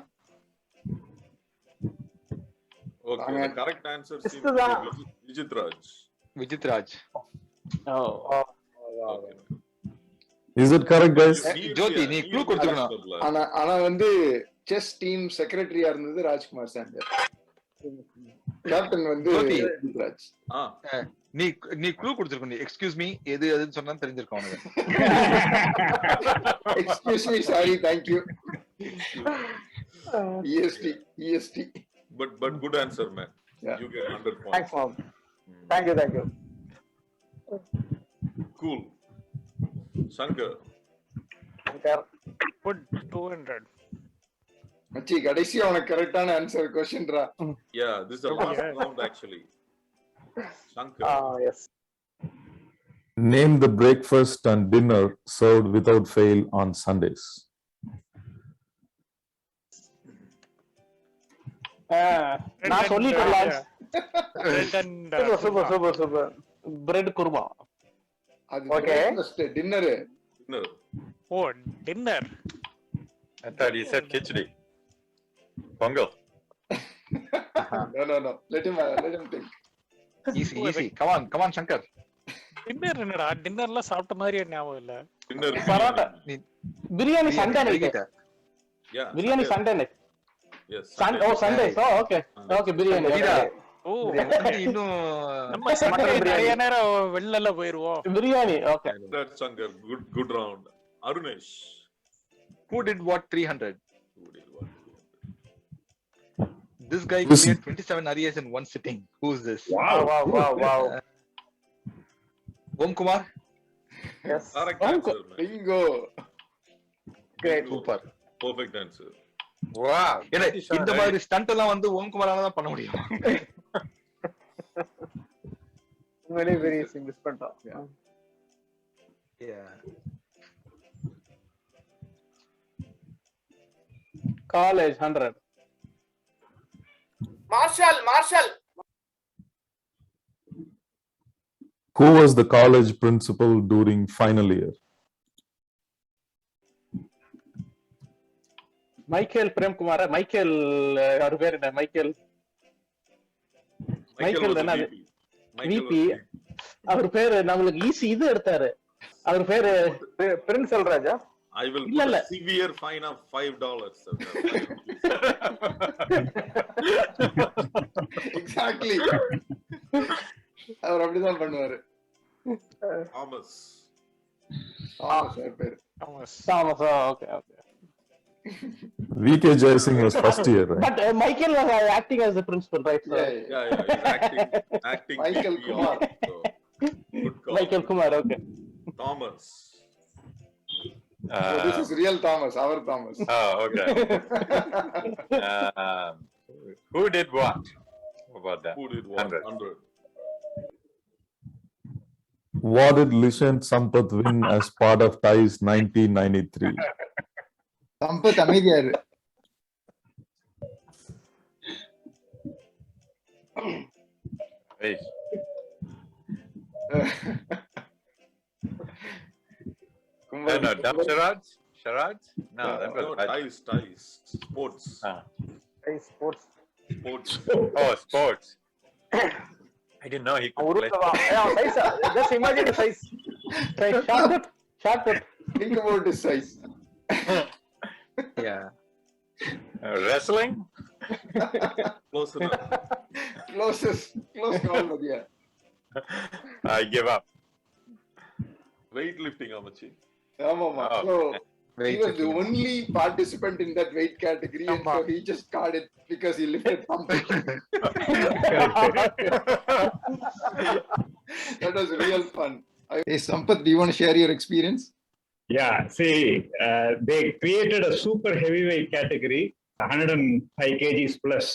Okay, the correct answer is Vijit Raj. Vijit Raj. Oh. Okay. Is it correct, guys? ஜோதி நீ clue கொடுத்துக்கணும். ஆனா வந்து chess team செக்ரட்டரியா இருந்தது Rajkumar Santner. Captain வந்து விஜித் ராஜ். நீ clue கொடுத்துருக்கணும். Excuse me எது எதுன்னு சொன்னா தெரிஞ்சிருக்கும் அவனுக்கு. Excuse me sorry thank you. EST. But good answer, man. Yeah. You get 100 points. Thanks, mom. Thank you. Cool. Shankar. Put 200. மச்சி கடைசியா உனக்கு கரெக்டான answer क्वेश्चनரா. Yeah, this is the last round actually. Shankar. Yes. Name the breakfast and dinner served without fail on Sundays. நான் சொல்லிட்டேன். Super. Bread kurma. அது breakfast dinner. Oh, dinner. I thought you said khichdi. Pongal. No. Let him think. Easy. Come on, Shankar. Dinner என்னடா? டின்னர்ல சாப்பிட்ட மாதிரியே ஞாபகம் இல்ல. Dinner. Parotta. Biryani Sunday night. Yeah. Biryani Sunday night. Yes. Sunday. Okay, biryani. ஓ இன்னும் நம்ம சண்டே நிறைய நேரம் வெளியில போயிருவோம். Biryani. Okay. That's Shankar. Good round. Arunesh. Who did what 300? This guy This- cleared 27 arrears in one sitting. Who's this? Wow. Om Kumar? Yes. Correct answer, man. Bingo. Great. Super. Perfect answer. Wow. இந்த மாதிரி stunt எல்லாம் வந்து ஓம் குமாரால தான் பண்ண முடியும். Very miss பண்ணிட்டோம். Yeah. College 100. Marshall. Who was the college principal during final year? Michael Premkumar. Michael அவர் பேர் என்ன? மைக்கேல் தானே அது? விபி. அவர் பேரு நம்மளுக்கு ஈஸி இது எடுத்தாரு. அவர் பேரு Prince Selvaraja? I will put a severe fine of $5. Exactly. அவர் அப்படிதான் பண்ணுவாரு. Thomas. பேரு. Thomas. Okay. VK Jaising was first year, right? But Michael was acting as the principal, right? So, Yeah, he's acting. Michael Kumar. Good call. Michael Kumar, okay. Thomas. So this is real Thomas, our Thomas. Oh, okay. Who did what? How about that? Who did what? 100. What did Lishant Sampath win as part of TIE's 1993? Sampath அமைதியாரு. Hey. No, dump Sharaj? No, that was TIE's. Sports. Sports. Oh, sports. I didn't know he could அவன் play. size. Just imagine the size. Short put. Think about his size. Yeah. Wrestling? Close enough. Close call, but yeah. I give up. Weightlifting, Amachi. ஆமாமா. So he was the only participant in that weight category, and so he just caught it because he lifted something. That was real fun. Hey Sampath, do you want to share your experience? Yeah, see, they created a super heavyweight category, 105 kgs plus.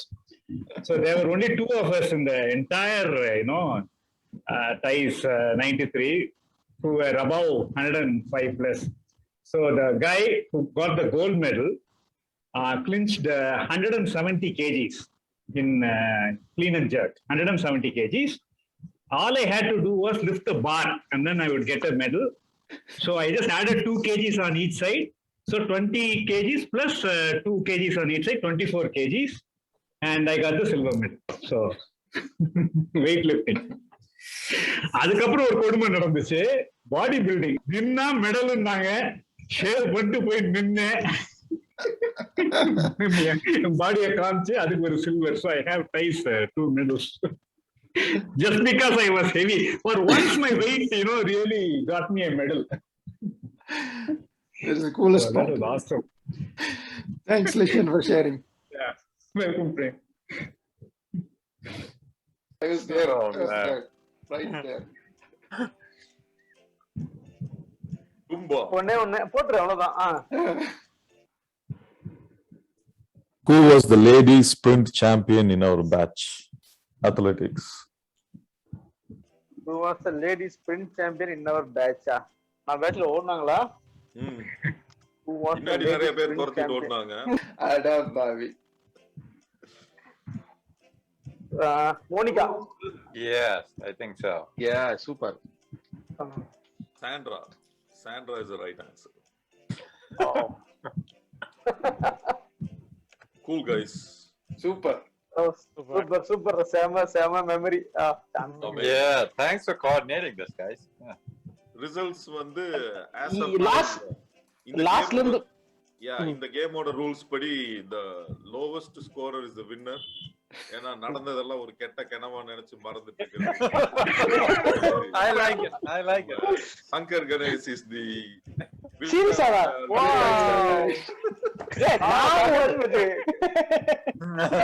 So there were only two of us in the entire, TIES 93 who were above 105 plus. So the guy who got the gold medal clinched 170 kgs in clean and jerk, 170 kgs. All I had to do was lift the bar and then I would get a medal. So I just added 2 kgs on each side. So 20 kgs plus 2 kgs on each side, 24 kgs. And I got the silver medal. So weightlifting. அதுக்கப்புறம் ஒரு கொடுமை நடந்துச்சு. Body building நின்னா மெடல்னாங்க, shave பண்ணிட்டு போய் நின்னு பாடியை காமிச்சு அதுக்கு ஒரு silver. So I have TIES 2 medals. Just because I was heavy. For once my weight, really got me a medal. That is the coolest So part. that was awesome. Thanks, Lishan, for sharing. Yeah. Welcome, Prem. I was there. Oh, I was man. there. Right there. ஒண்ணே போட்டுரு அவ்வளவுதான். Who was the ladies sprint champion in our batch? Athletics. Who was the ladies sprint champion in our batch? நான் பேட்ச்ல ஓடுனாங்களா? Who was the பின்னாடி நிறைய ladies பேர் sprint துரத்திட்டு champion? ஓடுனாங்க. அட பாவி. Monica. Yes, I think so. Yeah, super. Sandra. Sandra is the right answer. Oh. Cool guys. Super. Oh, super. Sama memory. Yeah, thanks for coordinating this, guys. Yeah. Results வந்து as of lastல இருந்து இந்த கேமோட rules படி the lowest scorer is the winner. ஏன்னா நடந்ததெல்லாம் ஒரு கெட்ட கனவா நினைச்சு மறந்துட்டு இருக்கு. I like it. Shankar Ganesh is the Seriously?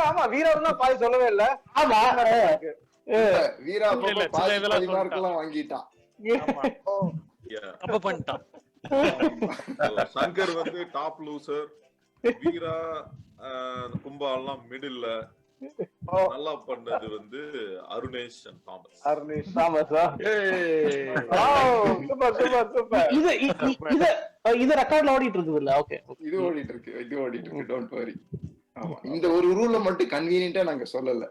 ஆமா, வீரர்னா பாய் சொல்லவே இல்ல. ஆமா வீரா பாதி மார்க்லாம் வாங்கிட்டான். அப்ப பண்ணிட்டான். சங்கர் வந்து டாப் லூசர், வீரா கும்பாலாம் மிடில்ல, நல்லா பண்ணது வந்து அருணேஷ் அண்ட் தாமஸ். இது ரெக்கார்ட்ல ஓடிட்டு இருக்குது இல்ல? ஓகே, இது ஓடிட்டு இருக்கு. Don't worry. ஆமா, இந்த ஒரு ரூல்ல மட்டும் கன்வீனியன்ட்டா நாங்க சொல்லல.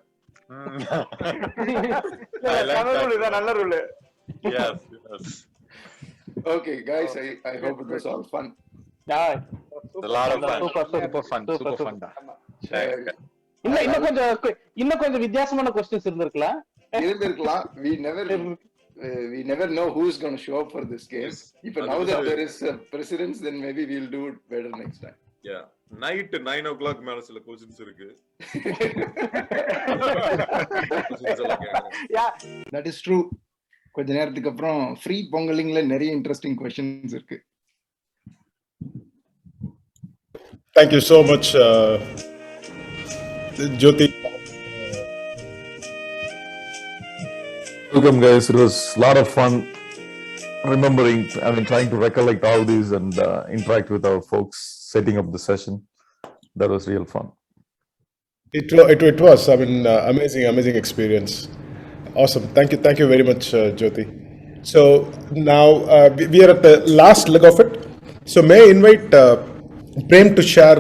நல்ல rule. Yes. Okay, guys, I hope it was all fun. Yeah, a lot of fun. Super fun. இன்னும் கொஞ்சம் வித்தியாசமான क्वेश्चंस இருந்திருக்கலாம். We never know who's going to show up for this game. If now that there is precedence, then maybe we'll do it better next time. Yeah, night 9 o'clock மேல சில questions இருக்கு. Yeah, that is true. கொஞ்ச நேரத்துக்கு அப்புறம் free பொங்கலிங்ல நிறைய interesting questions இருக்கு. Thank you so much, Jyoti. Welcome, guys. It was a lot of fun remembering, trying to recollect all these and interact with our folks, setting up the session. That was real fun. It was, amazing experience. Awesome. Thank you very much, Jyoti. So now we are at the last leg of it. So may I invite Prem to share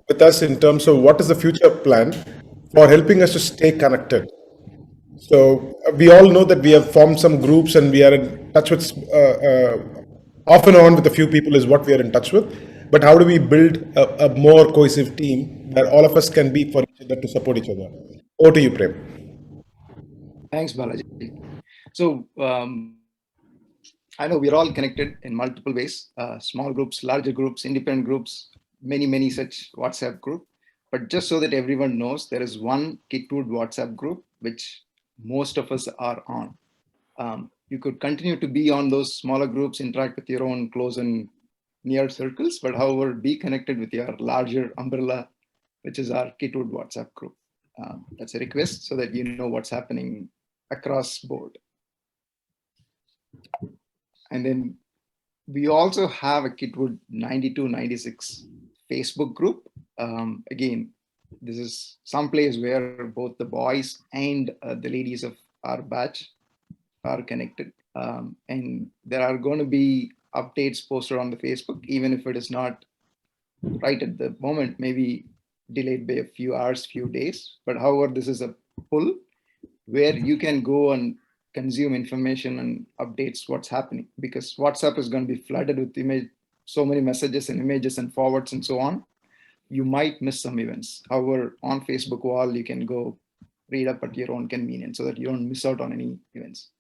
with us in terms of what is the future plan for helping us to stay connected. So we all know that we have formed some groups and we are in touch with off and on with a few people is what we are in touch with. But how do we build a more cohesive team where all of us can be for each other to support each other? Over to you, Prem. Thanks, Balaji. So I know we're all connected in multiple ways, small groups, larger groups, independent groups, many such WhatsApp group. But just so that everyone knows, there is one Kitwood WhatsApp group, which most of us are on. You could continue to be on those smaller groups, interact with your own close and near circles, but however, be connected with your larger umbrella, which is our Kitwood WhatsApp group. That's a request so that you know what's happening across board. And then we also have a Kitwood92-96 Facebook group. Again, this is some place where both the boys and the ladies of our batch are connected. And there are going to be updates posted on the Facebook, even if it is not right at the moment, maybe delayed by a few hours, few days. But however, this is a pull where you can go and consume information and updates what's happening, because WhatsApp is going to be flooded with so many messages and images and forwards and so on. You might miss some events. However, on Facebook wall, you can go read up at your own convenience so that you don't miss out on any events.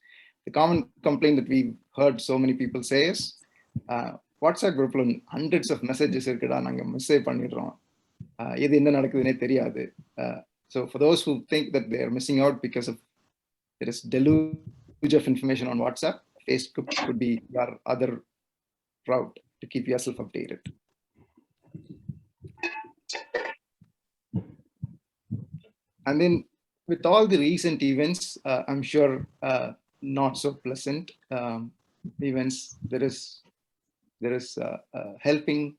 The common complaint that we've heard so many people say is, WhatsApp group hundreds of messages so for those who think that they're missing out because of there is deluge of information on WhatsApp, Facebook could be your other route to keep yourself updated. And then with all the recent events, I'm sure not so pleasant events, there is a helping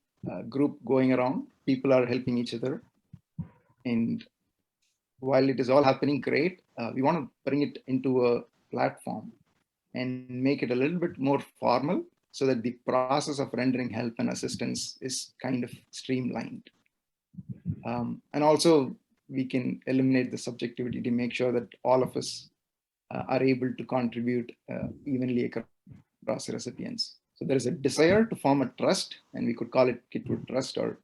group going around. People are helping each other. And while it is all happening great, we want to bring it into a platform and make it a little bit more formal so that the process of rendering help and assistance is kind of streamlined. And also we can eliminate the subjectivity to make sure that all of us are able to contribute evenly across recipients. So there is a desire to form a trust, and we could call it Kitwood Trust or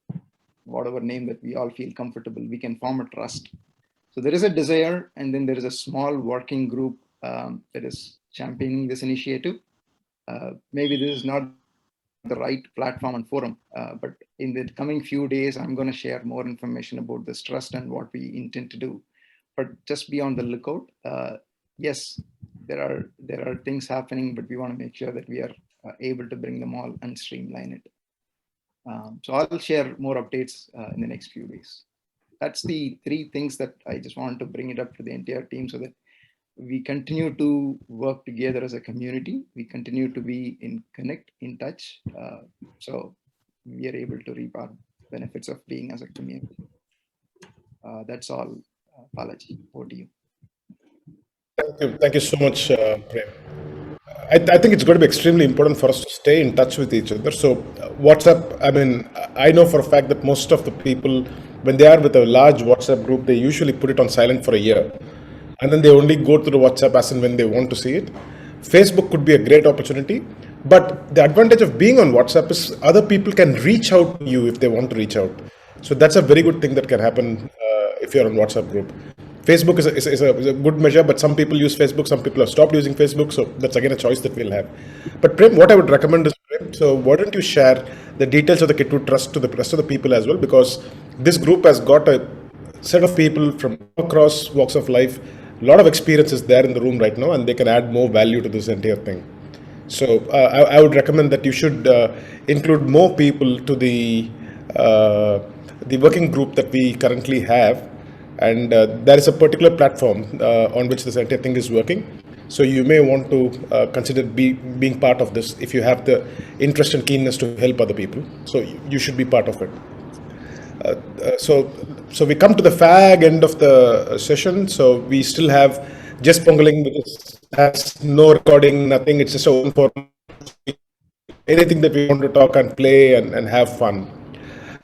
whatever name that we all feel comfortable. We can form a trust. So there is a desire, and then there is a small working group that is championing this initiative. Maybe this is not the right platform and forum, but in the coming few days, I'm going to share more information about this trust and what we intend to do. But just be on the lookout. Yes, there are things happening, but we want to make sure that we are able to bring them all and streamline it. So I'll share more updates in the next few days. That's the three things that I just wanted to bring it up to the entire team so that we continue to work together as a community. We continue to be in touch. So we are able to reap our benefits of being as a community. That's all, Balaji. Over to you. Thank you so much, Prem. I think it's going to be extremely important for us to stay in touch with each other. So WhatsApp, I mean, I know for a fact that most of the people, when they are with a large WhatsApp group, they usually put it on silent for a year. And then they only go to the WhatsApp as and when they want to see it. Facebook could be a great opportunity. But the advantage of being on WhatsApp is other people can reach out to you if they want to reach out. So that's a very good thing that can happen if you're on WhatsApp group. Facebook is a good measure, but some people use Facebook, some people have stopped using Facebook, so that's again a choice that we'll have. But Prem, what I would recommend is, Prem, so why don't you share the details of the Kitwood Trust to the rest of the people as well, because this group has got a set of people from across walks of life, a lot of experiences there in the room right now, and they can add more value to this entire thing. So I would recommend that you should include more people to the working group that we currently have. And there is a particular platform on which this entire thing is working. So you may want to consider being part of this if you have the interest and keenness to help other people. So you should be part of it. So we come to the fag end of the session. So we still have just Pongaling, which has no recording, nothing. It's just open for anything that we want to talk and play and have fun.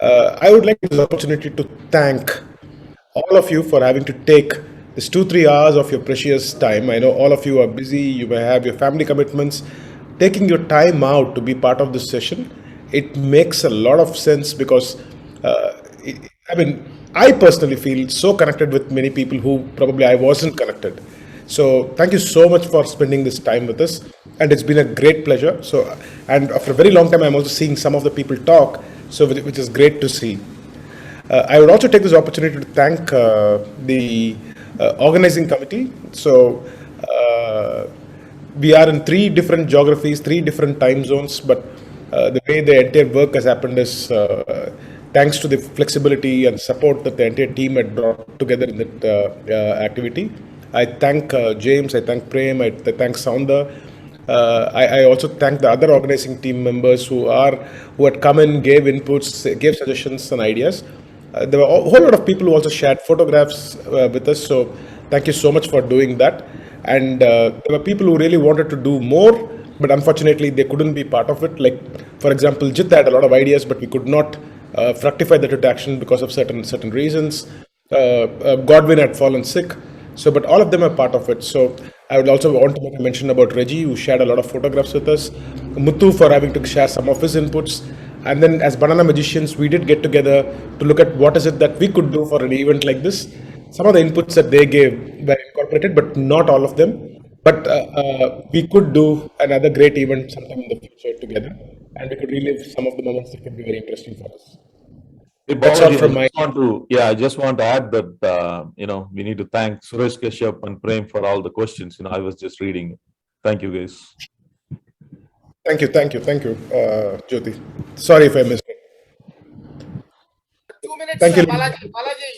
I would like this opportunity to thank all of you for having to take this 2-3 hours of your precious time. I know all of you are busy, you may have your family commitments. Taking your time out to be part of this session, it makes a lot of sense because, I personally feel so connected with many people who probably I wasn't connected. So thank you so much for spending this time with us, and it's been a great pleasure. So, and after a very long time, I'm also seeing some of the people talk, so which is great to see. I would also take this opportunity to thank the organizing committee. So we are in 3 different geographies, 3 different time zones, but the way the entire work has happened is thanks to the flexibility and support that the entire team had brought together in that activity. I thank James, I thank Prem, I thank Sounda. I also thank the other organizing team members who had come in, gave inputs, gave suggestions and ideas. There were a whole lot of people who also shared photographs with us, so thank you so much for doing that. And there were people who really wanted to do more, but unfortunately they couldn't be part of it. Like, for example, Jit had a lot of ideas, but we could not fructify that into action because of certain reasons. Godwin had fallen sick, so but all of them are part of it. So I would also want to make a mention about Reggie, who shared a lot of photographs with us, Muthu for having to share some of his inputs. And then as Banana Magicians, we did get together to look at what is it that we could do for an event like this. Some of the inputs that they gave were incorporated, but not all of them. But we could do another great event sometime in the future together, and we could relive some of the moments that could be very interesting for us. Hey, That's all Balaji, from my. I just want to add that we need to thank Suresh Kashyap and Prem for all the questions. I was just reading. Thank you, guys. Thank you, Jyoti. Sorry if I missed it. 2 minutes, thank you. Balaji,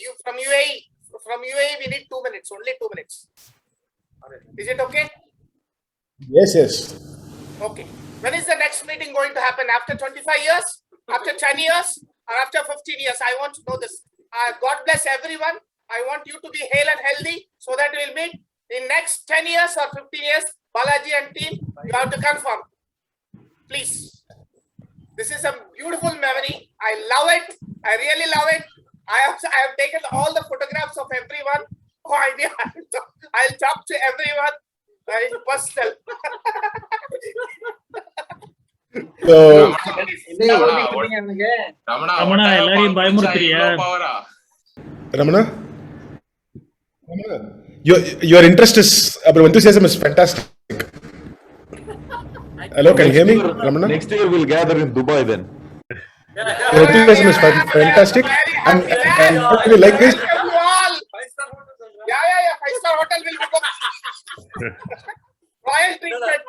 you from UAE. From UAE, we need 2 minutes. Only 2 minutes. Is it okay? Yes. Okay. When is the next meeting going to happen? After 25 years? After 10 years? Or after 15 years? I want to know this. God bless everyone. I want you to be hale and healthy so that we'll meet in next 10 years or 15 years. Balaji and team, you have to confirm. Please. This is a beautiful memory. I love it. I really love it. I have taken all the photographs of everyone. Oh, I'll talk to everyone. It's personal. So, Ramana, your interest is, your enthusiasm is fantastic. Hello, can you hear me, Ramana? Next year we'll gather in Dubai then. Your enthusiasm is fantastic, and what we like this. Yeah. 5-star hotel will book. Royal treatment.